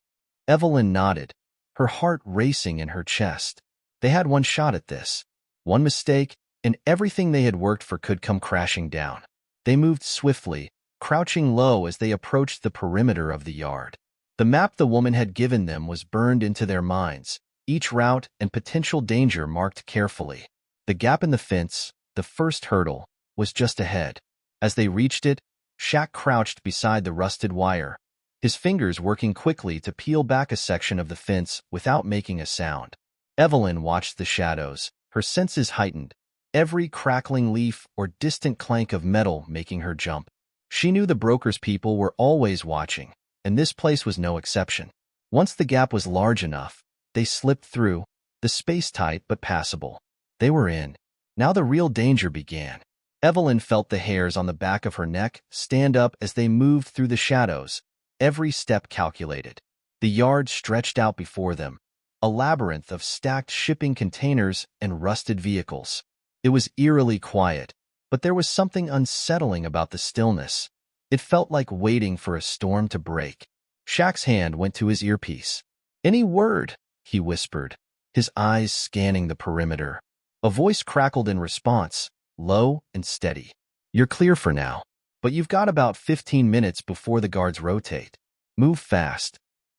[SPEAKER 1] Evelyn nodded, her heart racing in her chest. They had one shot at this. One mistake, and everything they had worked for could come crashing down. They moved swiftly, crouching low as they approached the perimeter of the yard. The map the woman had given them was burned into their minds, each route and potential danger marked carefully. The gap in the fence, the first hurdle, was just ahead. As they reached it, Shaq crouched beside the rusted wire, his fingers working quickly to peel back a section of the fence without making a sound. Evelyn watched the shadows, her senses heightened, every crackling leaf or distant clank of metal making her jump. She knew the broker's people were always watching, and this place was no exception. Once the gap was large enough, they slipped through, the space tight but passable. They were in. Now the real danger began. Evelyn felt the hairs on the back of her neck stand up as they moved through the shadows, every step calculated. The yard stretched out before them, a labyrinth of stacked shipping containers and rusted vehicles. It was eerily quiet, but there was something unsettling about the stillness. It felt like waiting for a storm to break. Shaq's hand went to his earpiece. "Any word?" he whispered, his eyes scanning the perimeter. A voice crackled in response, low and steady. "You're clear for now, but you've got about 15 minutes before the guards rotate. Move fast."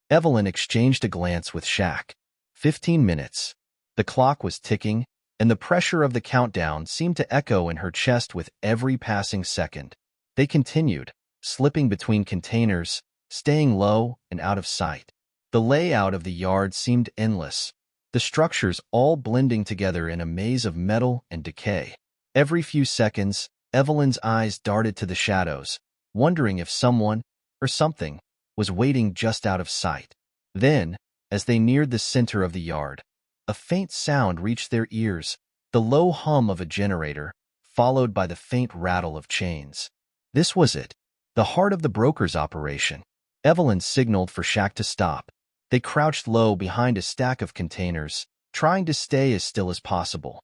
[SPEAKER 1] Evelyn exchanged a glance with Shaq. 15 minutes. The clock was ticking, and the pressure of the countdown seemed to echo in her chest with every passing second. They continued, slipping between containers, staying low and out of sight. The layout of the yard seemed endless, the structures all blending together in a maze of metal and decay. Every few seconds, Evelyn's eyes darted to the shadows, wondering if someone, or something, was waiting just out of sight. Then, as they neared the center of the yard, a faint sound reached their ears, the low hum of a generator, followed by the faint rattle of chains. This was it, the heart of the broker's operation. Evelyn signaled for Shaq to stop. They crouched low behind a stack of containers, trying to stay as still as possible.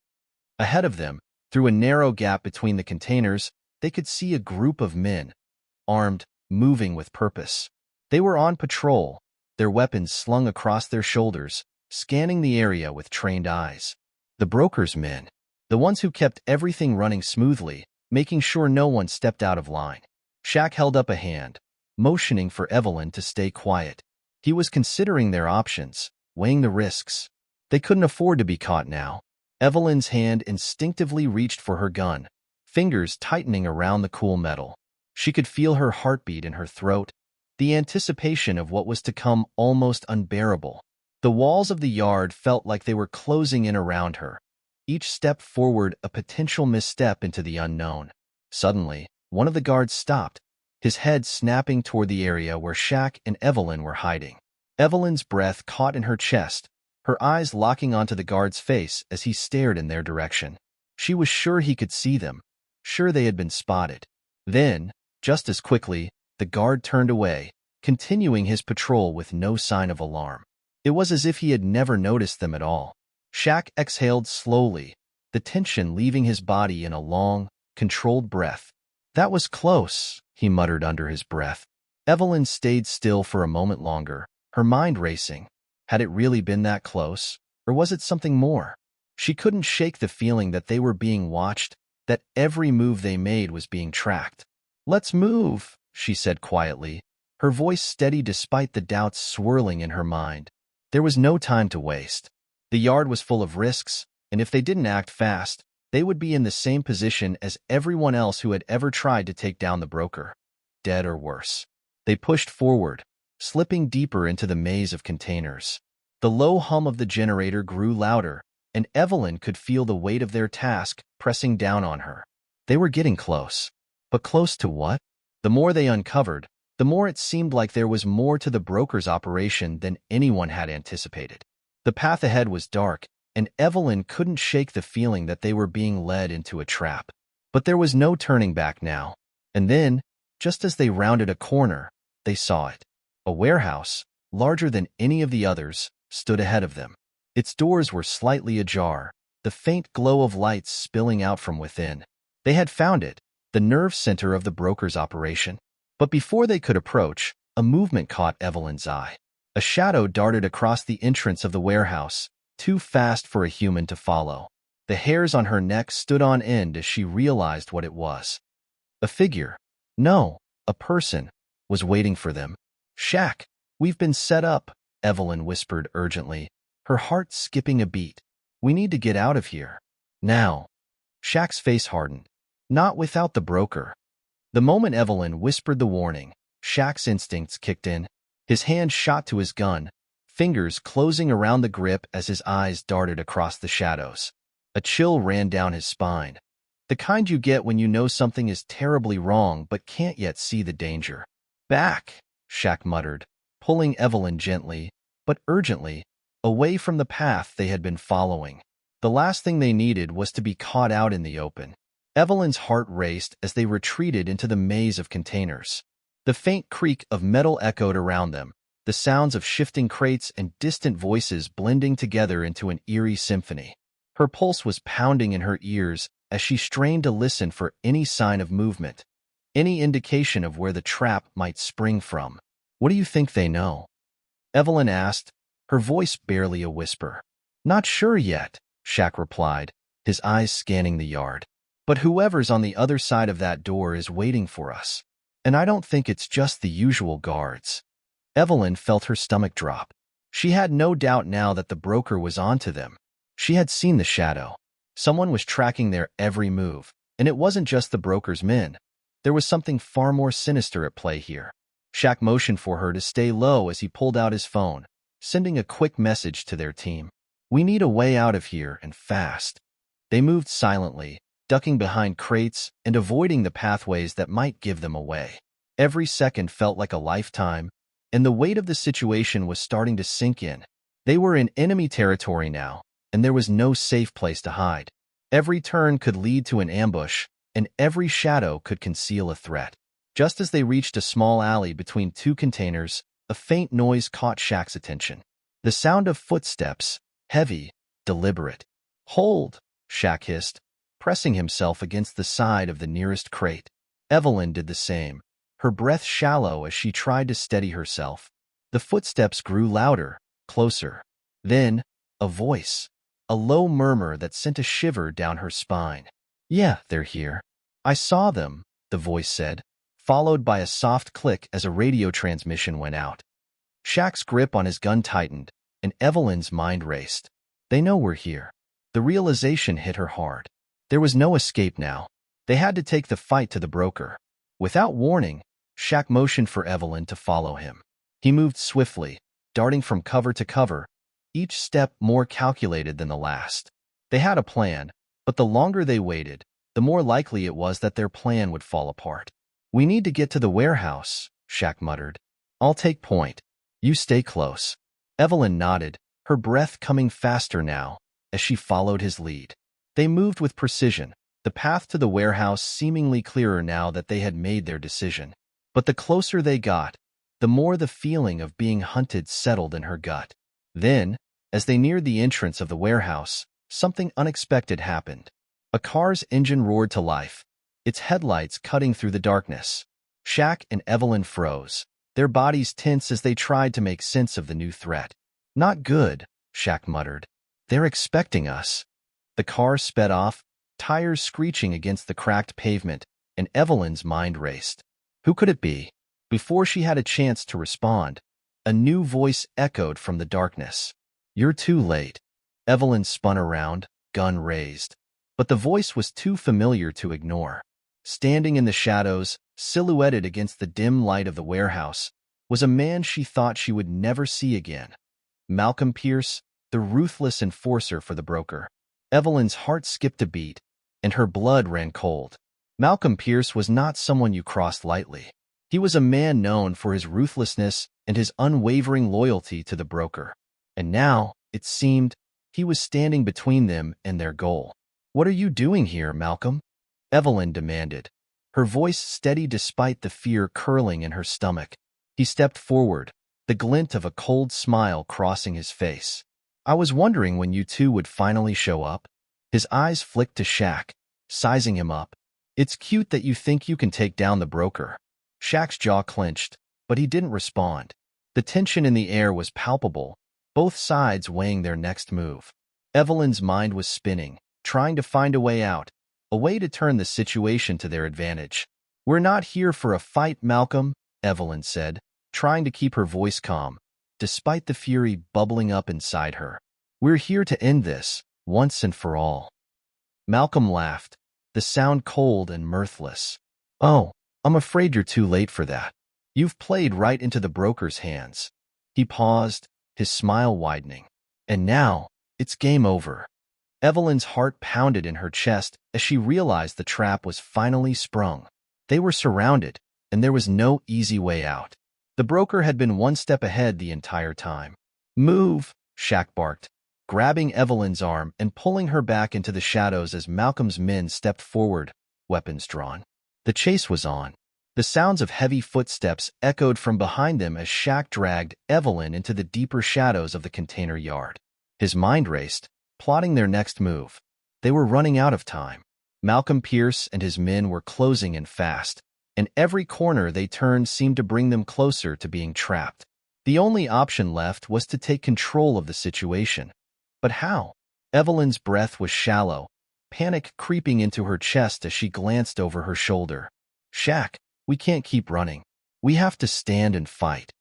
[SPEAKER 1] Ahead of them, through a narrow gap between the containers, they could see a group of men, armed, moving with purpose. They were on patrol, their weapons slung across their shoulders, scanning the area with trained eyes. The broker's men, the ones who kept everything running smoothly, making sure no one stepped out of line. Shaq held up a hand, motioning for Evelyn to stay quiet. He was considering their options, weighing the risks. They couldn't afford to be caught now. Evelyn's hand instinctively reached for her gun, fingers tightening around the cool metal. She could feel her heartbeat in her throat, the anticipation of what was to come almost unbearable. The walls of the yard felt like they were closing in around her, each step forward a potential misstep into the unknown. Suddenly, one of the guards stopped, his head snapping toward the area where Shaq and Evelyn were hiding. Evelyn's breath caught in her chest, her eyes locking onto the guard's face as he stared in their direction. She was sure he could see them, sure they had been spotted. Then, just as quickly, the guard turned away, continuing his patrol with no sign of alarm. It was as if he had never noticed them at all. Shaq exhaled slowly, the tension leaving his body in a long, controlled breath. "That was close," he muttered under his breath. Evelyn stayed still for a moment longer, her mind racing. Had it really been that close, or was it something more? She couldn't shake the feeling that they were being watched, that every move they made was being tracked. "Let's move," she said quietly, her voice steady despite the doubts swirling in her mind. There was no time to waste. The yard was full of risks, and if they didn't act fast, they would be in the same position as everyone else who had ever tried to take down the broker, dead or worse. They pushed forward, slipping deeper into the maze of containers. The low hum of the generator grew louder, and Evelyn could feel the weight of their task pressing down on her. They were getting close. But close to what? The more they uncovered, the more it seemed like there was more to the broker's operation than anyone had anticipated. The path ahead was dark, and Evelyn couldn't shake the feeling that they were being led into a trap. But there was no turning back now. And then, just as they rounded a corner, they saw it. A warehouse, larger than any of the others, stood ahead of them. Its doors were slightly ajar, the faint glow of lights spilling out from within. They had found it, the nerve center of the broker's operation. But before they could approach, a movement caught Evelyn's eye. A shadow darted across the entrance of the warehouse, too fast for a human to follow. The hairs on her neck stood on end as she realized what it was. A figure, no, a person, was waiting for them. "Shaq, we've been set up," Evelyn whispered urgently, her heart skipping a beat. "We need to get out of here. Now." Shaq's face hardened. Not without the broker. The moment Evelyn whispered the warning, Shaq's instincts kicked in. His hand shot to his gun, fingers closing around the grip as his eyes darted across the shadows. A chill ran down his spine. The kind you get when you know something is terribly wrong but can't yet see the danger. "Back," Shaq muttered, pulling Evelyn gently, but urgently, away from the path they had been following. The last thing they needed was to be caught out in the open. Evelyn's heart raced as they retreated into the maze of containers. The faint creak of metal echoed around them, the sounds of shifting crates and distant voices blending together into an eerie symphony. Her pulse was pounding in her ears as she strained to listen for any sign of movement, any indication of where the trap might spring from. "What do you think they know?" Evelyn asked, her voice barely a whisper. "Not sure yet," Shaq replied, his eyes scanning the yard. "But whoever's on the other side of that door is waiting for us. And I don't think it's just the usual guards." Evelyn felt her stomach drop. She had no doubt now that the broker was onto them. She had seen the shadow. Someone was tracking their every move, and it wasn't just the broker's men. There was something far more sinister at play here. Shaq motioned for her to stay low as he pulled out his phone, sending a quick message to their team. "We need a way out of here, and fast." They moved silently, ducking behind crates and avoiding the pathways that might give them away. Every second felt like a lifetime, and the weight of the situation was starting to sink in. They were in enemy territory now, and there was no safe place to hide. Every turn could lead to an ambush, and every shadow could conceal a threat. Just as they reached a small alley between two containers, a faint noise caught Shaq's attention. The sound of footsteps, heavy, deliberate. "Hold," Shaq hissed, pressing himself against the side of the nearest crate. Evelyn did the same, her breath shallow as she tried to steady herself. The footsteps grew louder, closer. Then, a voice, a low murmur that sent a shiver down her spine. "Yeah, they're here. I saw them," the voice said, followed by a soft click as a radio transmission went out. Shaq's grip on his gun tightened, and Evelyn's mind raced. They know we're here. The realization hit her hard. There was no escape now. They had to take the fight to the broker. Without warning, Shaq motioned for Evelyn to follow him. He moved swiftly, darting from cover to cover, each step more calculated than the last. They had a plan, but the longer they waited, the more likely it was that their plan would fall apart. "We need to get to the warehouse," Shaq muttered. "I'll take point. You stay close." Evelyn nodded, her breath coming faster now, as she followed his lead. They moved with precision, the path to the warehouse seemingly clearer now that they had made their decision. But the closer they got, the more the feeling of being hunted settled in her gut. Then, as they neared the entrance of the warehouse, something unexpected happened. A car's engine roared to life, its headlights cutting through the darkness. Shaq and Evelyn froze, their bodies tense as they tried to make sense of the new threat. "Not good," Shaq muttered. "They're expecting us." The car sped off, tires screeching against the cracked pavement, and Evelyn's mind raced. Who could it be? Before she had a chance to respond, a new voice echoed from the darkness. "You're too late." Evelyn spun around, gun raised. But the voice was too familiar to ignore. Standing in the shadows, silhouetted against the dim light of the warehouse, was a man she thought she would never see again. Malcolm Pierce, the ruthless enforcer for the broker. Evelyn's heart skipped a beat, and her blood ran cold. Malcolm Pierce was not someone you crossed lightly. He was a man known for his ruthlessness and his unwavering loyalty to the broker. And now, it seemed, he was standing between them and their goal. "What are you doing here, Malcolm?" Evelyn demanded, her voice steady despite the fear curling in her stomach. He stepped forward, the glint of a cold smile crossing his face. "I was wondering when you two would finally show up." His eyes flicked to Shaq, sizing him up. "It's cute that you think you can take down the broker." Shaq's jaw clenched, but he didn't respond. The tension in the air was palpable, both sides weighing their next move. Evelyn's mind was spinning, trying to find a way out, a way to turn the situation to their advantage. "We're not here for a fight, Malcolm," Evelyn said, trying to keep her voice calm, despite the fury bubbling up inside her. "We're here to end this, once and for all." Malcolm laughed, the sound cold and mirthless. "Oh, I'm afraid you're too late for that. You've played right into the broker's hands." He paused, his smile widening. "And now, it's game over." Evelyn's heart pounded in her chest as she realized the trap was finally sprung. They were surrounded, and there was no easy way out. The broker had been one step ahead the entire time. "Move," Shaq barked, grabbing Evelyn's arm and pulling her back into the shadows as Malcolm's men stepped forward, weapons drawn. The chase was on. The sounds of heavy footsteps echoed from behind them as Shaq dragged Evelyn into the deeper shadows of the container yard. His mind raced, plotting their next move. They were running out of time. Malcolm Pierce and his men were closing in fast, and every corner they turned seemed to bring them closer to being trapped. The only option left was to take control of the situation. But how? Evelyn's breath was shallow, panic creeping into her chest as she glanced over her shoulder. "Shaq, we can't keep running. We have to stand and fight."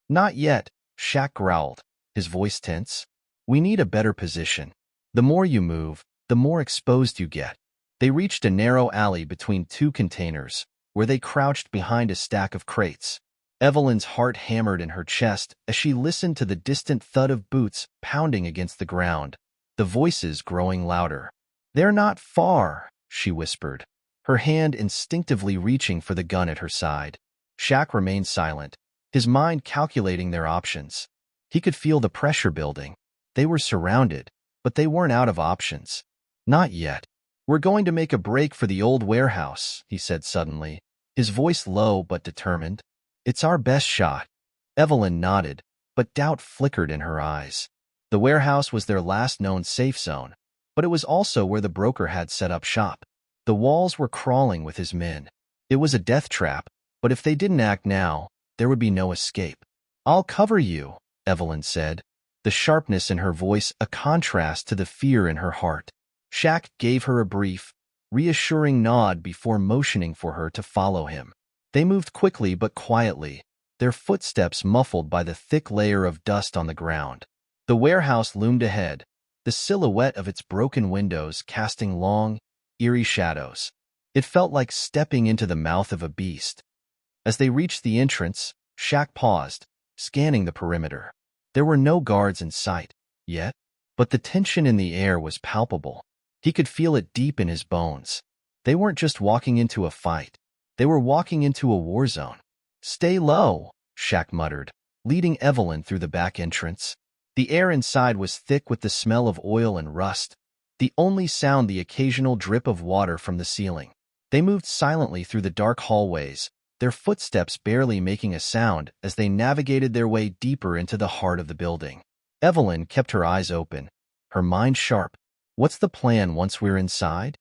[SPEAKER 1] "Not yet," Shaq growled, his voice tense. "We need a better position. The more you move, the more exposed you get." They reached a narrow alley between two containers, where they crouched behind a stack of crates. Evelyn's heart hammered in her chest as she listened to the distant thud of boots pounding against the ground, the voices growing louder. "They're not far," she whispered, her hand instinctively reaching for the gun at her side. Shaq remained silent, his mind calculating their options. He could feel the pressure building. They were surrounded, but they weren't out of options. "Not yet. We're going to make a break for the old warehouse," he said suddenly, his voice low but determined. "It's our best shot." Evelyn nodded, but doubt flickered in her eyes. The warehouse was their last known safe zone, but it was also where the broker had set up shop. The walls were crawling with his men. It was a death trap, but if they didn't act now, there would be no escape. "I'll cover you," Evelyn said, the sharpness in her voice a contrast to the fear in her heart. Shaq gave her a brief, reassuring nod before motioning for her to follow him. They moved quickly but quietly, their footsteps muffled by the thick layer of dust on the ground. The warehouse loomed ahead, the silhouette of its broken windows casting long, eerie shadows. It felt like stepping into the mouth of a beast. As they reached the entrance, Shaq paused, scanning the perimeter. There were no guards in sight, yet, but the tension in the air was palpable. He could feel it deep in his bones. They weren't just walking into a fight. They were walking into a war zone. "Stay low," Shaq muttered, leading Evelyn through the back entrance. The air inside was thick with the smell of oil and rust, the only sound the occasional drip of water from the ceiling. They moved silently through the dark hallways, their footsteps barely making a sound as they navigated their way deeper into the heart of the building. Evelyn kept her eyes open, her mind sharp. "What's the plan once we're inside?"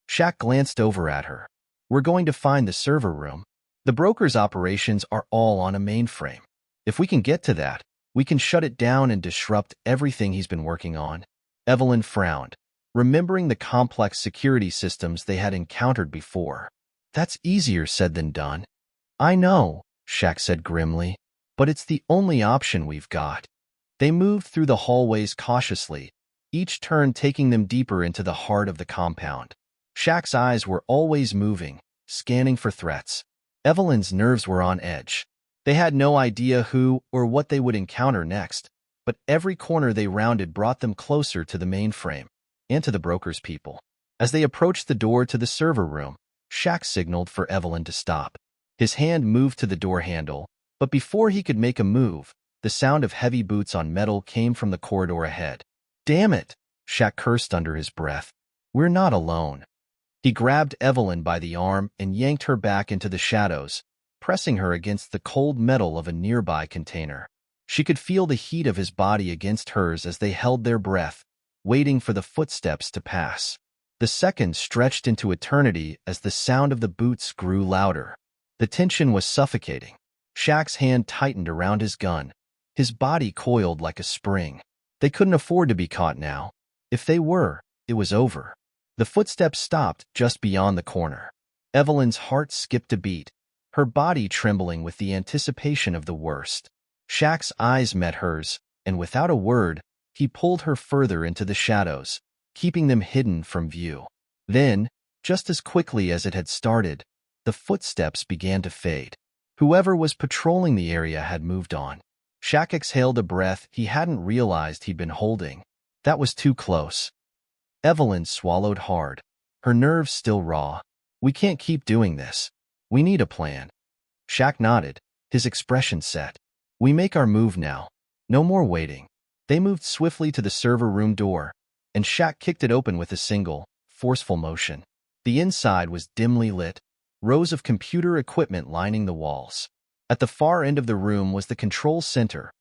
[SPEAKER 1] Shaq glanced over at her. "We're going to find the server room. The broker's operations are all on a mainframe. If we can get to that, we can shut it down and disrupt everything he's been working on." Evelyn frowned, remembering the complex security systems they had encountered before. "That's easier said than done." "I know," Shaq said grimly, "but it's the only option we've got." They moved through the hallways cautiously, each turn taking them deeper into the heart of the compound. Shaq's eyes were always moving, scanning for threats. Evelyn's nerves were on edge. They had no idea who or what they would encounter next, but every corner they rounded brought them closer to the mainframe and to the broker's people. As they approached the door to the server room, Shaq signaled for Evelyn to stop. His hand moved to the door handle, but before he could make a move, the sound of heavy boots on metal came from the corridor ahead. "Damn it!" Shaq cursed under his breath. "We're not alone." He grabbed Evelyn by the arm and yanked her back into the shadows, pressing her against the cold metal of a nearby container. She could feel the heat of his body against hers as they held their breath, waiting for the footsteps to pass. The seconds stretched into eternity as the sound of the boots grew louder. The tension was suffocating. Shaq's hand tightened around his gun. His body coiled like a spring. They couldn't afford to be caught now. If they were, it was over. The footsteps stopped just beyond the corner. Evelyn's heart skipped a beat, her body trembling with the anticipation of the worst. Shaq's eyes met hers, and without a word, he pulled her further into the shadows, keeping them hidden from view. Then, just as quickly as it had started, the footsteps began to fade. Whoever was patrolling the area had moved on. Shaq exhaled a breath he hadn't realized he'd been holding. That was too close. Evelyn swallowed hard, her nerves still raw. "We can't keep doing this. We need a plan." Shaq nodded, his expression set. "We make our move now. No more waiting." They moved swiftly to the server room door, and Shaq kicked it open with a single, forceful motion. The inside was dimly lit, rows of computer equipment lining the walls. At the far end of the room was the control center,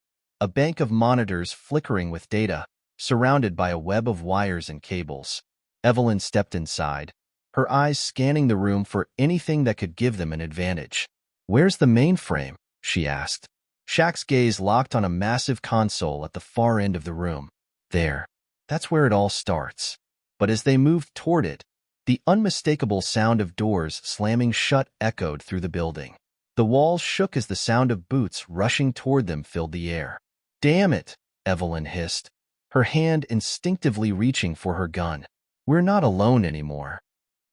[SPEAKER 1] a bank of monitors flickering with data, surrounded by a web of wires and cables. Evelyn stepped inside, her eyes scanning the room for anything that could give them an advantage. "Where's the mainframe?" she asked. Shaq's gaze locked on a massive console at the far end of the room. "There. That's where it all starts." But as they moved toward it, the unmistakable sound of doors slamming shut echoed through the building. The walls shook as the sound of boots rushing toward them filled the air. "Damn it," Evelyn hissed, her hand instinctively reaching for her gun. "We're not alone anymore."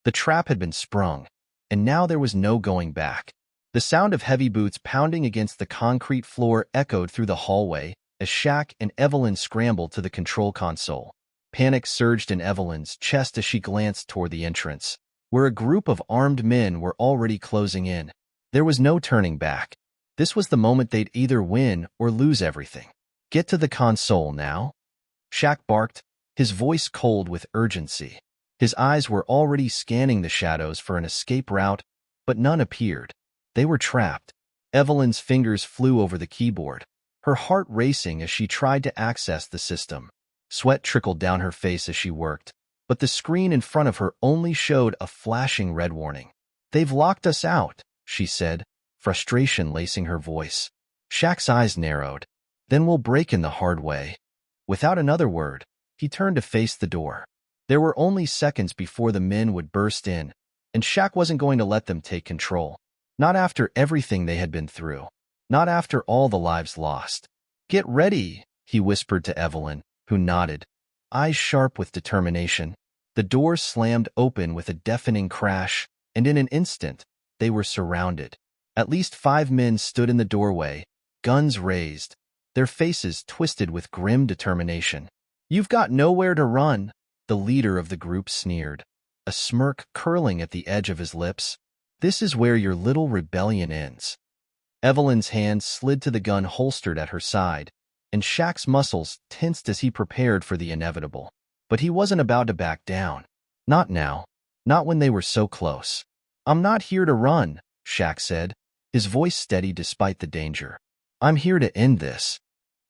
[SPEAKER 1] The trap had been sprung, and now there was no going back. The sound of heavy boots pounding against the concrete floor echoed through the hallway as Shaq and Evelyn scrambled to the control console. Panic surged in Evelyn's chest as she glanced toward the entrance, where a group of armed men were already closing in. There was no turning back. This was the moment they'd either win or lose everything. "Get to the console now," Shaq barked, his voice cold with urgency. His eyes were already scanning the shadows for an escape route, but none appeared. They were trapped. Evelyn's fingers flew over the keyboard, her heart racing as she tried to access the system. Sweat trickled down her face as she worked, but the screen in front of her only showed a flashing red warning. "They've locked us out," she said, frustration lacing her voice. Shaq's eyes narrowed. "Then we'll break in the hard way." Without another word, he turned to face the door. There were only seconds before the men would burst in, and Shaq wasn't going to let them take control. Not after everything they had been through. Not after all the lives lost. "Get ready," he whispered to Evelyn, who nodded, eyes sharp with determination. The door slammed open with a deafening crash, and in an instant, they were surrounded. At least 5 men stood in the doorway, guns raised, their faces twisted with grim determination. "You've got nowhere to run," the leader of the group sneered, a smirk curling at the edge of his lips. "This is where your little rebellion ends." Evelyn's hand slid to the gun holstered at her side, and Shaq's muscles tensed as he prepared for the inevitable. But he wasn't about to back down. Not now. Not when they were so close. "I'm not here to run," Shaq said, his voice steady despite the danger. "I'm here to end this."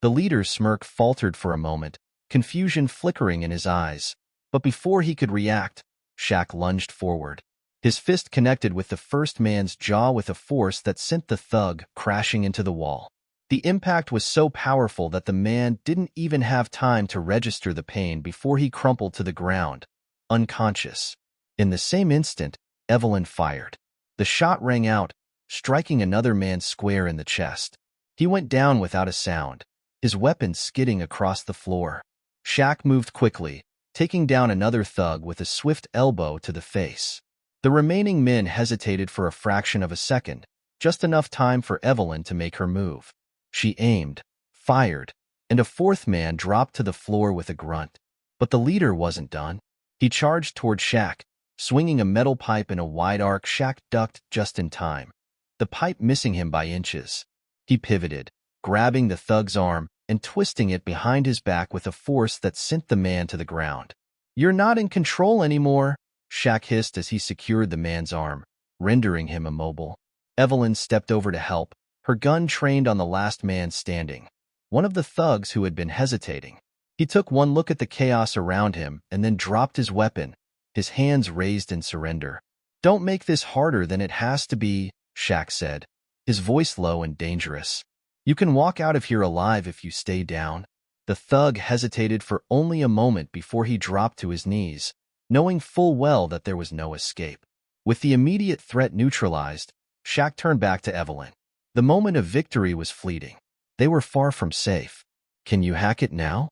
[SPEAKER 1] The leader's smirk faltered for a moment, confusion flickering in his eyes. But before he could react, Shaq lunged forward. His fist connected with the first man's jaw with a force that sent the thug crashing into the wall. The impact was so powerful that the man didn't even have time to register the pain before he crumpled to the ground, unconscious. In the same instant, Evelyn fired. The shot rang out, striking another man square in the chest. He went down without a sound, his weapon skidding across the floor. Shaq moved quickly, taking down another thug with a swift elbow to the face. The remaining men hesitated for a fraction of a second, just enough time for Evelyn to make her move. She aimed, fired, and a fourth man dropped to the floor with a grunt. But the leader wasn't done. He charged toward Shaq, swinging a metal pipe in a wide arc. Shaq ducked just in time, the pipe missing him by inches. He pivoted, grabbing the thug's arm and twisting it behind his back with a force that sent the man to the ground. "You're not in control anymore," Shaq hissed as he secured the man's arm, rendering him immobile. Evelyn stepped over to help, her gun trained on the last man standing, one of the thugs who had been hesitating. He took one look at the chaos around him and then dropped his weapon, his hands raised in surrender. "Don't make this harder than it has to be," Shaq said, his voice low and dangerous. "You can walk out of here alive if you stay down." The thug hesitated for only a moment before he dropped to his knees, knowing full well that there was no escape. With the immediate threat neutralized, Shaq turned back to Evelyn. The moment of victory was fleeting. They were far from safe. "Can you hack it now?"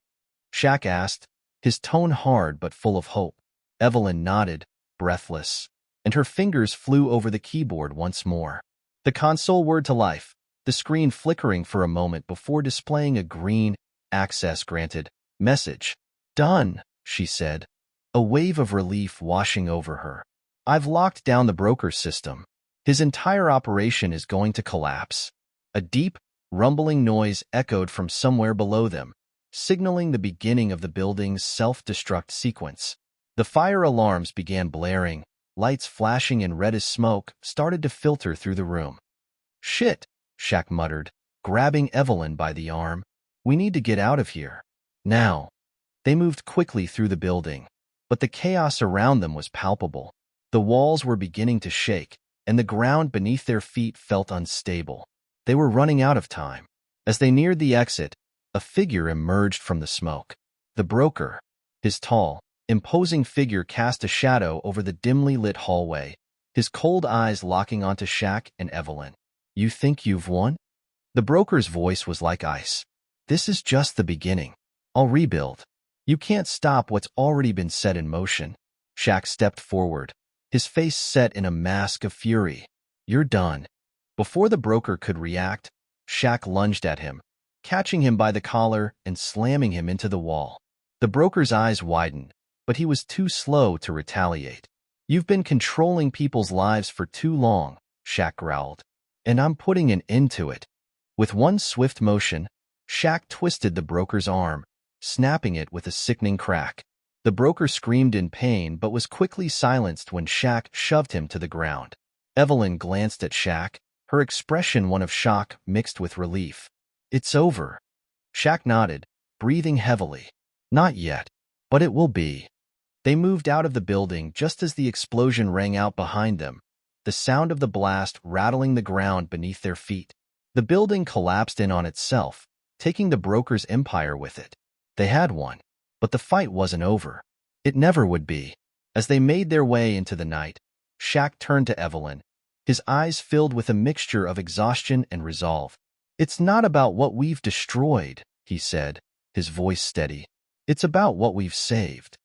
[SPEAKER 1] Shaq asked, his tone hard but full of hope. Evelyn nodded, breathless, and her fingers flew over the keyboard once more. The console whirred to life, the screen flickering for a moment before displaying a green, "Access granted" message. "Done," she said, a wave of relief washing over her. "I've locked down the broker's system. His entire operation is going to collapse." A deep, rumbling noise echoed from somewhere below them, signaling the beginning of the building's self-destruct sequence. The fire alarms began blaring, lights flashing and red as smoke started to filter through the room. "Shit," Shaq muttered, grabbing Evelyn by the arm. "We need to get out of here. Now." They moved quickly through the building, but the chaos around them was palpable. The walls were beginning to shake, and the ground beneath their feet felt unstable. They were running out of time. As they neared the exit, a figure emerged from the smoke. The broker. His tall, imposing figure cast a shadow over the dimly lit hallway, his cold eyes locking onto Shaq and Evelyn. "You think you've won?" The broker's voice was like ice. "This is just the beginning. I'll rebuild. You can't stop what's already been set in motion." Shaq stepped forward, his face set in a mask of fury. "You're done." Before the broker could react, Shaq lunged at him, catching him by the collar and slamming him into the wall. The broker's eyes widened, but he was too slow to retaliate. "You've been controlling people's lives for too long," Shaq growled, "and I'm putting an end to it." With one swift motion, Shaq twisted the broker's arm, snapping it with a sickening crack. The broker screamed in pain but was quickly silenced when Shaq shoved him to the ground. Evelyn glanced at Shaq, her expression one of shock mixed with relief. "It's over." Shaq nodded, breathing heavily. "Not yet, but it will be." They moved out of the building just as the explosion rang out behind them, the sound of the blast rattling the ground beneath their feet. The building collapsed in on itself, taking the broker's empire with it. They had won, but the fight wasn't over. It never would be. As they made their way into the night, Shaq turned to Evelyn, his eyes filled with a mixture of exhaustion and resolve. "It's not about what we've destroyed," he said, his voice steady. "It's about what we've saved."